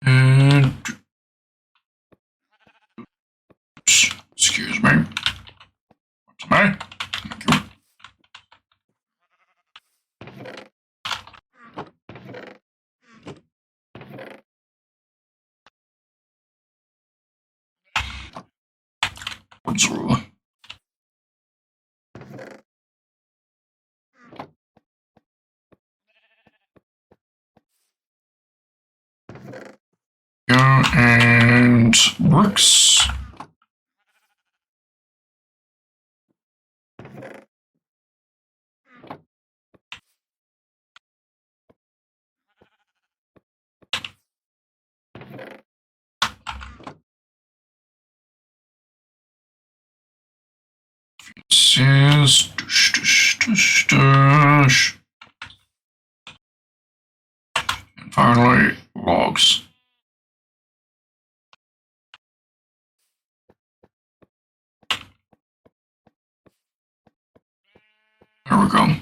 And excuse me. What's my? Thank you. What's wrong? And bricks. Says and finally logs. There we go.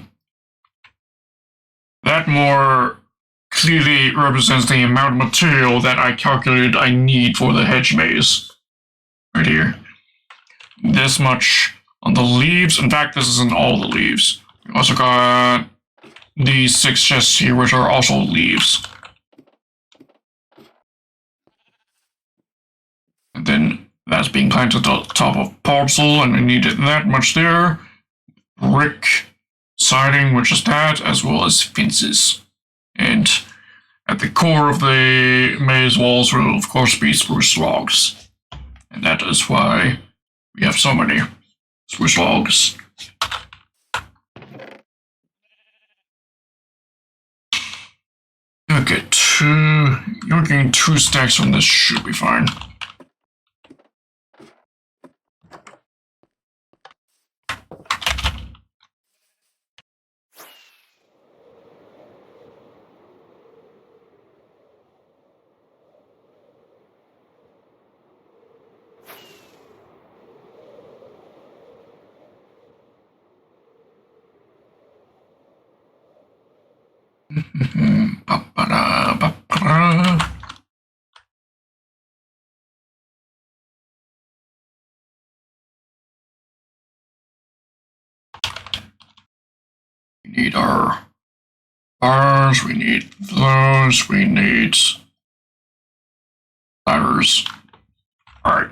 That more clearly represents the amount of material that I calculated I need for the hedge maze. Right here. This much on the leaves. In fact, this isn't all the leaves. We also got these 6 chests here, which are also leaves. And then that's being planted on top of parcel, and I needed that much there. Brick siding, which is that, as well as fences. And At the core of the maze walls will, of course, be spruce logs. And that is why we have so many spruce logs. Okay, you're getting 2 stacks from this, should be fine. We need our bars, we need those, we need ladders. Alright.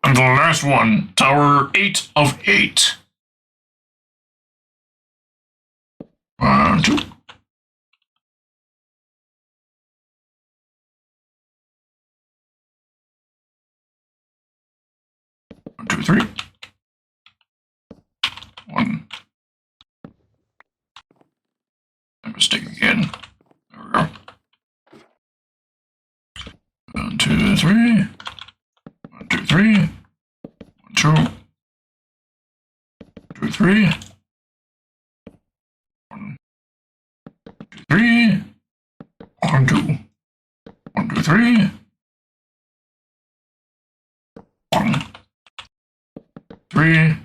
And the last one, tower 8 of 8. 1, 2. 1, 2, 3. 1. I'm mistaken again. There we go. 1, 2, 3. 1, 2, 3. 1, 2. 2, 3. 1, 2, 3. 1, 2. 1, 2, 3. 1, 3.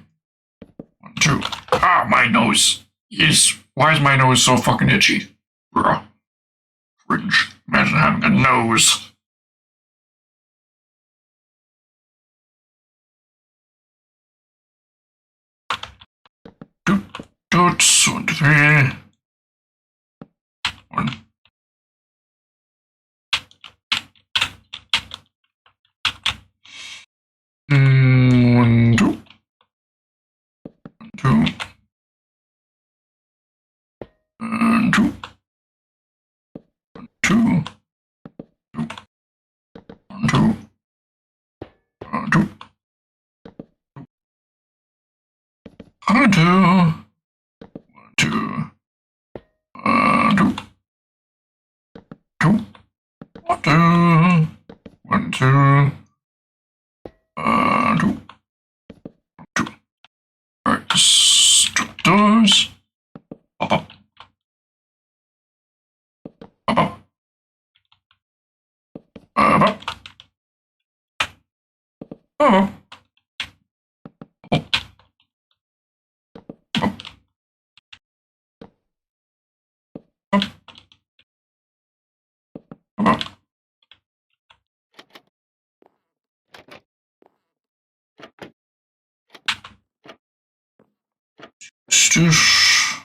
1, 2. Ah, my nose. Yes. Why is my nose so fucking itchy? Bruh. Cringe. Imagine having a nose. Toots. 1, 2, 3. 1. 1, 2. 2. 2. 2. 1, 2. 2. 1, 2. 2. 2. 2. 1, 2. 1, 2. 2. 2. Alright, strip those. Pop up. Pop up. Pop up. Pop up. Stoosh.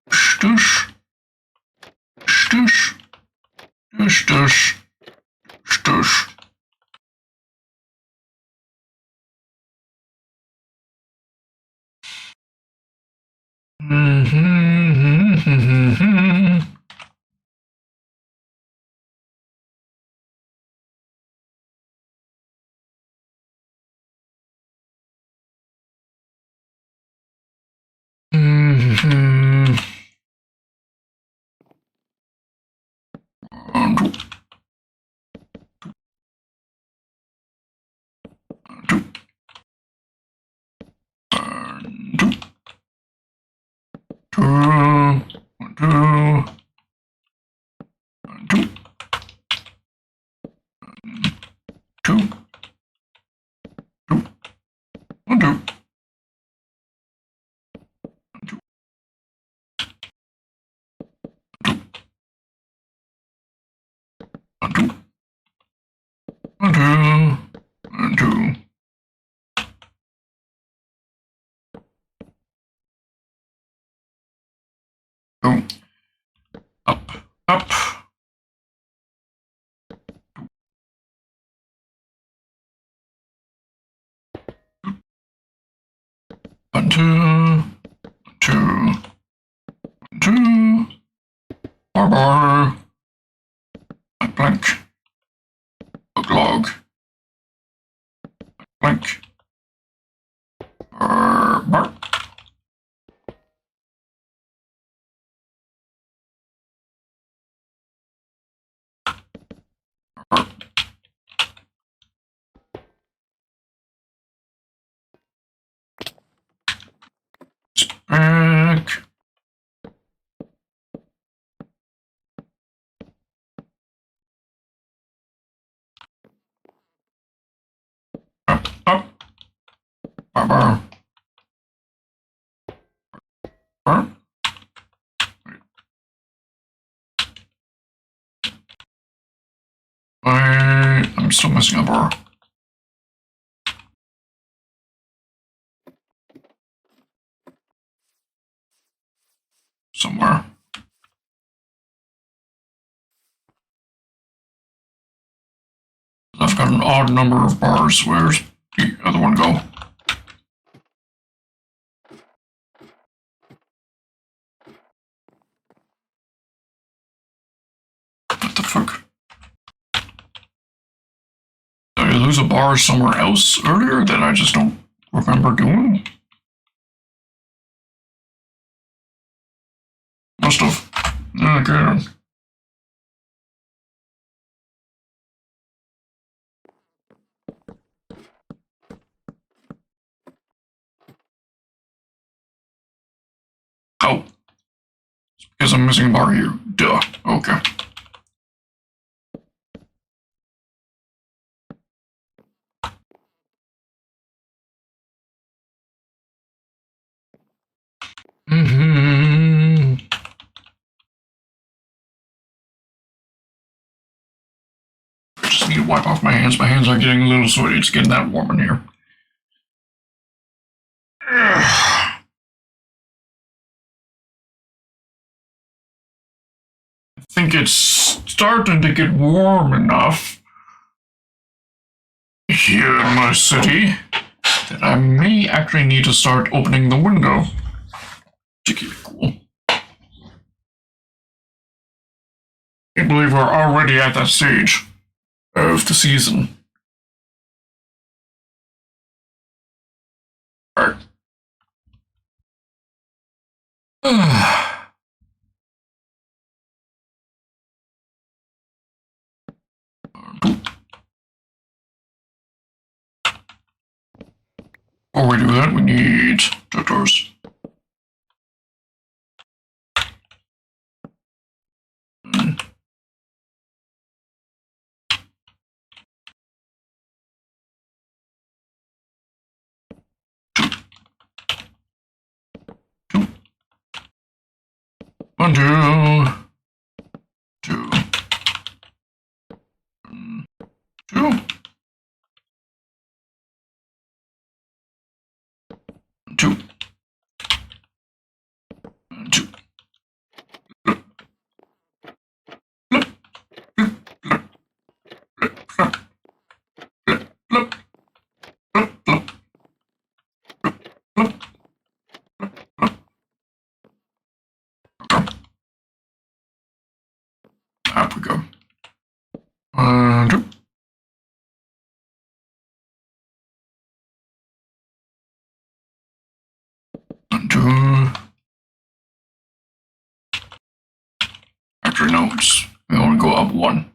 Stoosh. Stoosh. Stoosh. Stoosh. Up, up. 1, 2, 2, 2, bar, blank, log, blank, bar. Back. Up, up, bar, bar. I'm still missing a bar. Somewhere. I've got an odd number of bars. Where's the other one go? What the fuck? Did I lose a bar somewhere else earlier that I just don't remember doing? Must have. Okay. Oh. It's because I'm missing a bar here. Duh. Okay. Mm-hmm. I just need to wipe off my hands. My hands are getting a little sweaty. It's getting that warm in here. I think it's starting to get warm enough here in my city that I may actually need to start opening the window to keep it cool. I believe we're already at that stage of the season. Alright. Before we do that, we need doors. Two. 1, 2, 2, 2, 2, 2. Up we go. 1, 2. Actually, no, we only go up 1.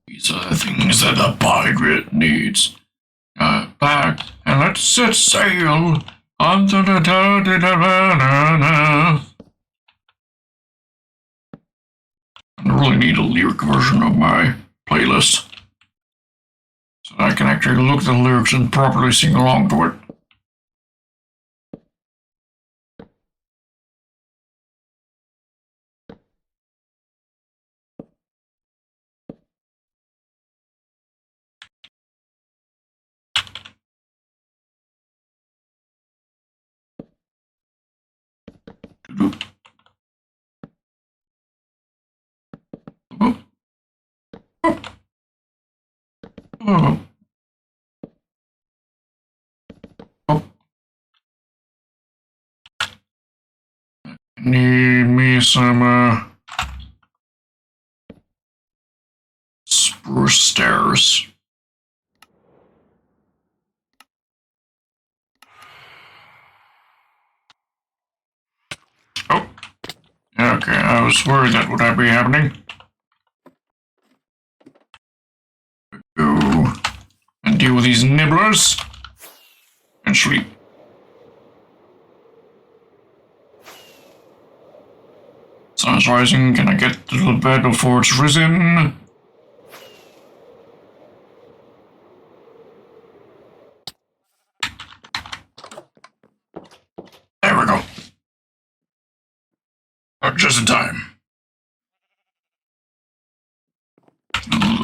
These are the things that the pirate needs. Back and let's set sail onto the I really need a lyric version of my playlist so that I can actually look at the lyrics and properly sing along to it. Need me some, spruce stairs. Oh. Okay, I was worried that would be happening. Go and deal with these nibblers. And sleep. Sun is rising. Can I get to the bed before it's risen? There we go. Just in time.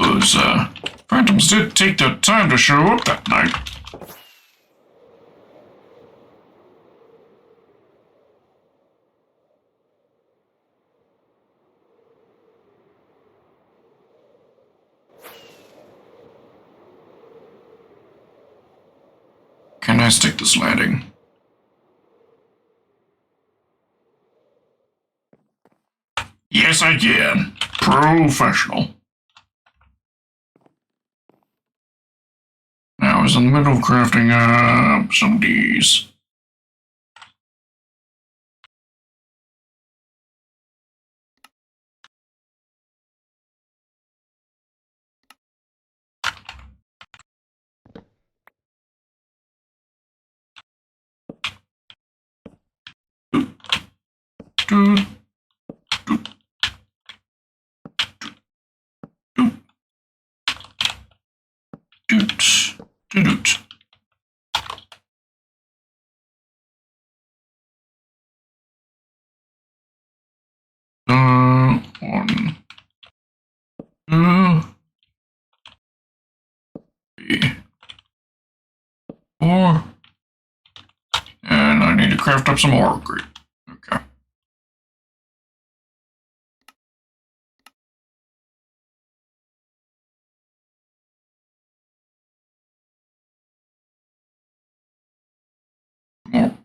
Those, phantoms did take the time to show up that night. Can I stick this landing? Yes, I can. Professional. Now I was in the middle of crafting up some of these. Doot, doot, doot, doot, doot, doot. One, two, three, four, and I need to craft up some more. Great. Okay. More.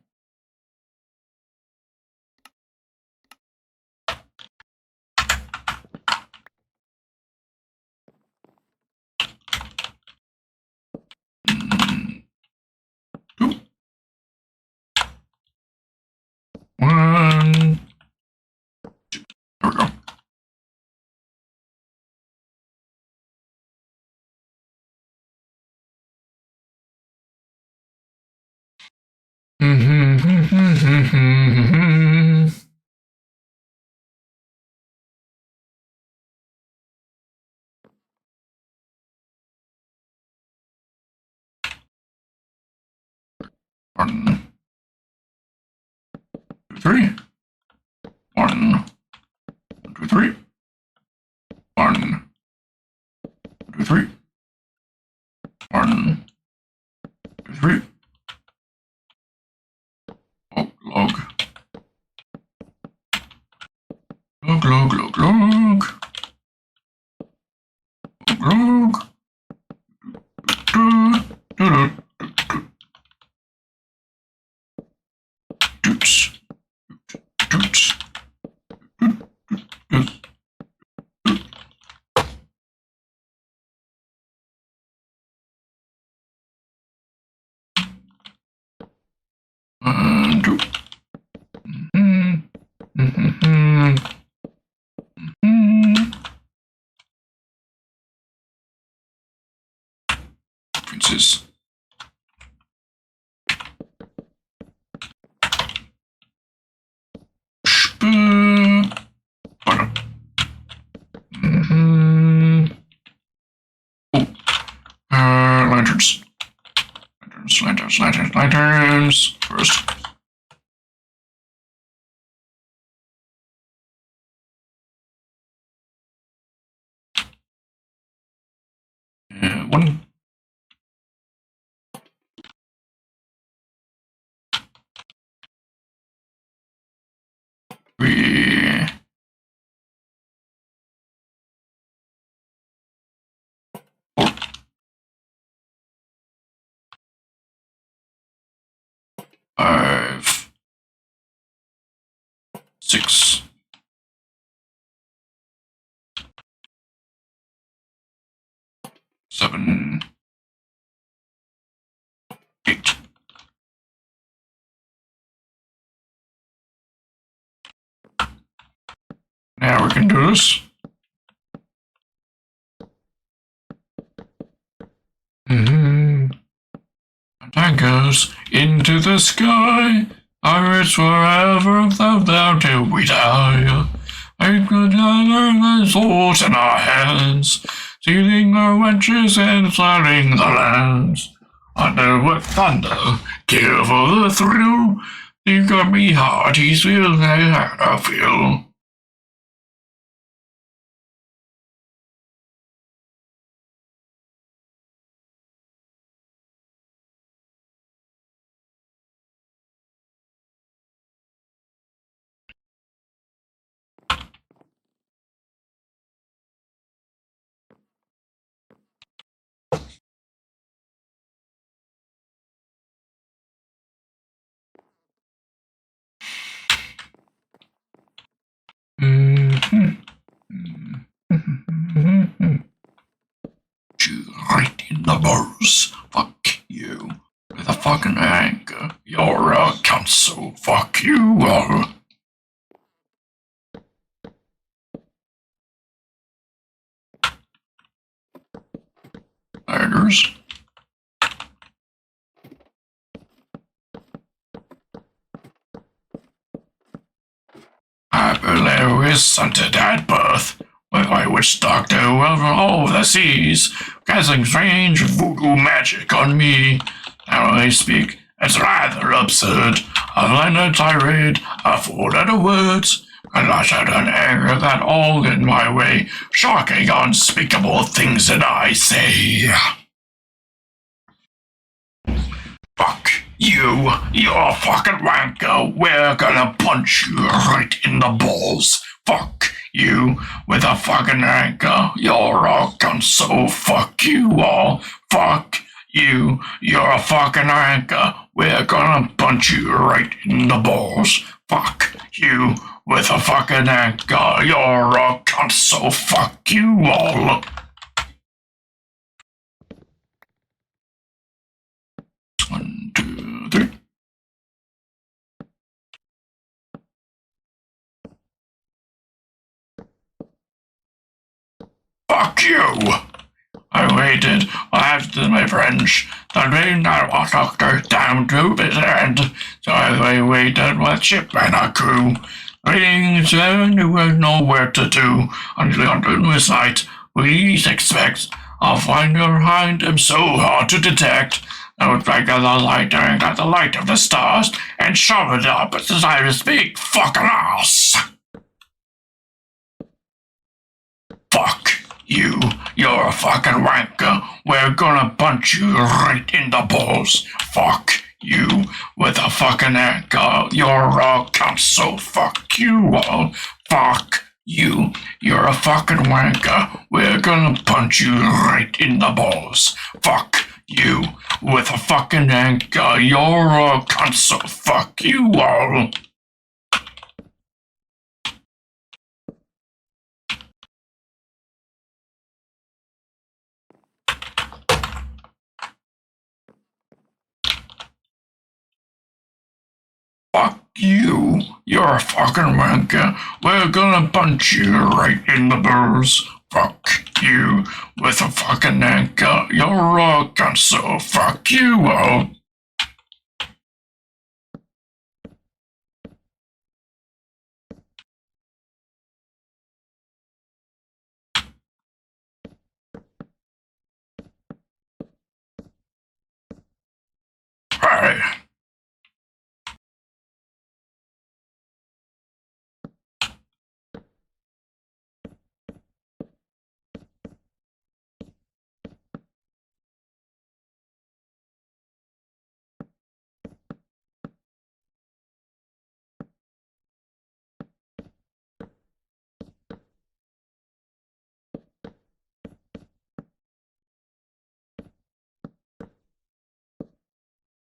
Two. One. Two. There we go. One, two, three. One, two, three. One, two, three. One, two, three. Oh, log. Log, log, log, log. Log. Do, do, do, do, doots. Doots. Doot. Do. Princess. Lanterns. Lanterns. First. One. Three. Four. 5. 6, 7, 8. Now we can do this. And that goes into the sky. Pirates forever down till we die. I could gather the swords in our hands, sealing the wenches and slaughtering the lands. Thunder with thunder, kill for the thrill. You got me hearty, feel how I feel. You right in the balls. Fuck you. With a fucking anger. You're a cunt, so fuck you all. Tigers. I believe his scented at birth, with my witch doctor over all the seas, casting strange voodoo magic on me. Now I speak, it's rather absurd. A learned tirade, a fool of the words, and I should an anger that all in my way, shocking, unspeakable things that I say. Fuck you, you're a fucking wanker. We're gonna punch you right in the balls. Fuck you with a fucking anchor. You're a cunt, so fuck you all. Fuck you, you're a fucking anchor. We're gonna punch you right in the balls. Fuck you with a fucking anchor. You're a cunt, so fuck you all. One, two, three. Fuck you! I waited after my French, the train that was doctor down to his end, so I waited with ship and a crew, waiting so knew nowhere to do, until under this night, we least expect, I'll find behind him so hard to detect. I would break the light and got the light of the stars, and shove it up inside his big fucking ass. Fuck you, you're a fucking wanker. We're gonna punch you right in the balls. Fuck you with a fucking anchor. You're a cunt, so fuck you all. Fuck you, you're a fucking wanker. We're gonna punch you right in the balls. Fuck you with a fucking anchor. You're a cunt, so fuck you all. Fuck you, you're a fucking wanker. We're gonna punch you right in the balls. Fuck you with a fucking anchor. You're a cunt, so fuck you all. Hey.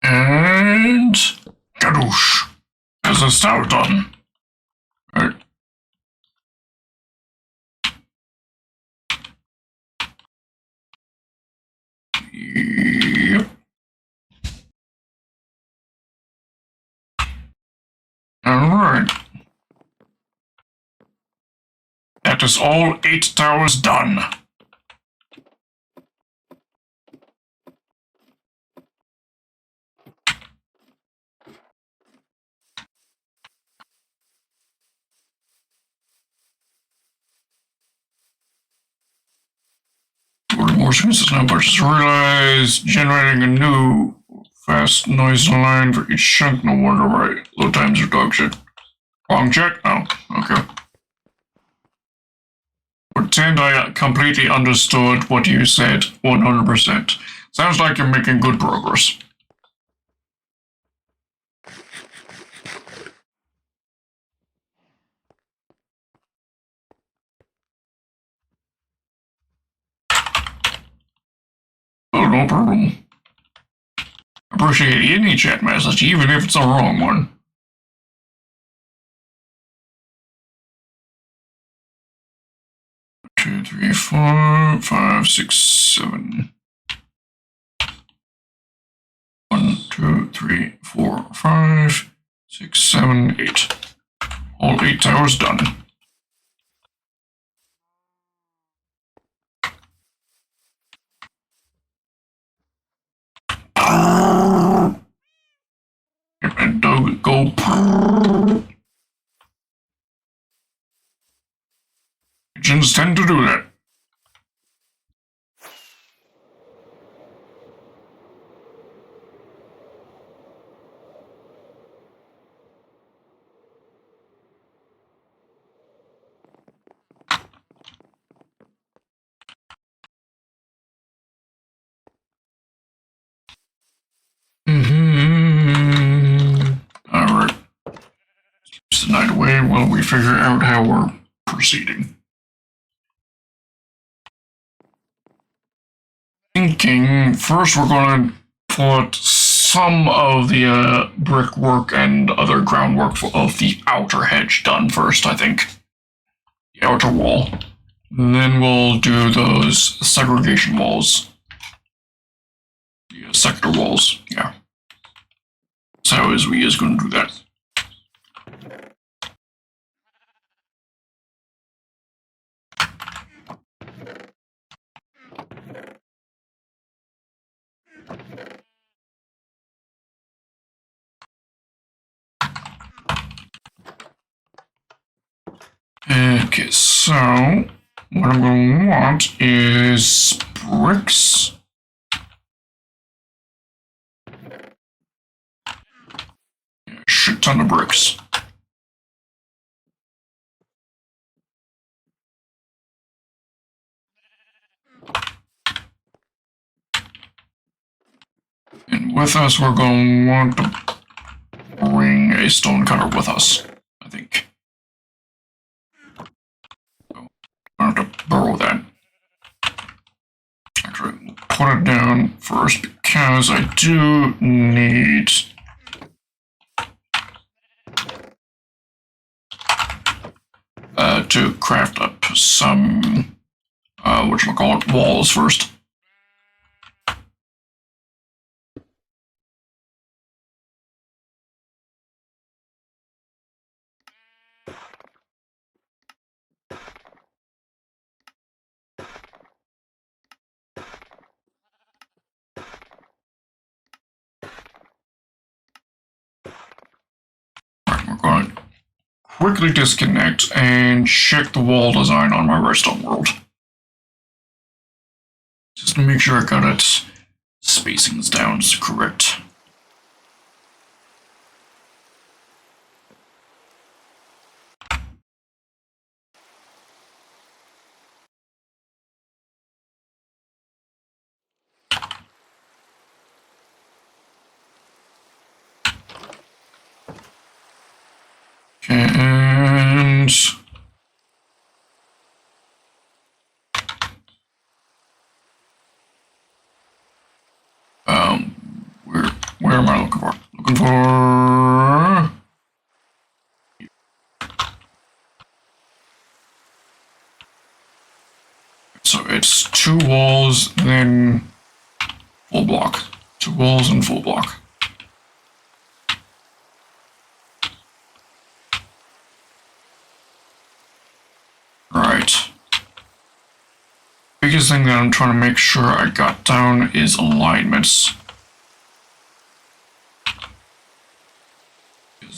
And kadoosh. As a star done. that is all 8 towers done. More services now, but just realized generating a new fast noise line for each chunk. No wonder why load times are dog shit. Wrong check? Oh, okay. Pretend I completely understood what you said 100%. Sounds like you're making good progress. Oh, no problem. Appreciate any chat message, even if it's a wrong one. Two, three, four, 5, 6, 7. 1, 2, 3, 4, 5, 6, 7, 8. All 8 towers done. And dog go. Pigeons tend to do that. Alright. Keeps the night away while we figure out how we're proceeding. Thinking first we're going to put some of the brickwork and other groundwork of the outer hedge done first, I think. The outer wall. And then we'll do those segregation walls. The sector walls, yeah. So how is we is going to do that. Okay, so what I'm going to want is bricks. A shit ton of bricks. And with us, we're going to want to bring a stone cutter with us, I think. So I have to borrow that. Actually, put it down first because I do need to craft up some whatchamacallit, walls first. We're going to quickly disconnect and check the wall design on my redstone world. Just to make sure I got it spacings down correct. And where am I looking for? Looking for so it's 2 walls, then full block. 2 walls and full block. Right. Biggest thing that I'm trying to make sure I got down is alignments.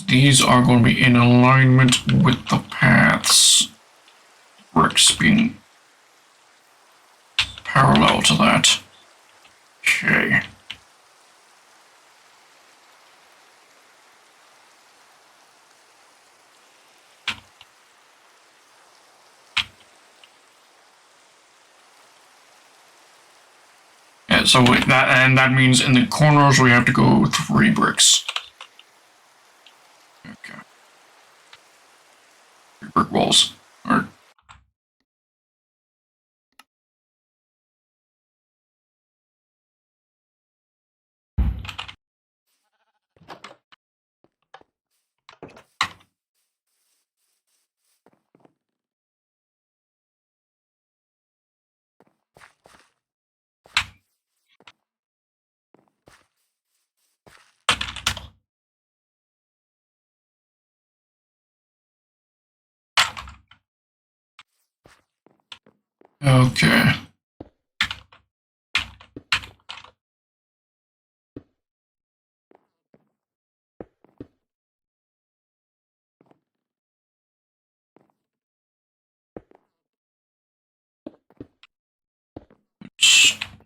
These are going to be in alignment with the paths. Bricks being parallel to that. Okay. Yeah, so that means in the corners we have to go 3 bricks. Okay. 3 brick walls. Or okay.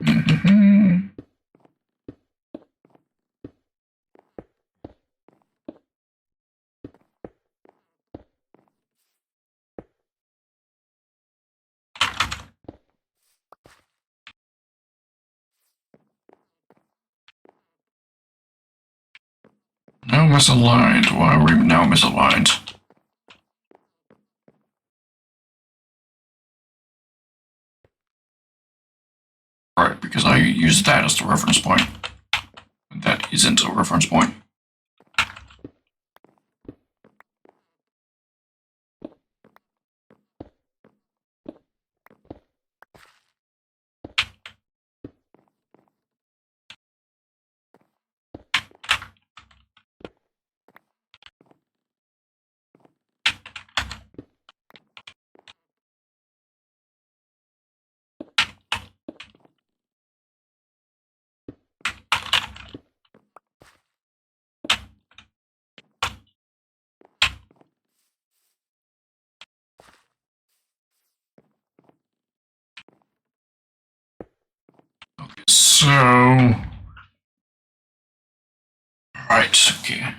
Mm-hmm. Now misaligned. Why are we now misaligned? Right, because I used that as the reference point. And that isn't a reference point. Okay, so... Right, okay.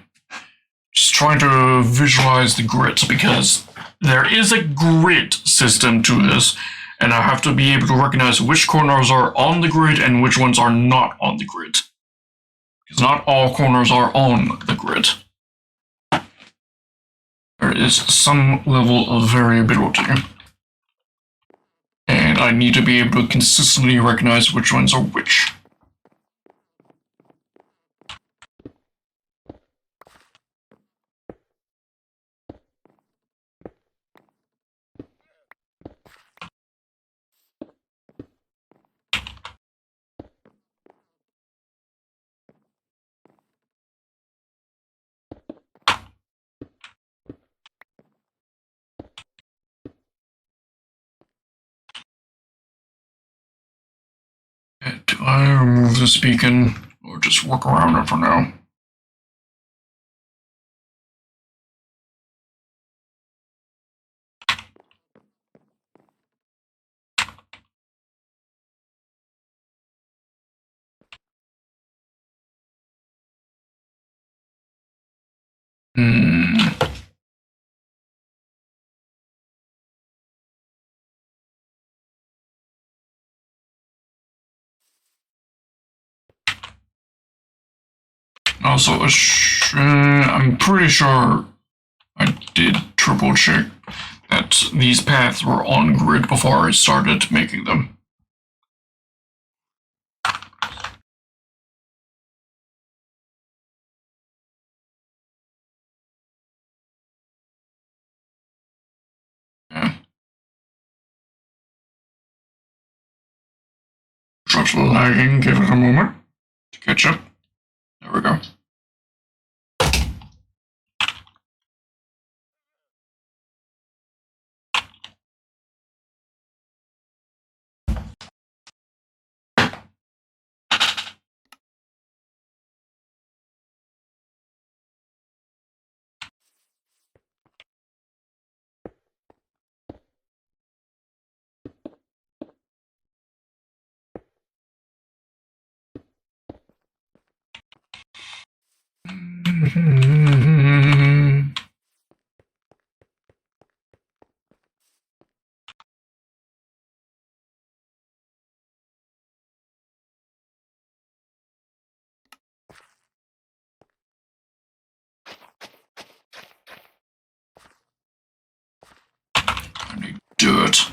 Just trying to visualize the grids because there is a grid system to this, and I have to be able to recognize which corners are on the grid and which ones are not on the grid. Because not all corners are on the grid. There is some level of variability. And I need to be able to consistently recognize which ones are which. Do I remove this beacon or just work around it for now? Also, I'm pretty sure I did triple check that these paths were on grid before I started making them. Yeah. Just lagging, give it a moment to catch up. There we go. I need dirt.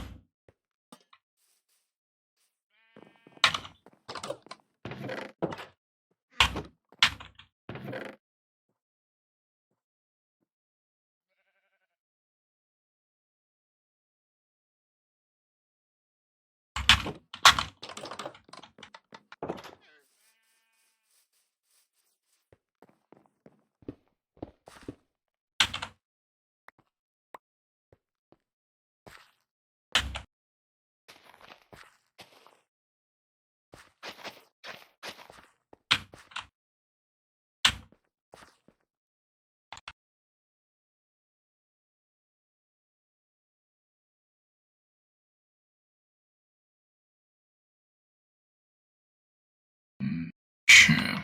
Okay.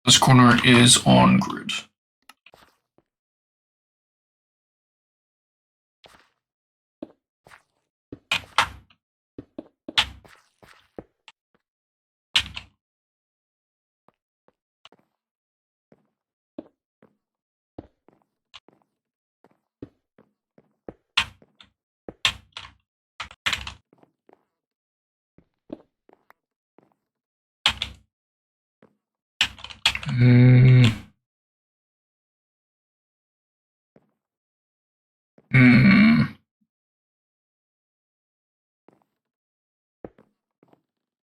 This corner is on grid. Hmm. Hmm.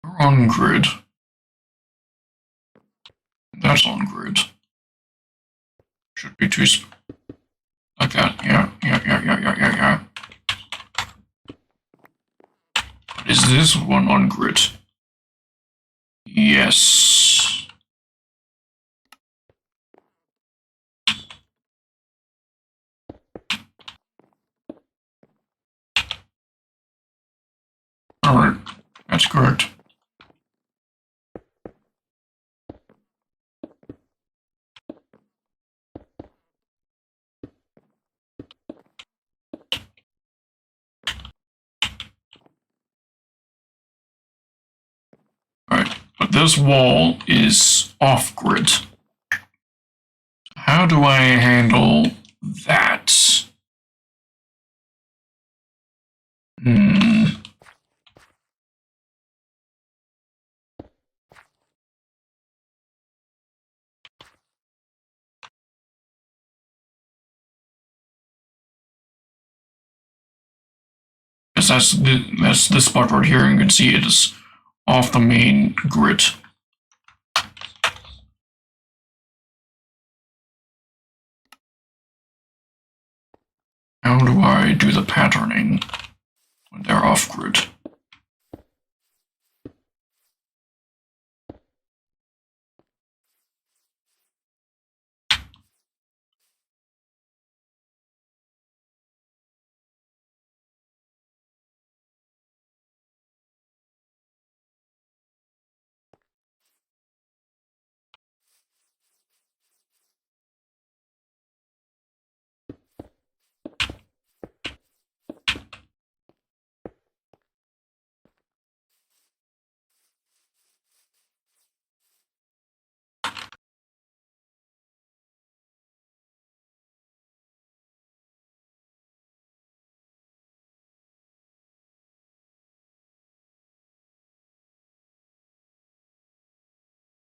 We're on grid. That's on grid. Should be two. Okay. Yeah. Is this one on grid? Yes. Alright. That's correct. Alright. But this wall is off grid. How do I handle that? Hmm. Because that's this spot right here. You can see it is off the main grid. How do I do the patterning when they're off grid?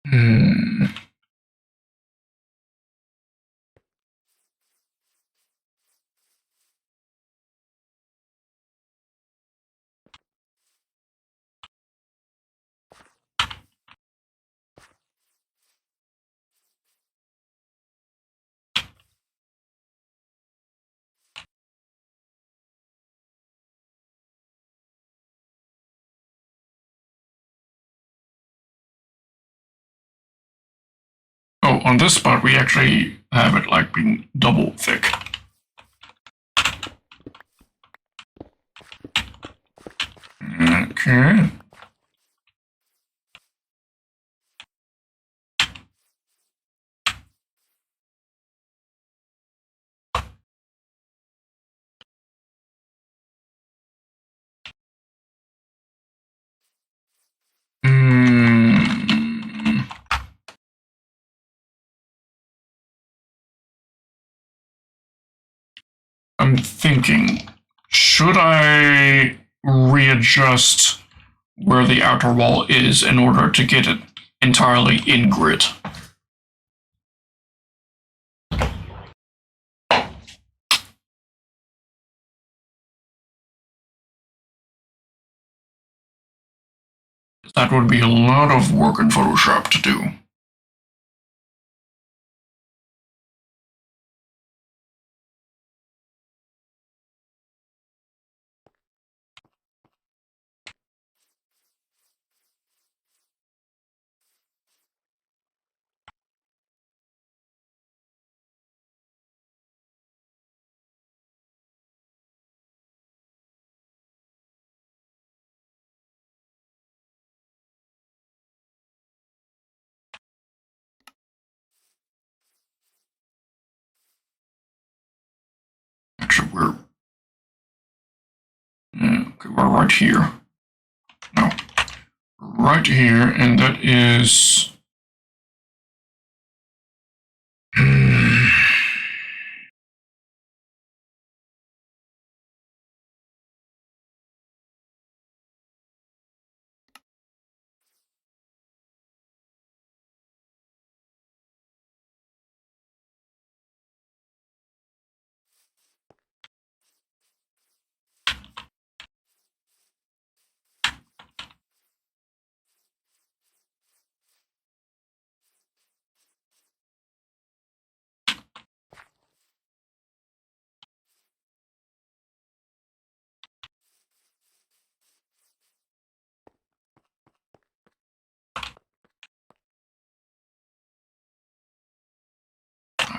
Hmm. Oh, on this spot, we actually have it like being double thick. Okay. I'm thinking, should I readjust where the outer wall is in order to get it entirely in grid? That would be a lot of work in Photoshop to do. Actually, we're right here. No, right here, and that is.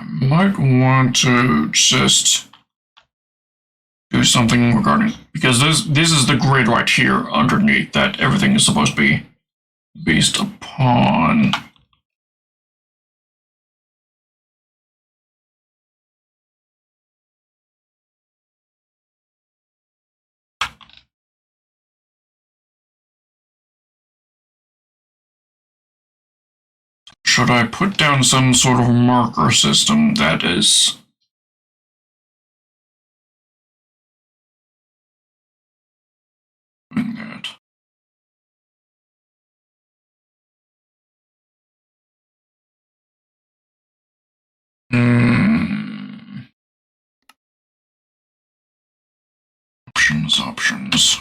Might want to just do something regarding, because this is the grid right here underneath that everything is supposed to be based upon. Should I put down some sort of marker system that is doing that? Options.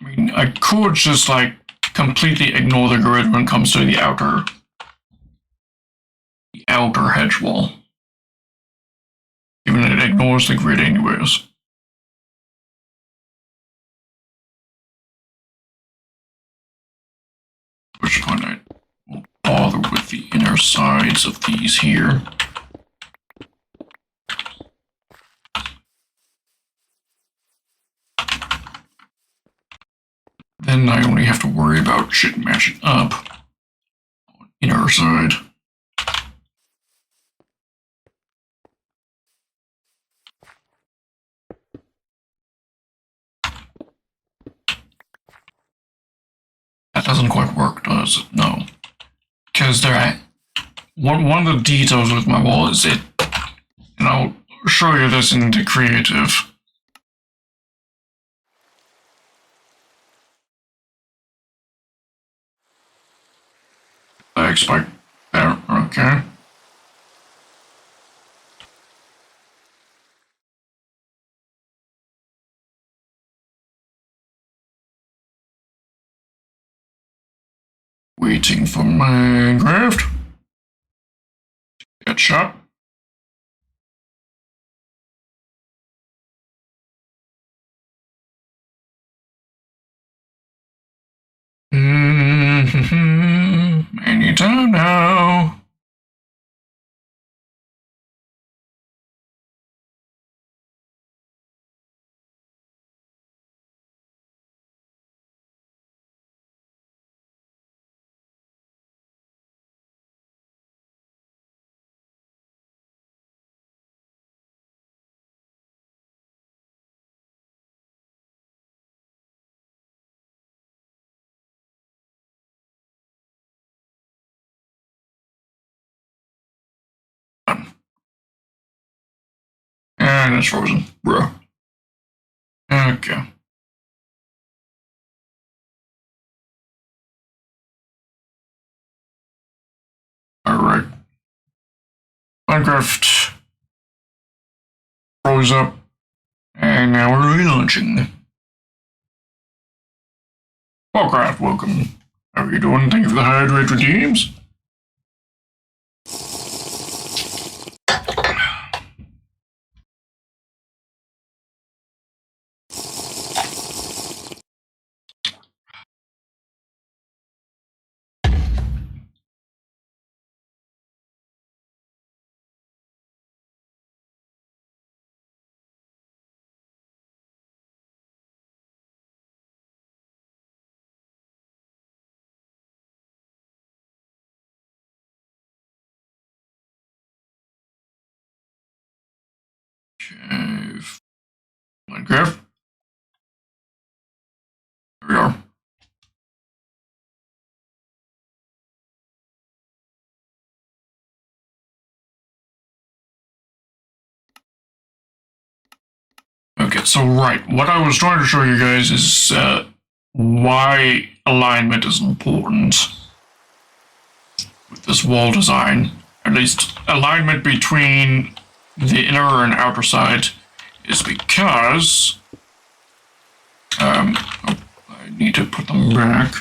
I mean, I could just like completely ignore the grid when it comes to the outer hedge wall, given it ignores the grid anyways. Which point I won't bother with the inner sides of these here. Then I only have to worry about shit matching up on inner side. That doesn't quite work, does it? No. Because one of the details with my wall is it, and I'll show you this in the creative. I expect there, okay. Waiting for Minecraft. Get shot. Anytime now. And it's frozen. Bruh. Okay. Alright. Minecraft froze up. And now we're relaunching. Warcraft, welcome. How are you doing? Thank you for the hydrate redeems. Okay. Minecraft. There we are. Okay, so right, what I was trying to show you guys is why alignment is important with this wall design. At least alignment between the inner and outer side is because I need to put them back.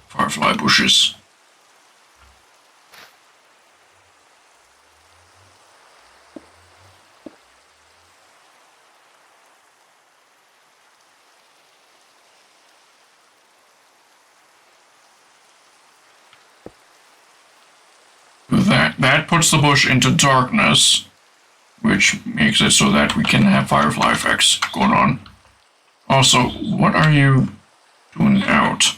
Firefly bushes. That puts the bush into darkness, which makes it so that we can have firefly effects going on. Also, what are you doing out?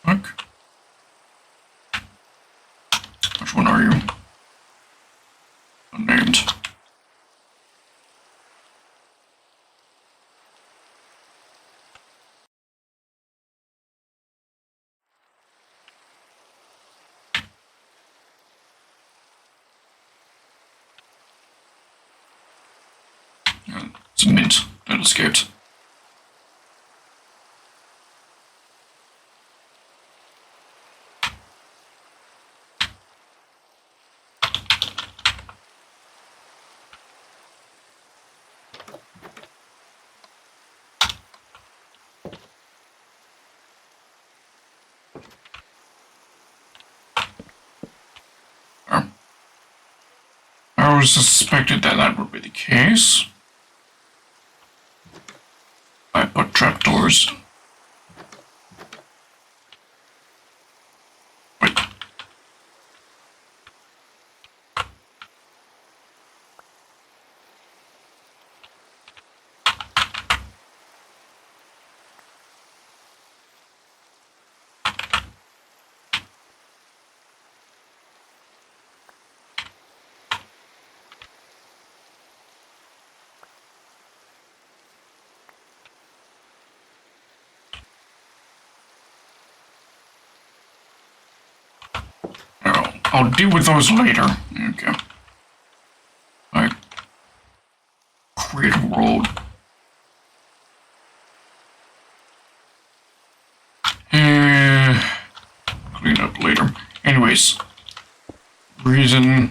Look. Which one are you? Unnamed. It's a mint that escaped. I always suspected that that would be the case. I put trapdoors. Wait. Oh, I'll deal with those later. Okay. I create a road. Clean up later. Anyways, reason.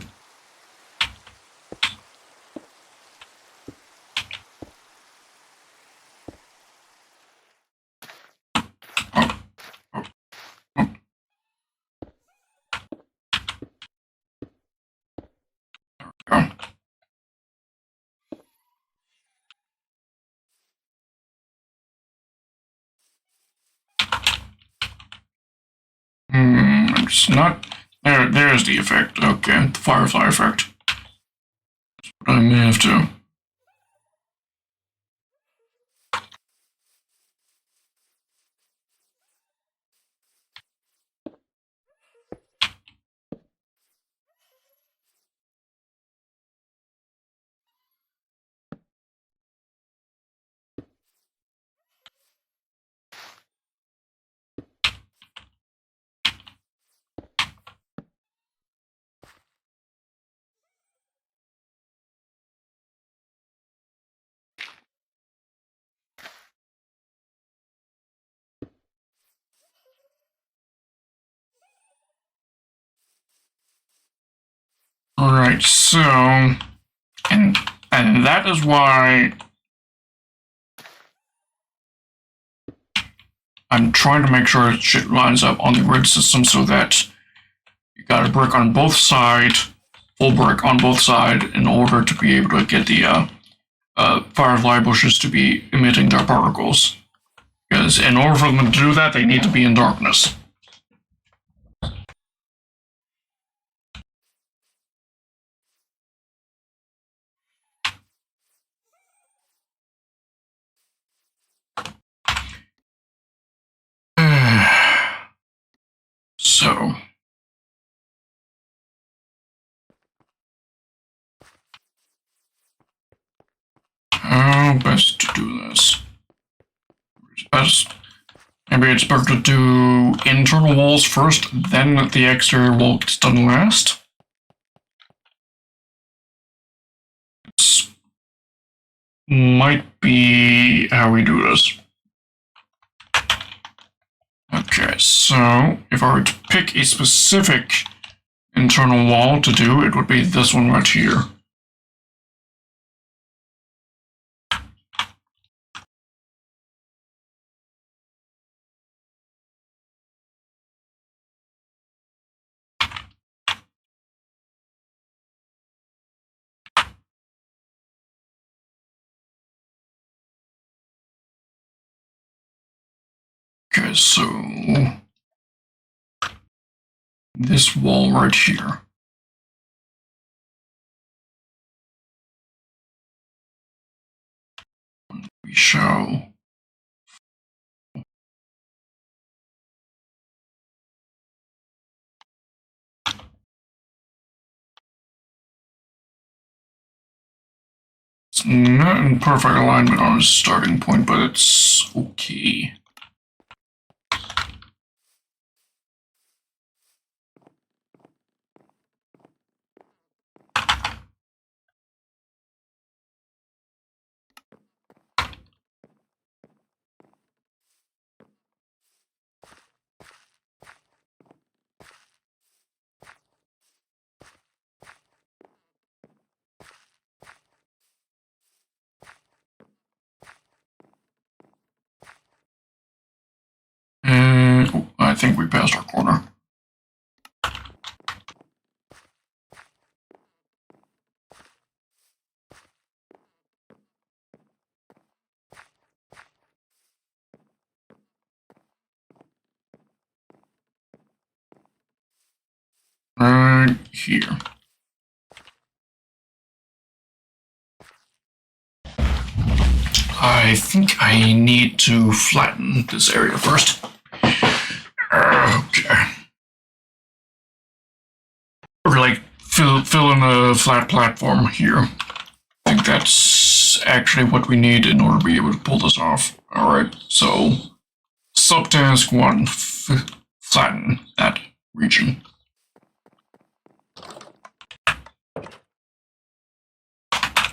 Oh, oh, oh. There we go. It's not. There's the effect. Okay, the firefly effect. But I may have to. Alright, so... And that is why... I'm trying to make sure shit lines up on the grid system so that you got a brick on both sides, full brick on both sides, in order to be able to get the firefly bushes to be emitting their particles. Because in order for them to do that, they need to be in darkness. So... how best to do this? Best. Maybe it's better to do internal walls first, then the exterior wall gets done last. This might be how we do this. Okay, so if I were to pick a specific internal wall to do, it would be this one right here. Okay, so this wall right here. We show it's not in perfect alignment on its starting point, but it's okay. Oh, I think we passed our corner. Right here. I think I need to flatten this area first. Okay. Or like fill in a flat platform here. I think that's actually what we need in order to be able to pull this off. Alright, so subtask 1, flatten that region.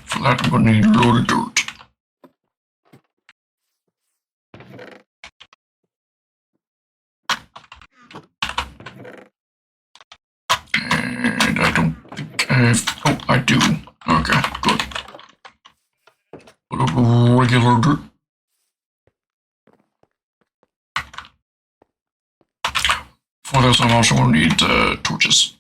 For that, I'm going to need a load of dirt. And I don't think I have... oh, I do. Okay, good. Put up regular dirt. For this, I'm also going to need torches.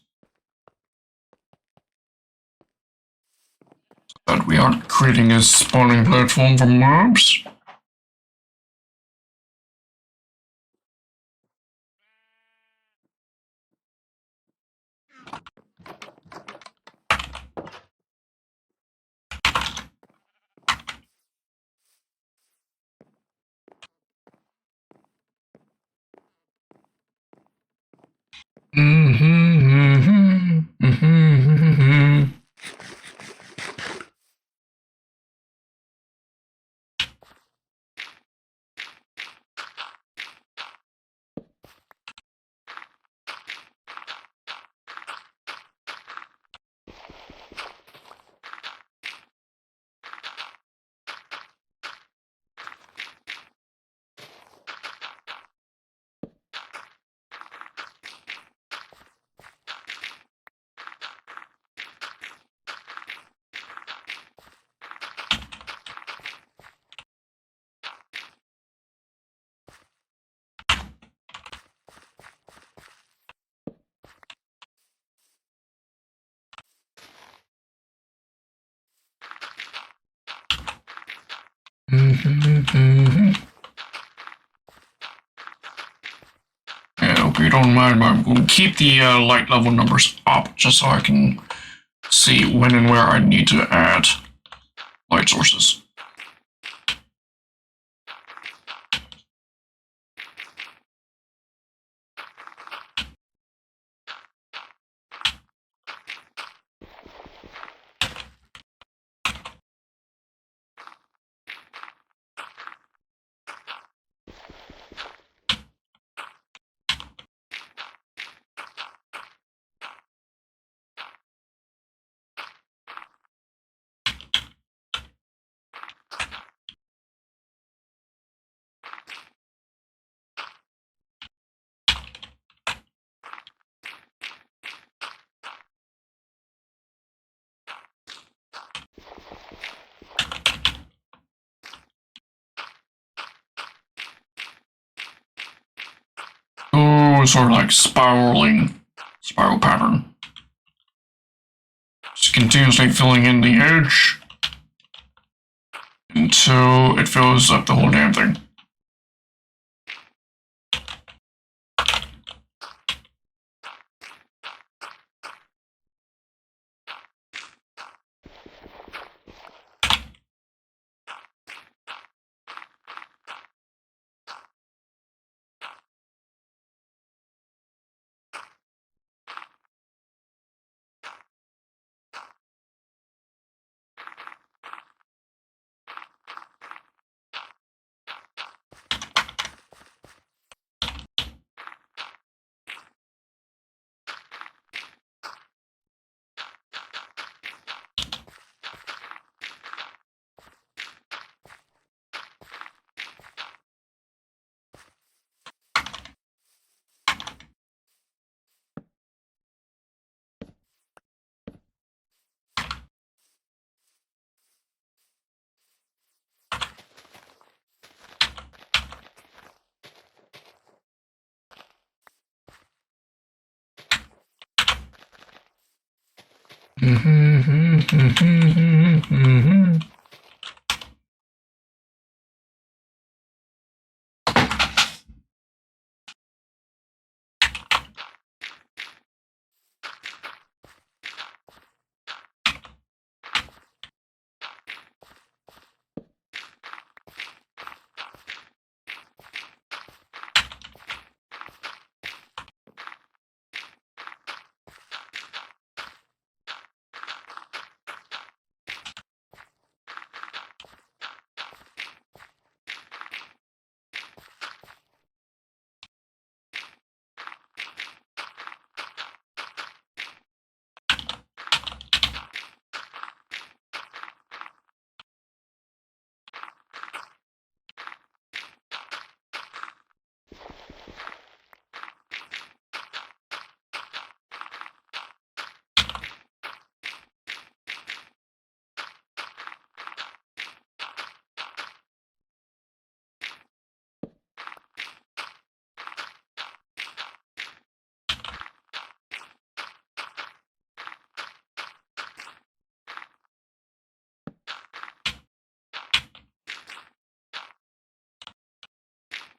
So that we aren't creating a spawning platform for mobs. Yeah, hope you don't mind, but I'm going to keep the light level numbers up just so I can see when and where I need to add light sources. Oh, sort of like spiral pattern. Just continuously filling in the edge until it fills up the whole damn thing.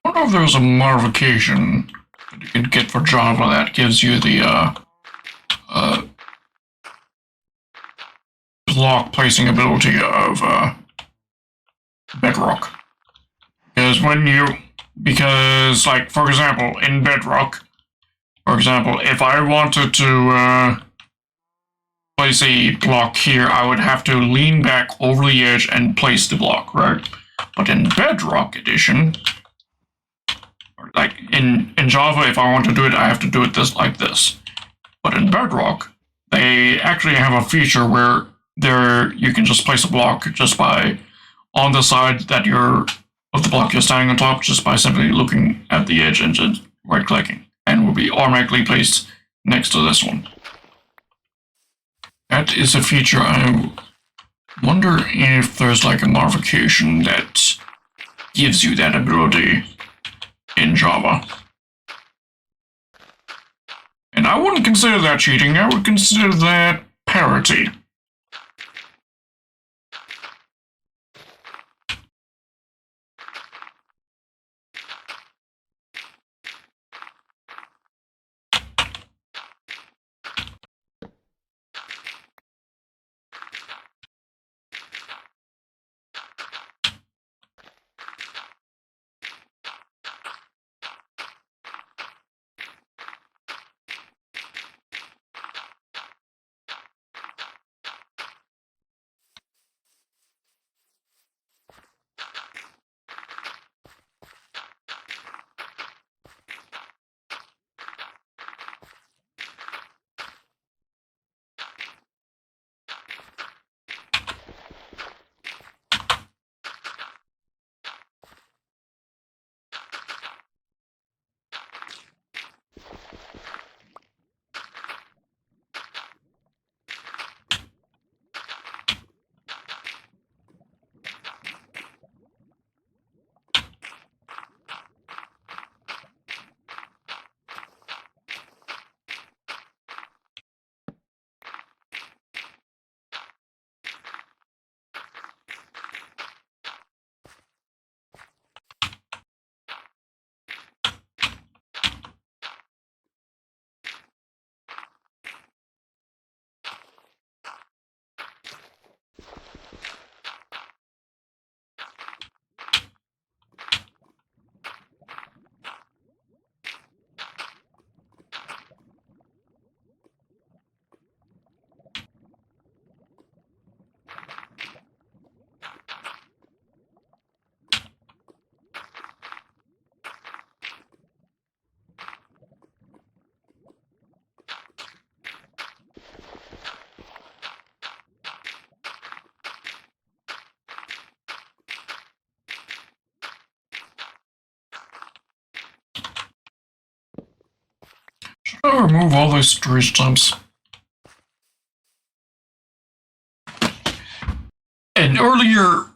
I wonder if there's a modification that you can get for Java that gives you the block placing ability of Bedrock. Because like for example, in Bedrock, for example, if I wanted to place a block here, I would have to lean back over the edge and place the block, right? But in Bedrock Edition, like in Java, if I want to do it, I have to do it like this. But in Bedrock, they actually have a feature where you can just place a block just by on the side that of the block you're standing on top, just by simply looking at the edge and just right clicking, and will be automatically placed next to this one. That is a feature. I wonder if there's like a modification that gives you that ability in Java. And I wouldn't consider that cheating, I would consider that parity. I'll remove all those tree stumps. An earlier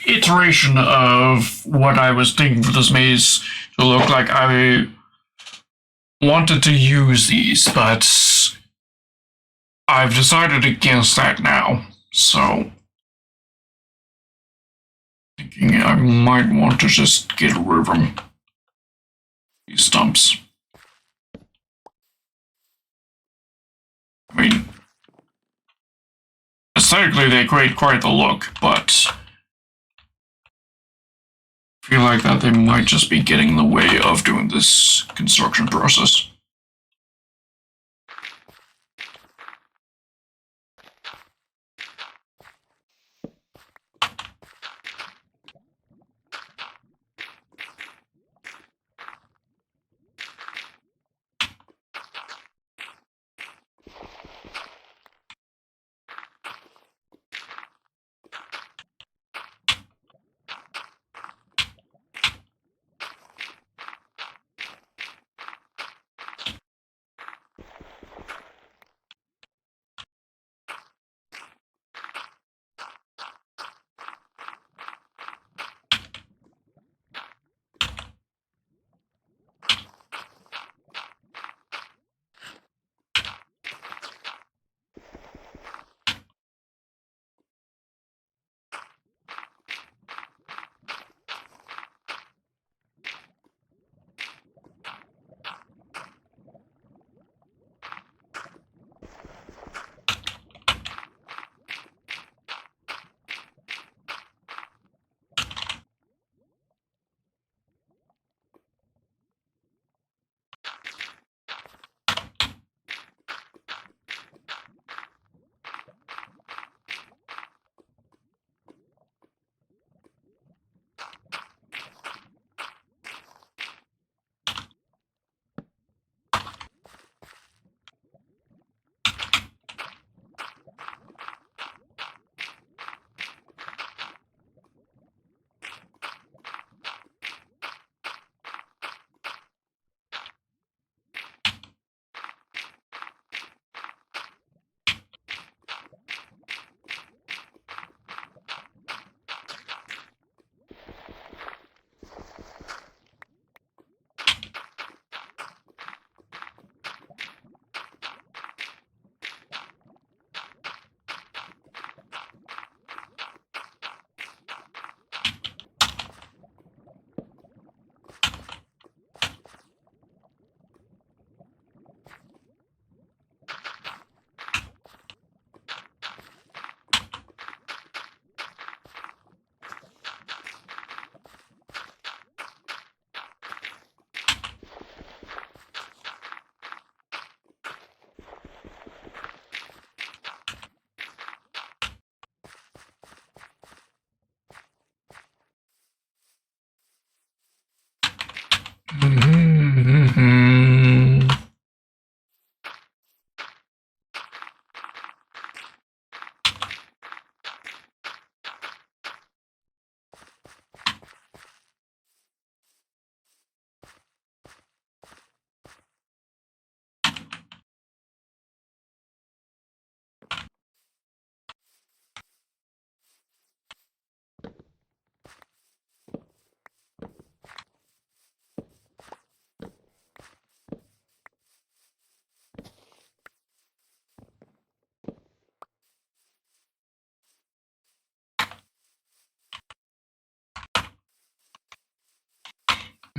iteration of what I was thinking for this maze to look like, I wanted to use these, but I've decided against that now. So, thinking I might want to just get rid of them. These stumps. I mean, aesthetically they create quite the look, but I feel like that they might just be getting in the way of doing this construction process.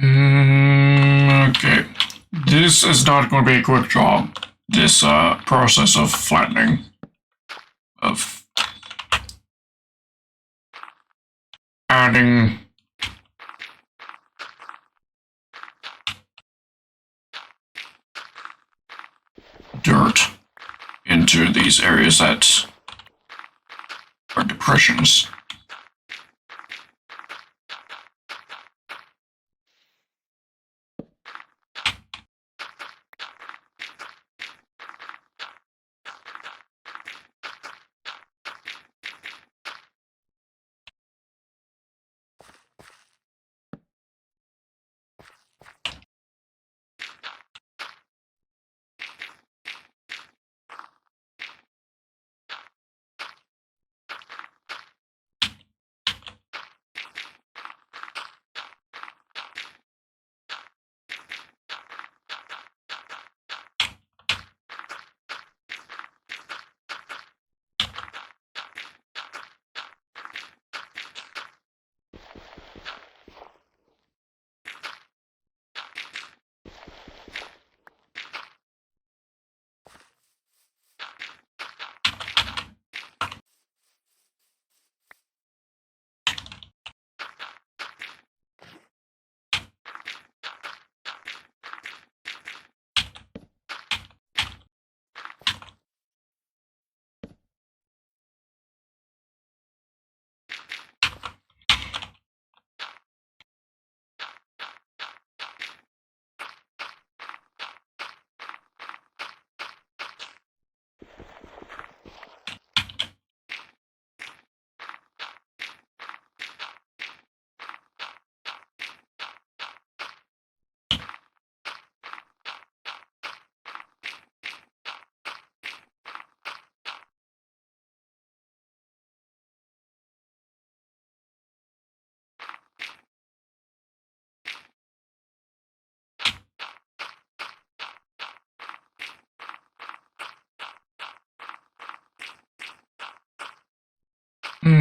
Okay. This is not going to be a quick job. This process of flattening, of adding dirt into these areas that are depressions.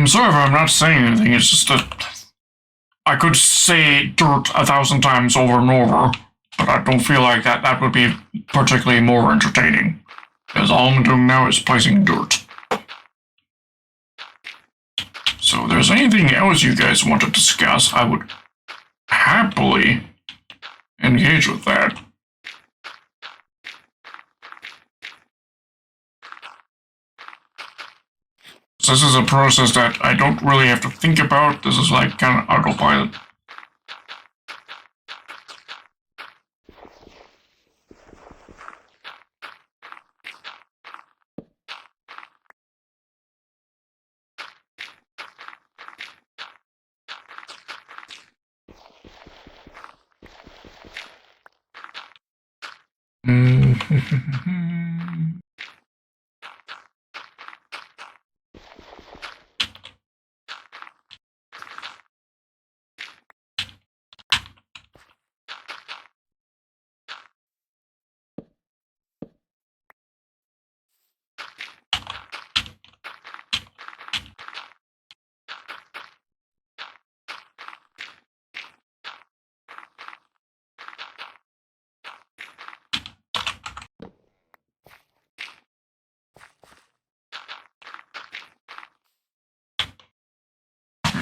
sorry if I'm not saying anything. It's just that I could say dirt 1,000 times over and over, but I don't feel like that would be particularly more entertaining. Because all I'm doing now is placing dirt. So if there's anything else you guys want to discuss, I would happily engage with that. So this is a process that I don't really have to think about. This is like kind of autopilot.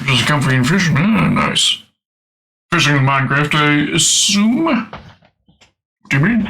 Just comfy and fishing. Nice. Fishing in Minecraft, I assume? What do you mean?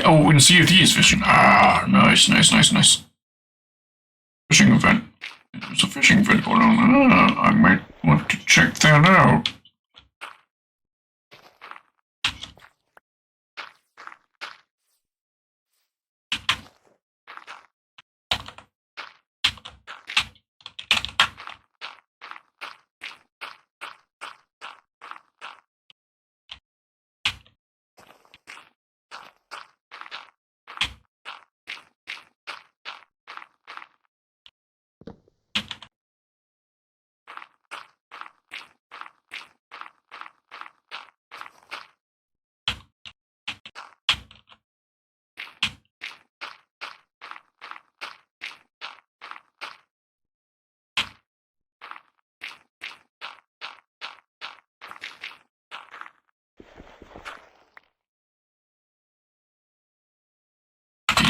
Oh, in Sea of Thieves fishing. Ah, nice. Fishing event. There's a fishing event going on. I might want to check that out.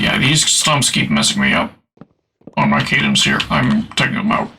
Yeah, these stumps keep messing me up on my cadence here. I'm taking them out.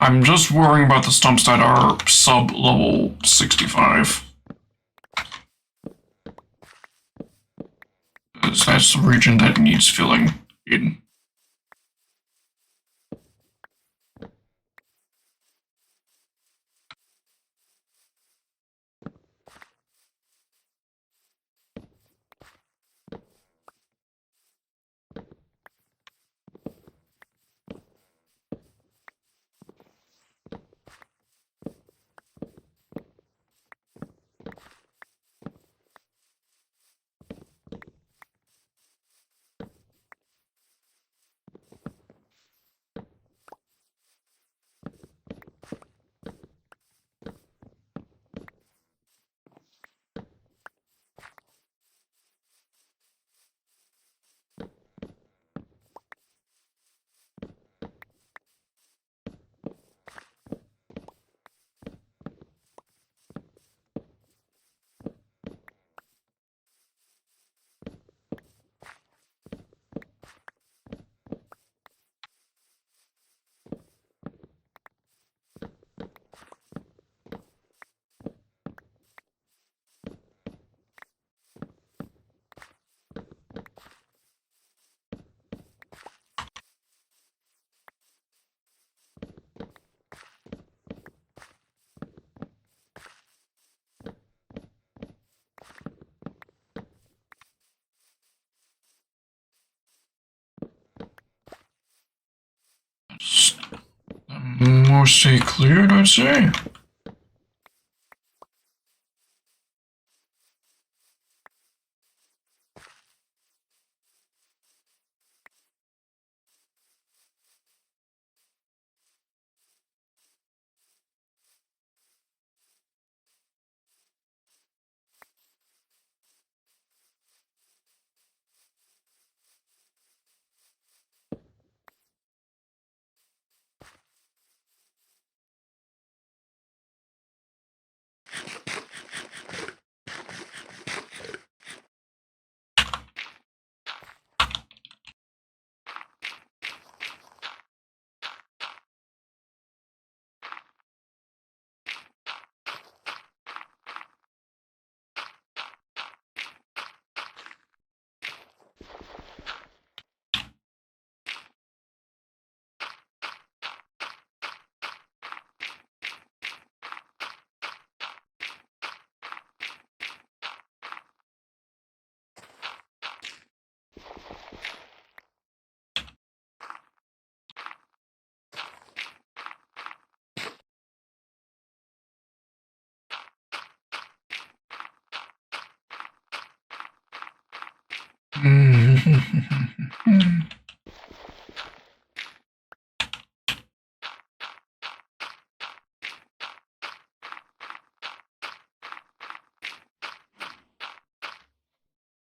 I'm just worrying about the stumps that are sub-level 65. That's the region that needs filling in. Mostly cleared, I'd say.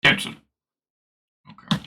Gets it. Okay.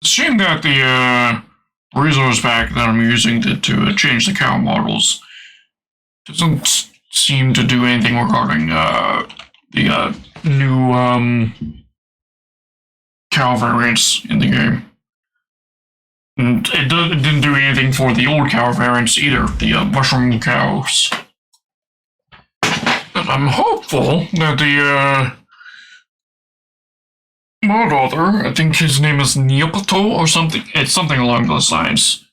It's a shame that the resource pack that I'm using to change the cow models doesn't seem to do anything regarding the new cow variants in the game. And it didn't do anything for the old cow variants either, the mushroom cows. But I'm hopeful that the mod author, I think his name is Neopato or something, it's something along those lines,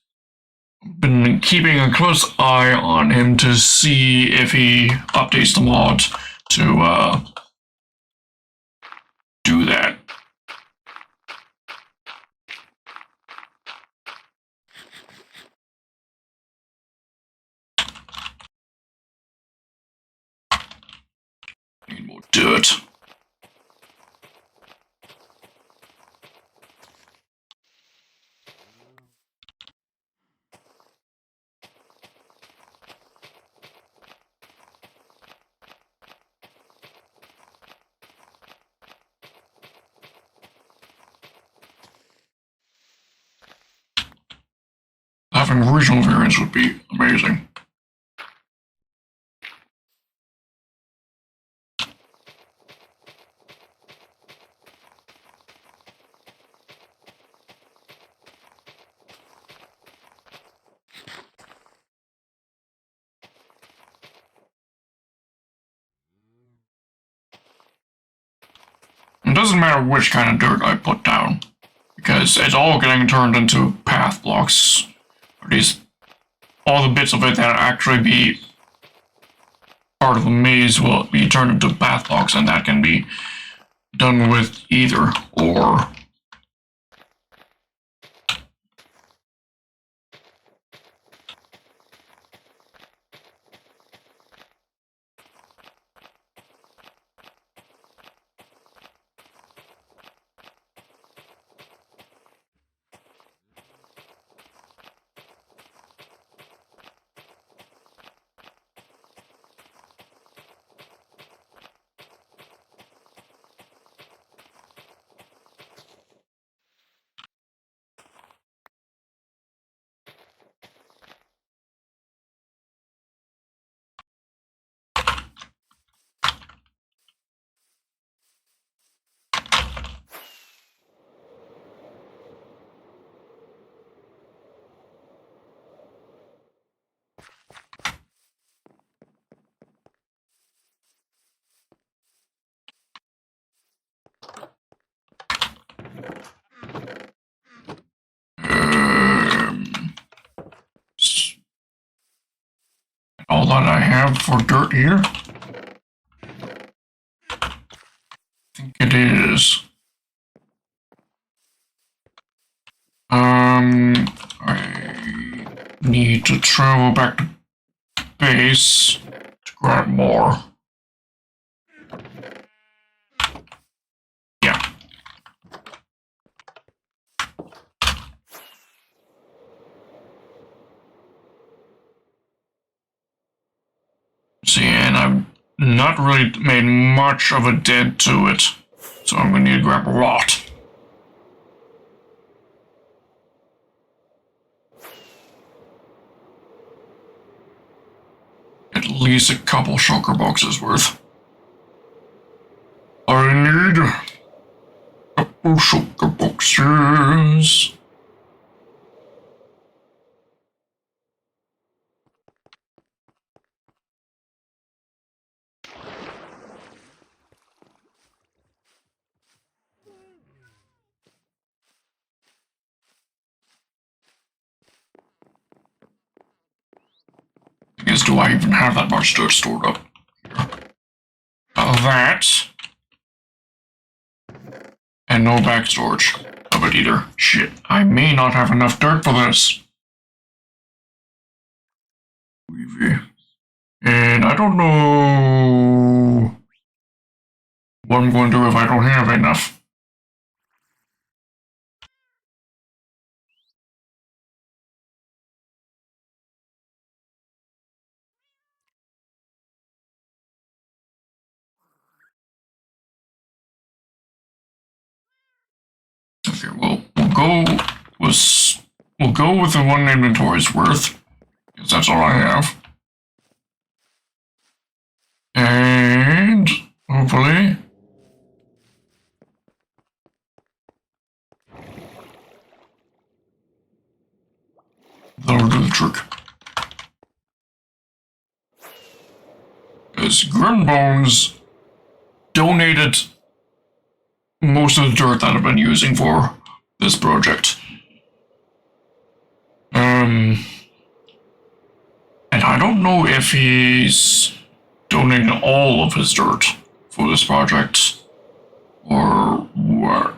been keeping a close eye on him to see if he updates the mod to do that. Need more dirt. Having regional variants would be amazing. It doesn't matter which kind of dirt I put down, because it's all getting turned into path blocks. Or at least all the bits of it that actually be part of the maze will be turned into path blocks, and that can be done with either or. All that I have for dirt here. I think it is. I need to travel back to base to grab more. Yeah. See, and I've not really made much of a dent to it, so I'm gonna need to grab a lot. At least a couple shulker boxes worth. I need a couple shulker boxes. I guess, do I even have that much dirt stored up here? That. And no back storage of it either. Shit, I may not have enough dirt for this. And I don't know what I'm going to do if I don't have enough. Okay, well, we'll go with the one inventory's worth, because that's all I have. And hopefully that'll do the trick. Because Grunbones donated most of the dirt that I've been using for this project. don't know if he's donating all of his dirt for this project or what.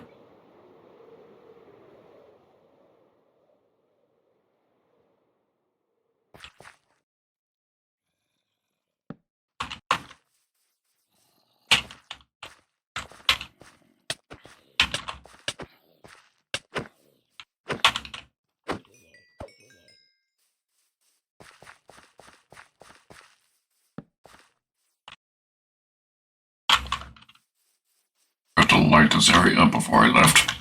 I have to light this area up before I left.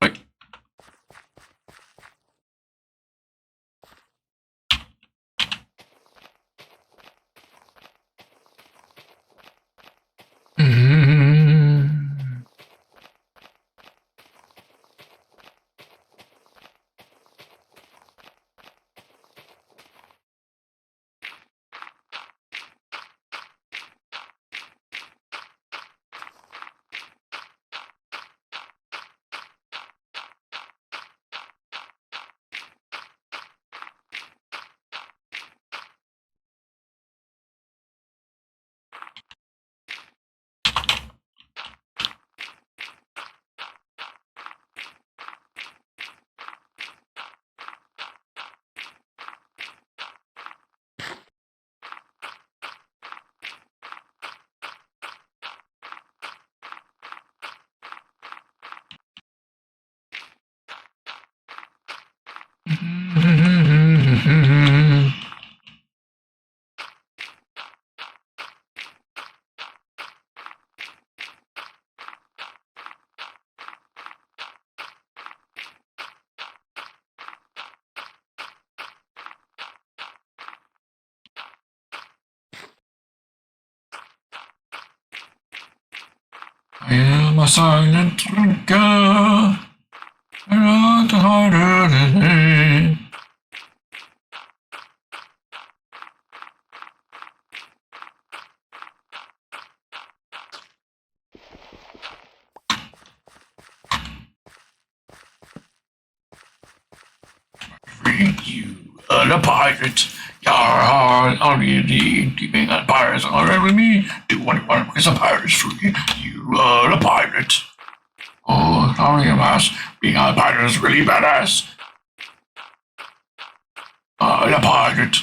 Like, I am a silent drinker, not harder than me. You are a pirate. Yarr, all you need, being a pirate are with me. Do what you want because a pirate is free. You are a pirate. Oh, sorry, boss. Being a pirate is really badass. La pilot.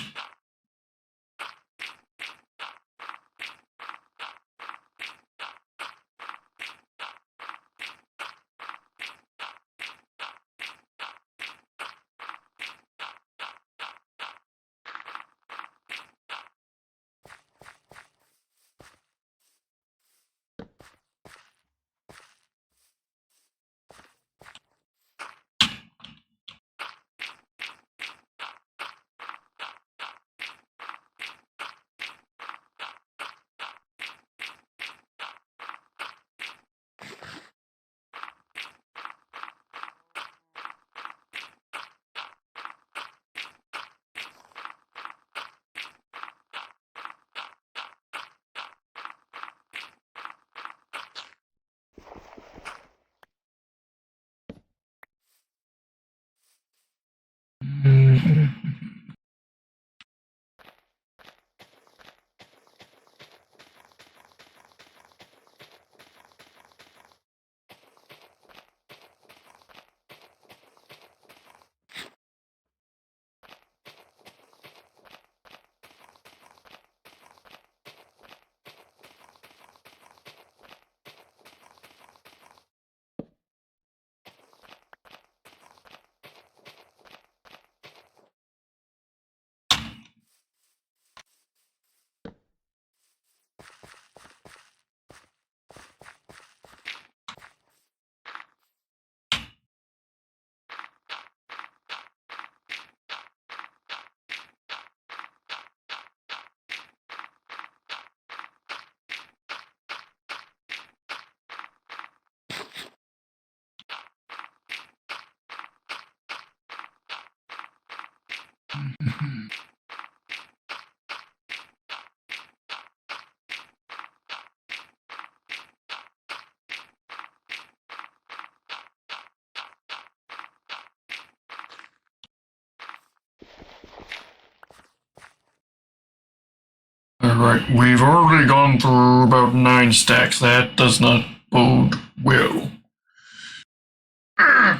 Alright, we've already gone through about 9 stacks. That does not bode well.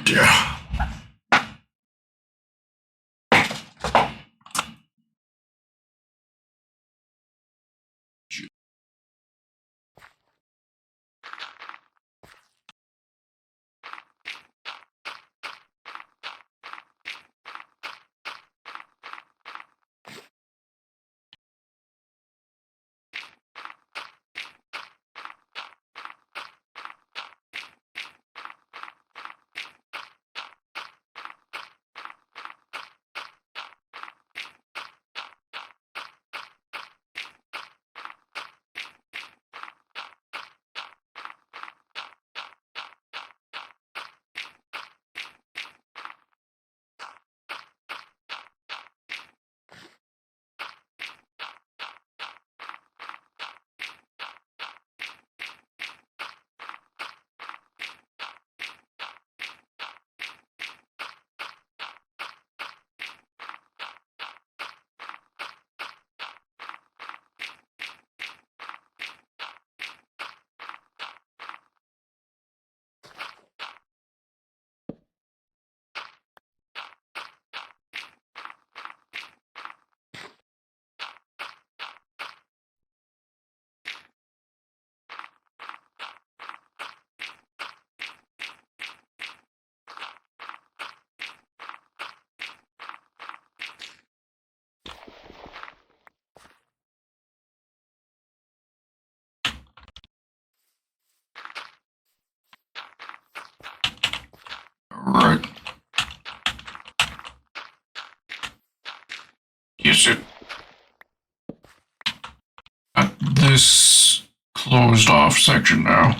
Yeah. Alright. Yes, it. At this closed off section now.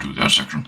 Do that section.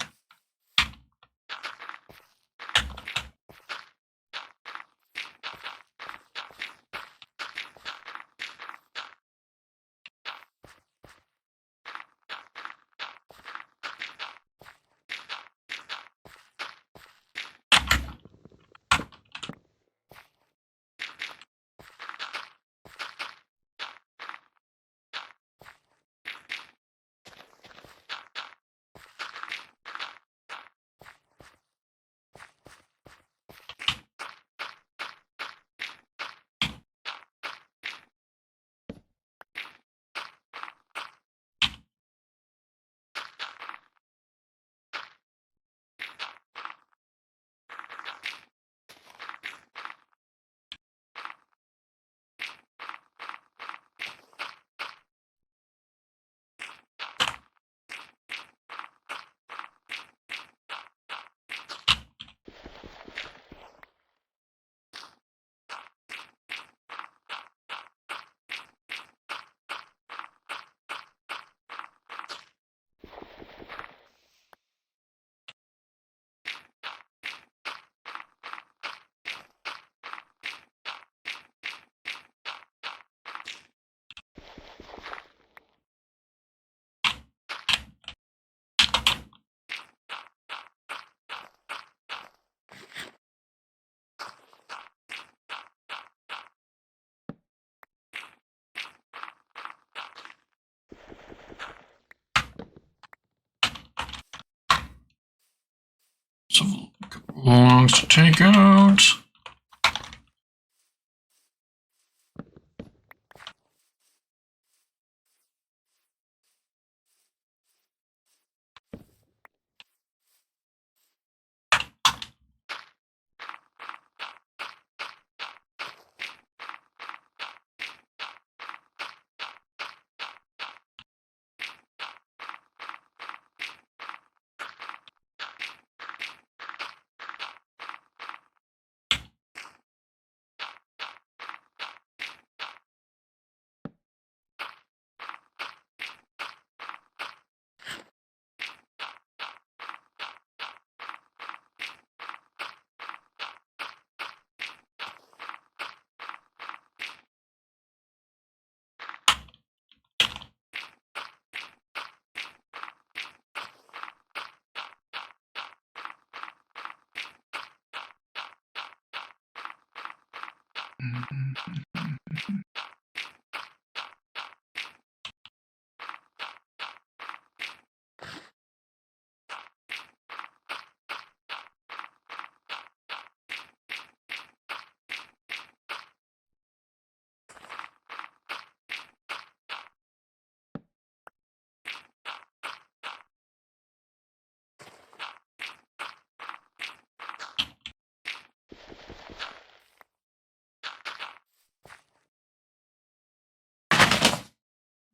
things to take out.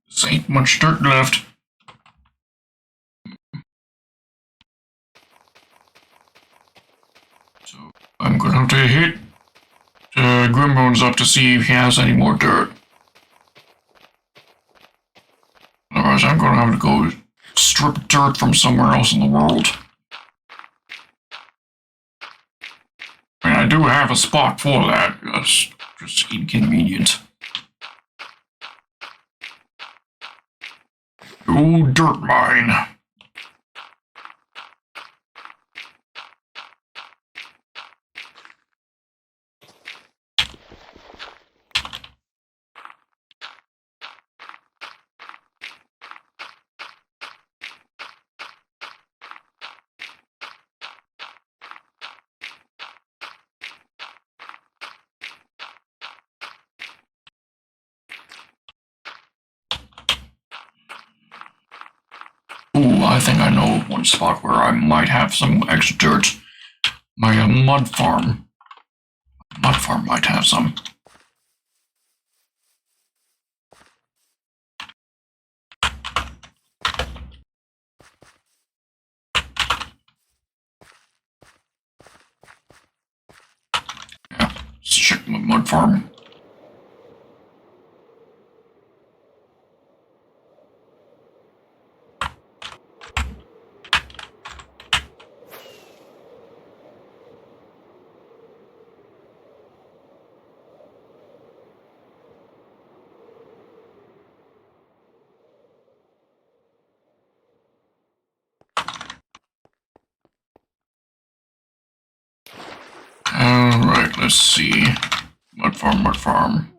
This ain't much dirt left. So I'm gonna have to hit Grimbones up to see if he has any more dirt. Otherwise, I'm gonna have to go strip dirt from somewhere else in the world. I mean, I do have a spot for that. That's just inconvenient. Ooh, dirt mine. Ooh, I think I know one spot where I might have some extra dirt. My mud farm. Mud farm might have some. Yeah, let's check my mud farm. Alright, let's see. Mud farm, mud farm.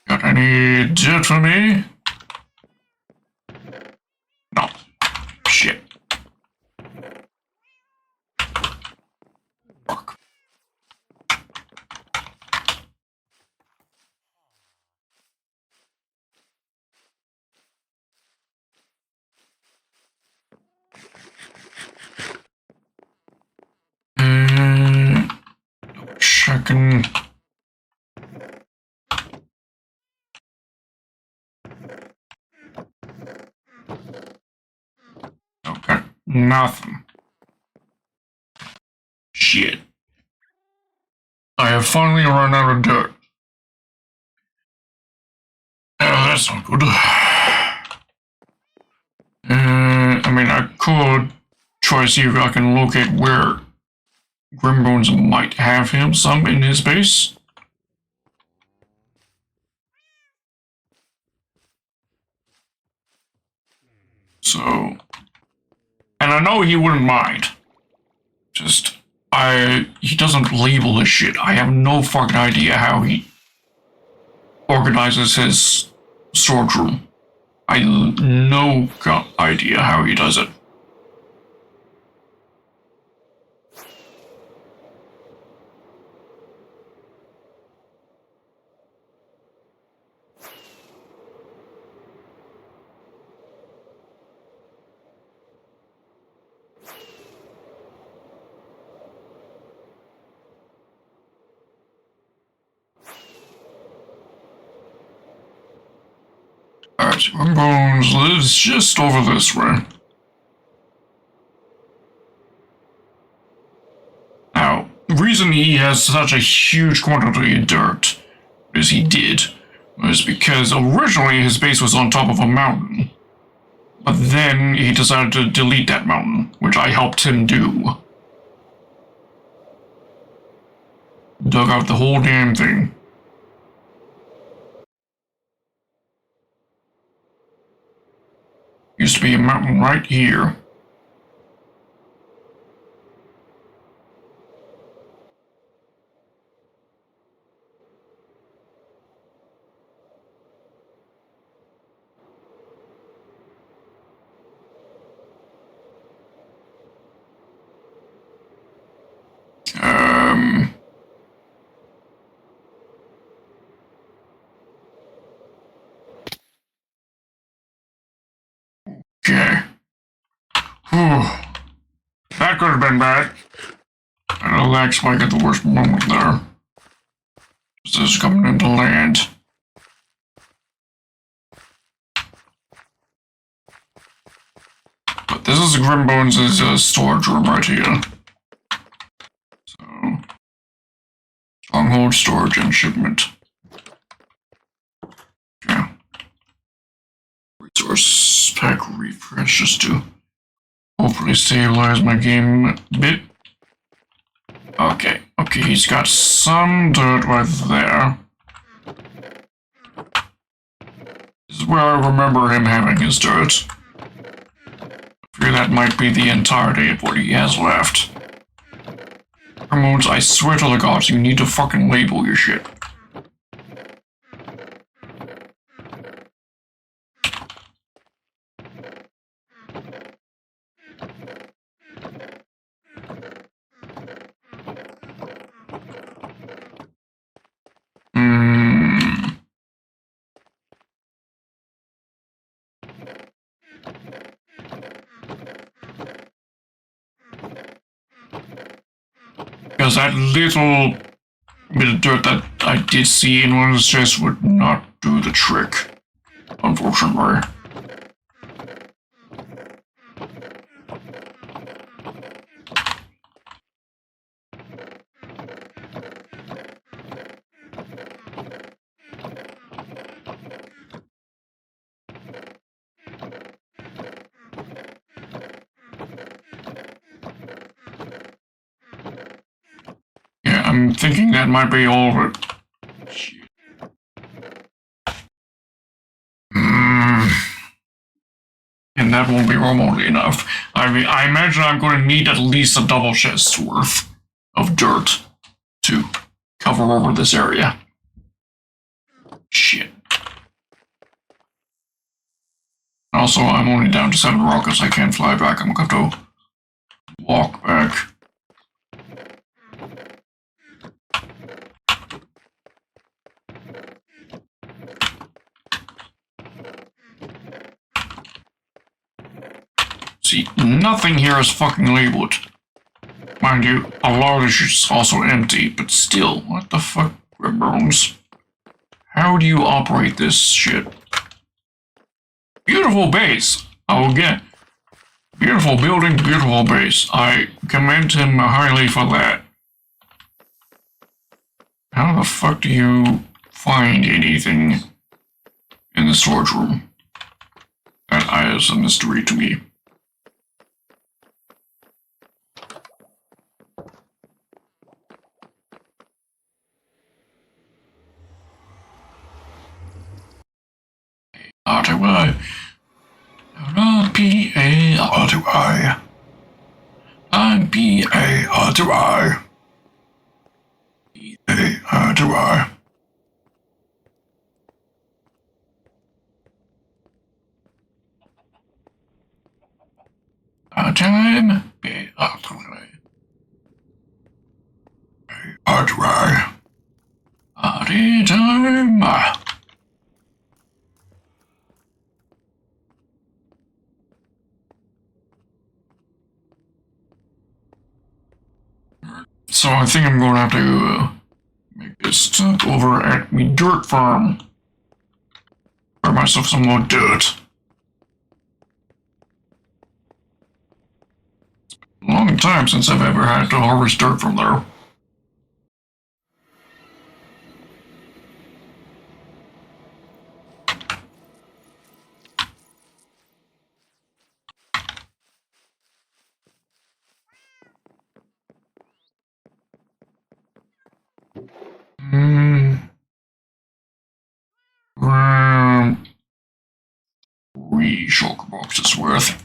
Got any dirt for me? No. Shit. Fuck. Checking. Okay, nothing. Shit. I have finally run out of dirt. Oh, that's not good. I mean, I could try to see if I can locate where Grimbones might have him some in his base. So, and I know he wouldn't mind. Just, he doesn't label this shit. I have no fucking idea how he organizes his storage room. I no idea how he does it. Alright, Bones lives just over this way. Now, the reason he has such a huge quantity of dirt, as he did, was because originally his base was on top of a mountain. But then he decided to delete that mountain, which I helped him do. Dug out the whole damn thing. Used to be a mountain right here. Okay. Whew. That could have been bad. I know that's why I got the worst moment there. This is coming into land. But this is Grimbones' storage room right here. So, stronghold storage and shipment. Okay. Resource pack refresh just to hopefully stabilize my game a bit. Okay, he's got some dirt right there. This is where I remember him having his dirt. I fear that might be the entirety of what he has left. Hormones, I swear to the gods, you need to fucking label your shit. Because that little bit of dirt that I did see in one of his chests would not do the trick, unfortunately. I'm thinking that might be all of it. And that won't be remotely enough. I imagine I'm going to need at least a double chest worth of dirt to cover over this area. Shit. Also, I'm only down to 7 rockets. I can't fly back. I'm going to have to walk back. See, nothing here is fucking labeled. Mind you, a lot of this is also empty, but still, what the fuck, Bones? How do you operate this shit? Beautiful base, I'll get. Beautiful building, beautiful base. I commend him highly for that. How the fuck do you find anything in the storage room? That is a mystery to me. R2I. R-P-A, R2I. I-P-A, R2I. E-A, R2I. Time, B, R2I. R2I. R-Time. So I think I'm going to have to make this stop over at me dirt farm. Or myself some more dirt. Long time since I've ever had to harvest dirt from there. Three shulker boxes worth.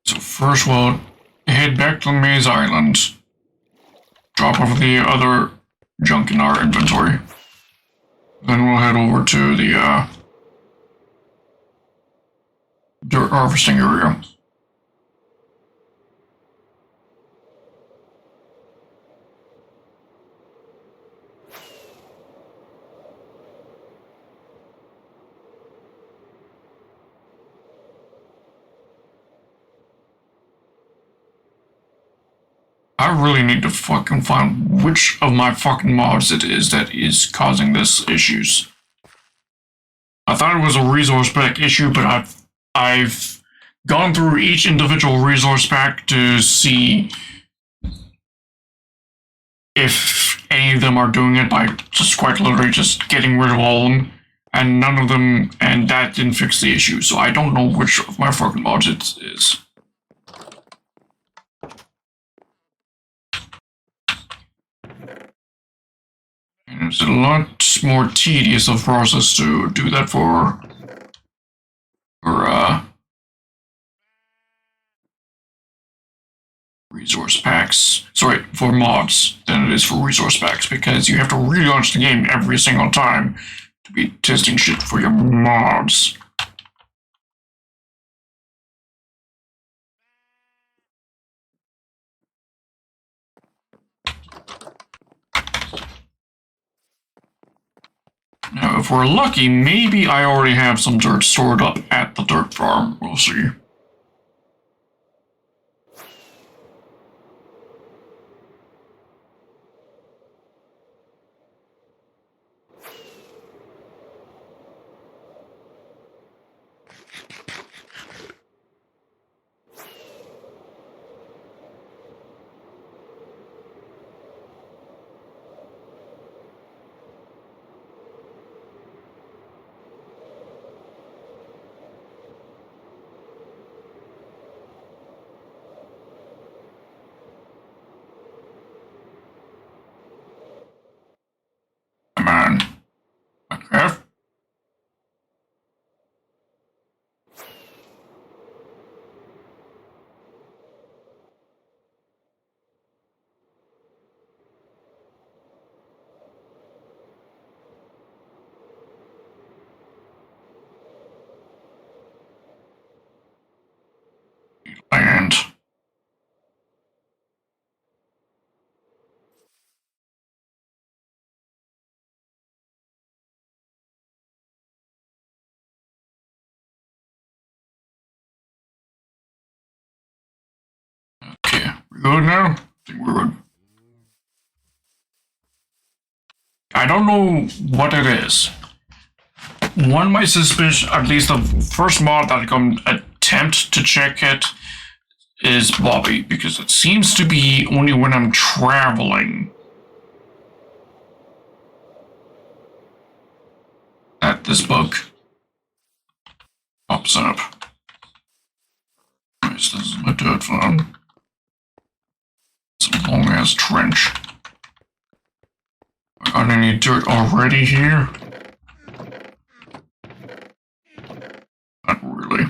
So first we'll head back to Maze Island. Drop off the other junk in our inventory. Then we'll head over to the dirt harvesting area. I really need to fucking find which of my fucking mods it is that is causing this issues. I thought it was a resource pack issue, but I've gone through each individual resource pack to see if any of them are doing it by just quite literally just getting rid of all of them, and none of them, and that didn't fix the issue, so I don't know which of my fucking mods it is. And it's a lot more tedious of process to do that for resource packs. Sorry, for mods than it is for resource packs, because you have to relaunch the game every single time to be testing shit for your mods. Now, if we're lucky, maybe I already have some dirt stored up at the dirt farm. We'll see. Man. Okay. Land. Okay, we good now? I think we're good. I don't know what it is. One of my suspicion, at least the first mod that I can attempt to check it, is Bobby, because it seems to be only when I'm traveling that this bug pops up. Nice, this is my dirt farm. It's a long ass trench. I got any dirt already here? Not really.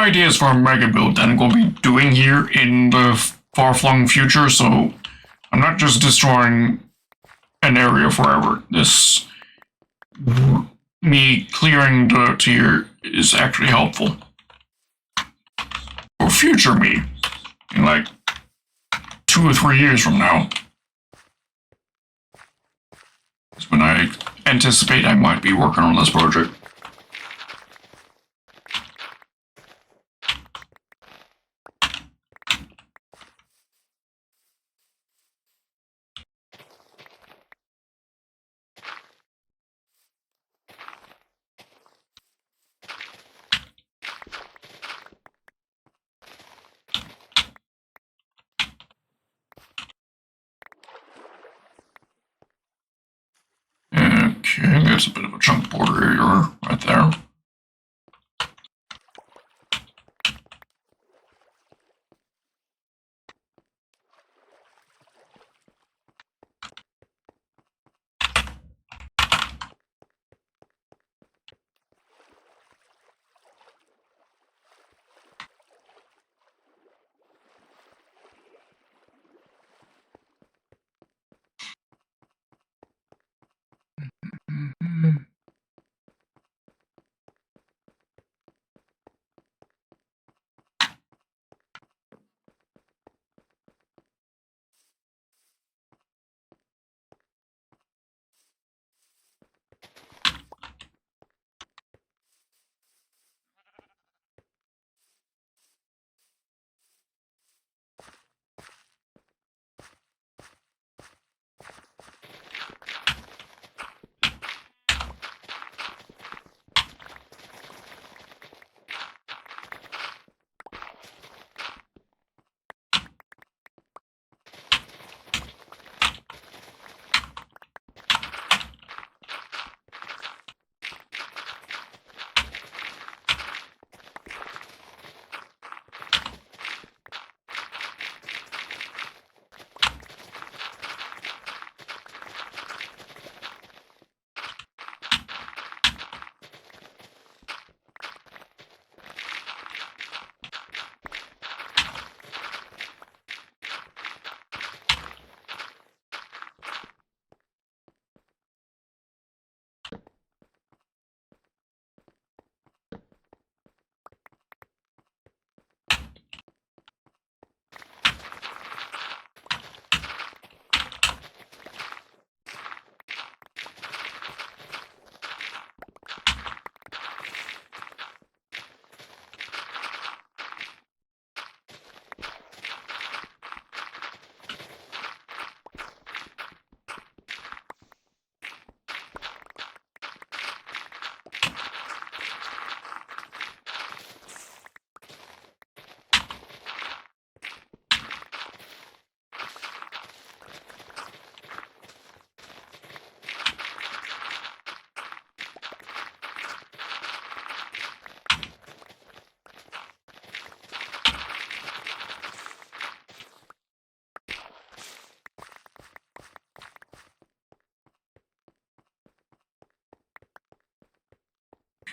ideas for a mega build that I'm going to be doing here in the far-flung future, so I'm not just destroying an area forever. Me clearing dirt here is actually helpful. For future me, in like 2 or 3 years from now, is when I anticipate I might be working on this project. Okay, that's a bit of a chunk border area right there.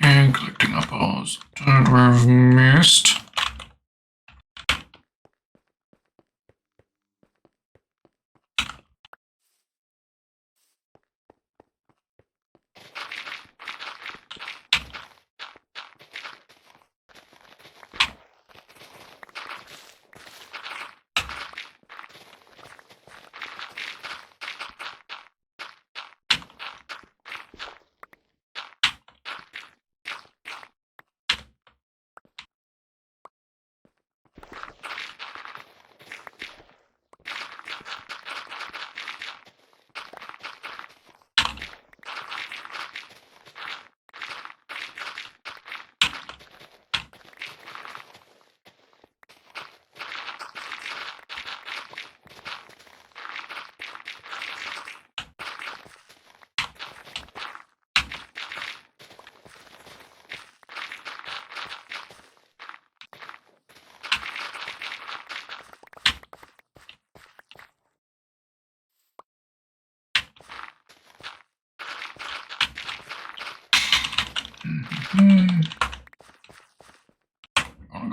Okay, collecting up all that we've missed.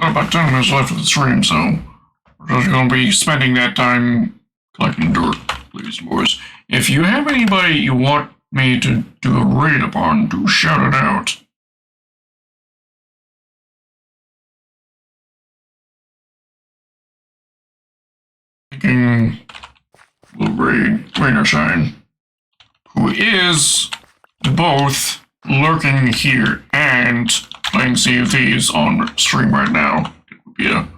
got about 10 minutes left of the stream, so we're just gonna be spending that time collecting dirt, ladies and boys. If you have anybody you want me to do a raid upon, do shout it out. Thinking little Rainer Shine, who is both lurking here and playing Sea of Thieves on stream right now. It would be a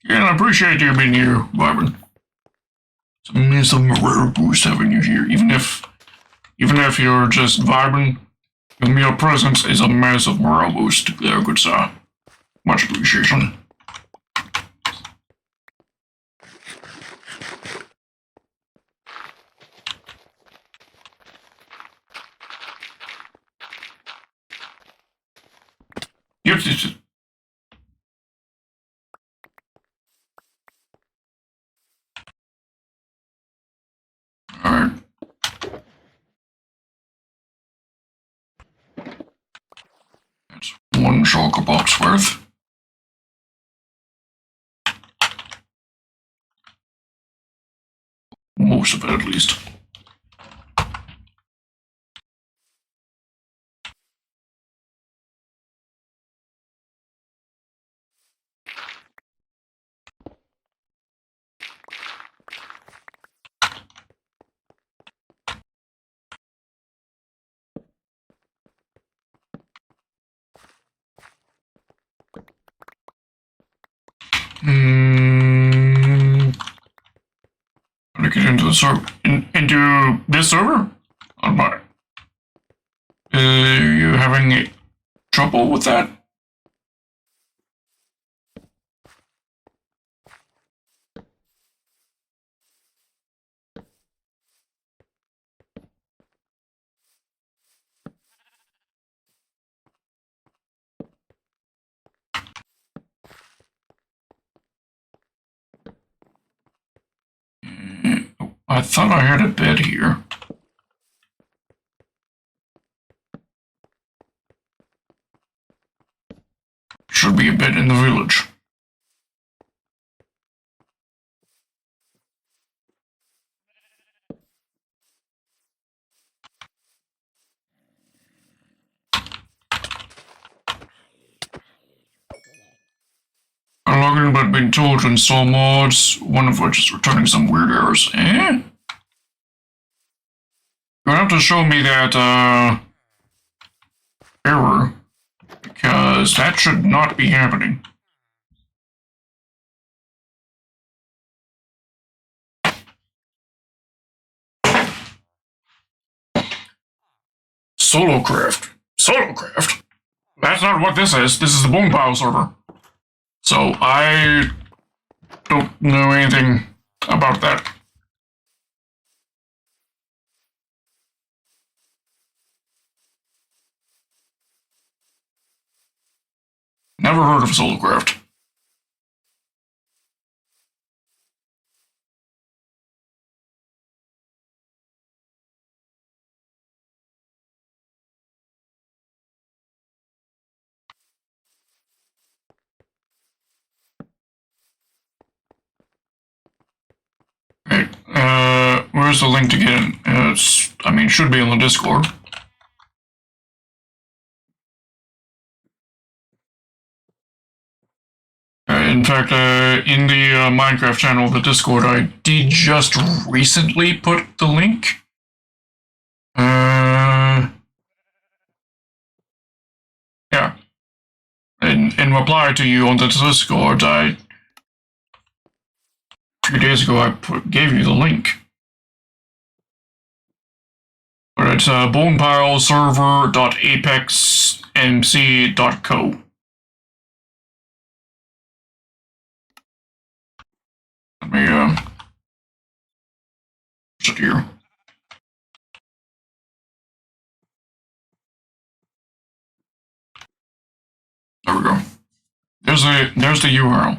yeah, I appreciate you being here, Byron. It's a rare boost having you here, even if you're just vibing. Your presence is a massive morale boost there, good sir. Much appreciation. Yes. Alright. That's one shulker box worth. Most of it, at least. Gonna get into the server, into this server? On my, you having trouble with that? I thought I had a bed here. Should be a bed in the village. I logged in but been told to install mods, one of which is returning some weird errors. Eh? You'll have to show me that, error, because that should not be happening. Solocraft. Solocraft? That's not what this is. This is the Bonepile server. So I don't know anything about that. Never heard of Solocraft. Okay, where's the link to get in? It should be on the Discord. In fact, in the Minecraft channel of the Discord, I did just recently put the link. Yeah. In in reply to you on the Discord, a few days ago I gave you the link. But it's bonepileserver.apexmc.co. Let me sit here. There we go. There's the URL.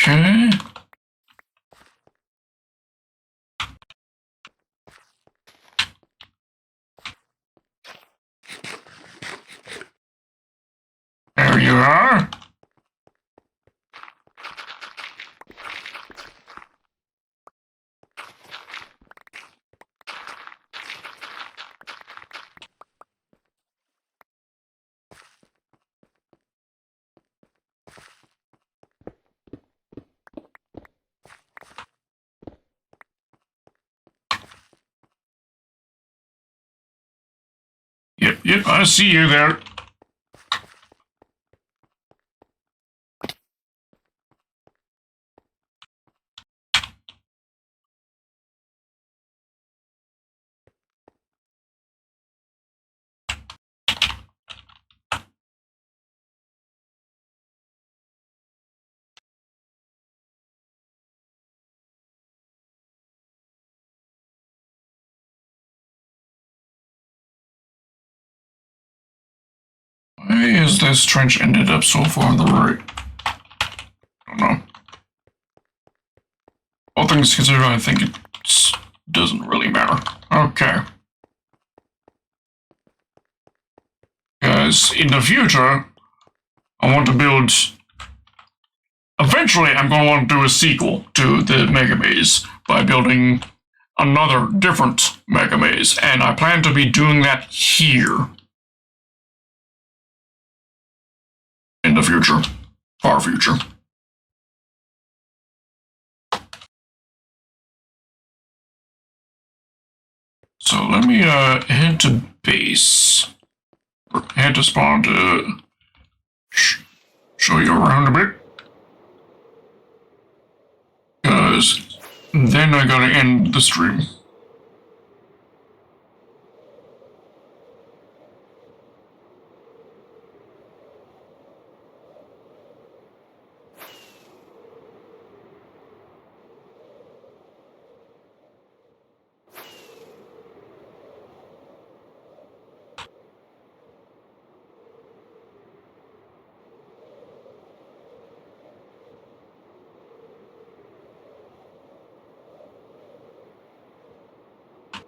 Okay. There you are. Yep, I see you there. Why is this trench ended up so far on the right? I don't know. All things considered, I think it doesn't really matter. Okay. Because in the future, I want to build... Eventually, I'm going to want to do a sequel to the Megamaze by building another different Megamaze, and I plan to be doing that here. In the future. Far future. So let me head to base. Or head to spawn to show you around a bit. Because then I gotta end the stream.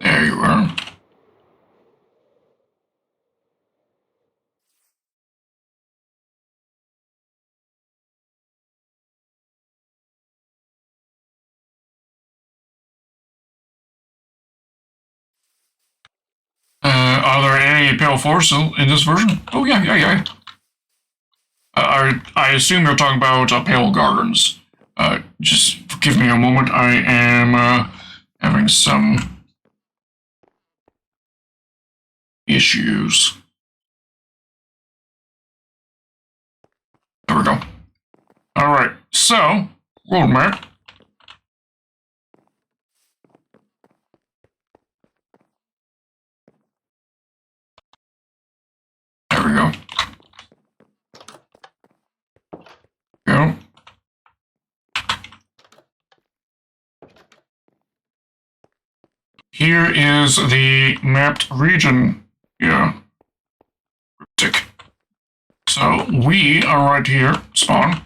There you are. Are there any pale forests in this version? Oh, yeah. I assume you're talking about pale gardens. Just give me a moment. I am having some issues. There we go. Alright, so, world map. There we go. Go. Here is the mapped region. Yeah. Tick. So we are right here, spawn.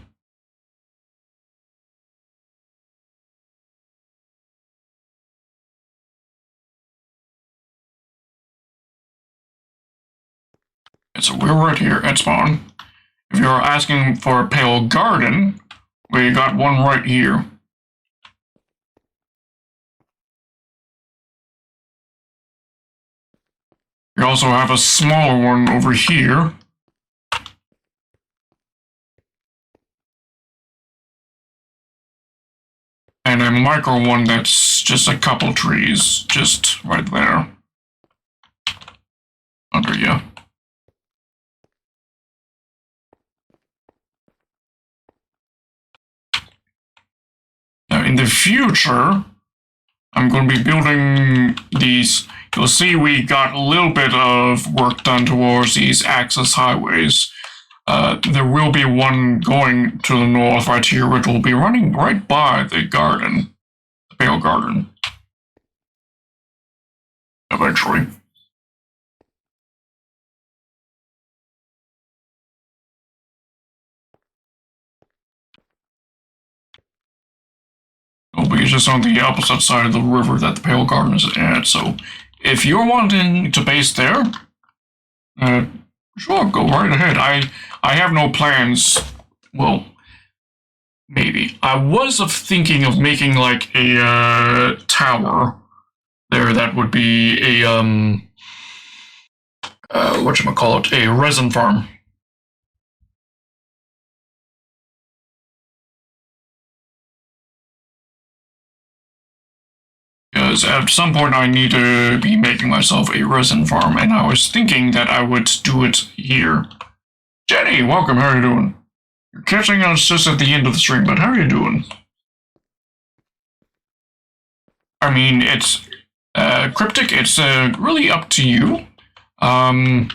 And so we're right here at spawn. If you're asking for a pale garden, we got one right here. We also have a smaller one over here. And a micro one that's just a couple trees, just right there. Under you. Now, in the future, I'm going to be building these. You'll see we got a little bit of work done towards these access highways. There will be one going to the north right here, which will be running right by the garden, the pale garden. Eventually. It'll be just on the opposite side of the river that the pale garden is at. So, if you're wanting to base there, sure, go right ahead. I have no plans. Well, maybe. I was thinking of making like a tower there that would be a whatchamacallit, a resin farm. Because at some point I need to be making myself a resin farm, and I was thinking that I would do it here. Jenny, welcome, how are you doing? You're catching us just at the end of the stream, but how are you doing? I mean, it's cryptic, it's really up to you. I mean,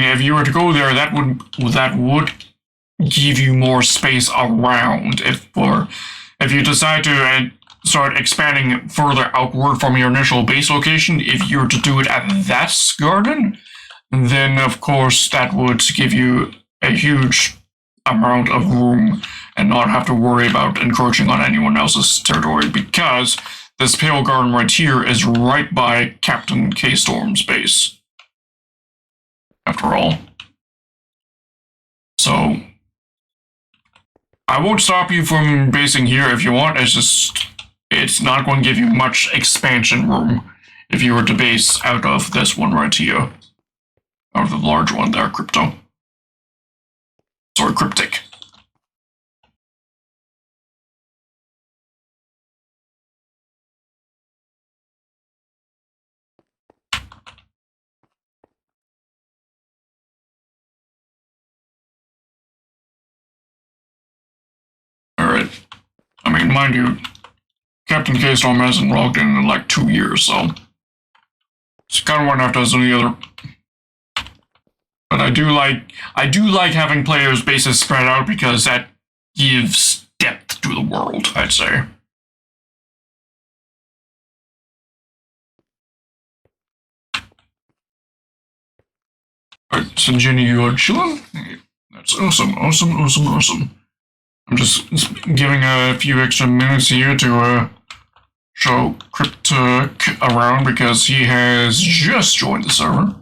if you were to go there, that would give you more space around. If you decide to start expanding further outward from your initial base location, if you were to do it at that garden, then of course that would give you a huge amount of room and not have to worry about encroaching on anyone else's territory, because this pale garden right here is right by Captain K Storm's base. After all. So I won't stop you from basing here if you want. It's not going to give you much expansion room if you were to base out of this one right here. Out of the large one there, crypto. Sorry, cryptic. Alright. I mean, mind you, Captain K-Storm hasn't logged in like 2 years, so it's kind of one after as any other. But I do like having players' bases spread out, because that gives depth to the world, I'd say. Alright, so Jenny, you are chilling? That's awesome. I'm just giving a few extra minutes here to show Cryptic around, because he has just joined the server.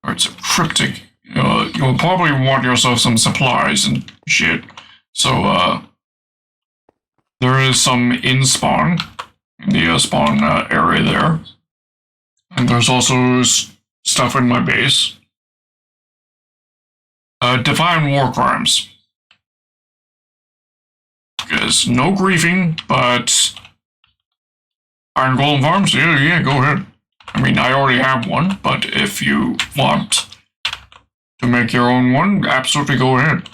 Alright, so Cryptic you'll probably want yourself some supplies and shit. So, there is some in-spawn in the spawn area there. And there's also stuff in my base. Define war crimes. Because no griefing, but Iron Golem Farms, yeah, go ahead. I mean, I already have one, but if you want to make your own one, absolutely go ahead.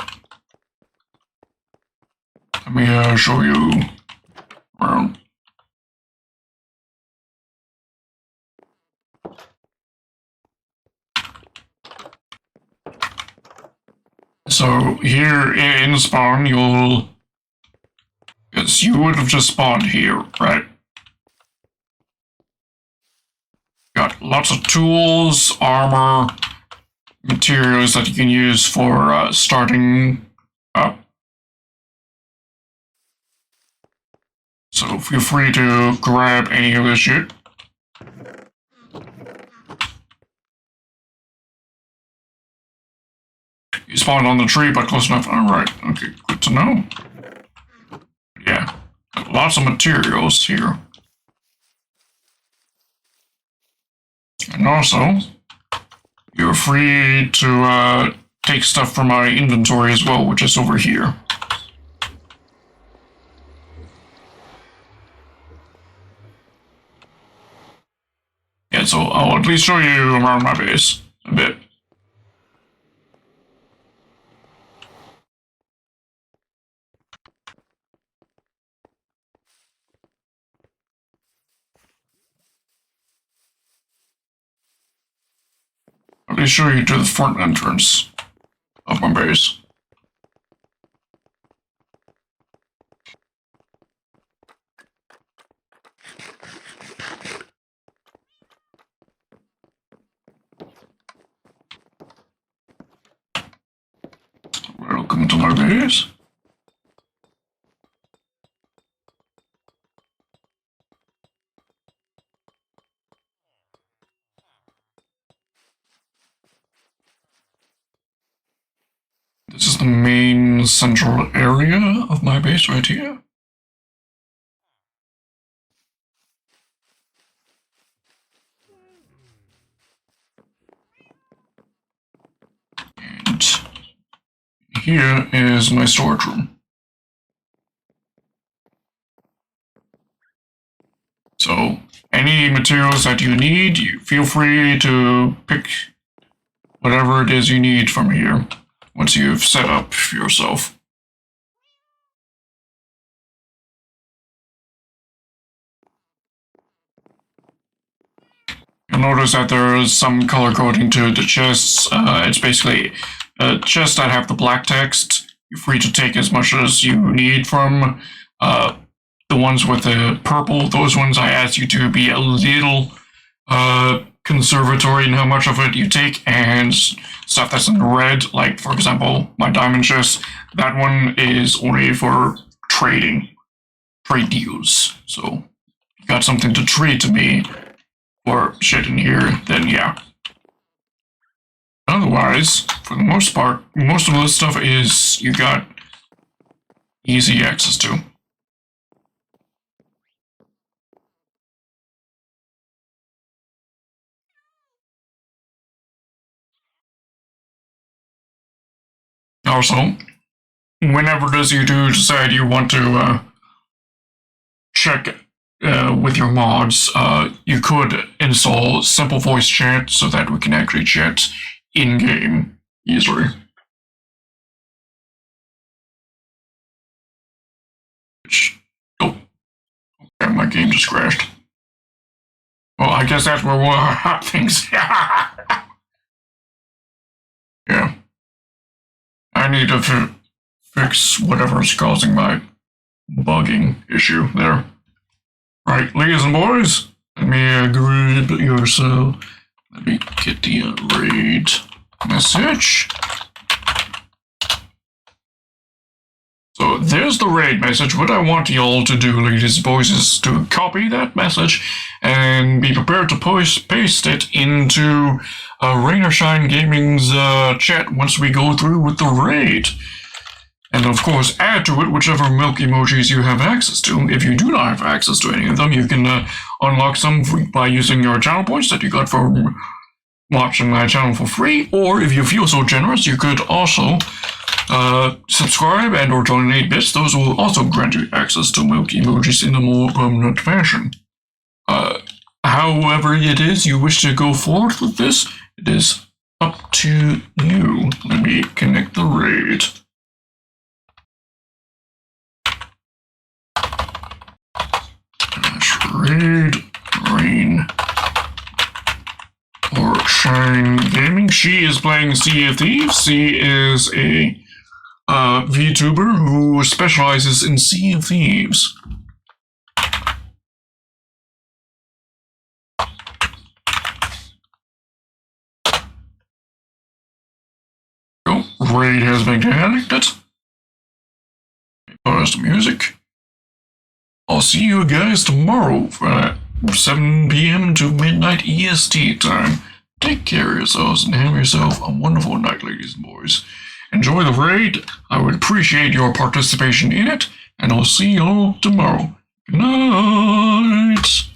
Let me show you around. So here in spawn, because you would have just spawned here, right? Got lots of tools, armor, materials that you can use for starting up. So feel free to grab any of this shit. You spawned on the tree, but close enough. Alright, okay, good to know. Yeah, got lots of materials here. And also, you're free to take stuff from my inventory as well, which is over here. Yeah, so I'll at least show you around my base a bit. Let me show you to the front entrance of my base. Welcome to my base. This is the main central area of my base right here. And here is my storage room. So any materials that you need, you feel free to pick whatever it is you need from here once you've set up yourself. You'll notice that there is some color coding to the chests. It's basically chests that have the black text. You're free to take as much as you need from the ones with the purple. Those ones I ask you to be a little conservatory in how much of it you take, and stuff that's in red, like for example my diamond chest, that one is only for trade deals. So you got something to trade to me or shit in here, then yeah. Otherwise, for the most part, most of this stuff is you got easy access to. Also, whenever does you do decide you want to check with your mods, you could install simple voice chat so that we can actually chat in-game easily. Oh, okay, my game just crashed. Well, I guess that's where we'll have things. Yeah. I need to fix whatever's causing my bugging issue there. Right, ladies and boys, let me grab yourself. Let me get the raid message. So there's the raid message. What I want y'all to do, ladies and boys, is to copy that message and be prepared to paste it into Rain or Shine Gaming's chat once we go through with the raid. And of course, add to it whichever milk emojis you have access to. If you do not have access to any of them, you can unlock some free by using your channel points that you got from watching my channel for free. Or if you feel so generous, you could also subscribe and or donate bits. Those will also grant you access to milk emojis in a more permanent fashion. However it is you wish to go forward with this, it is up to you. Let me connect the raid. Raid Rain or Shine Gaming. She is playing Sea of Thieves. She is a VTuber who specializes in Sea of Thieves. Oh, raid has been connected. Pause the music. I'll see you guys tomorrow from 7 p.m. to midnight EST time. Take care of yourselves and have yourself a wonderful night, ladies and boys. Enjoy the raid. I would appreciate your participation in it, and I'll see you all tomorrow. Good night.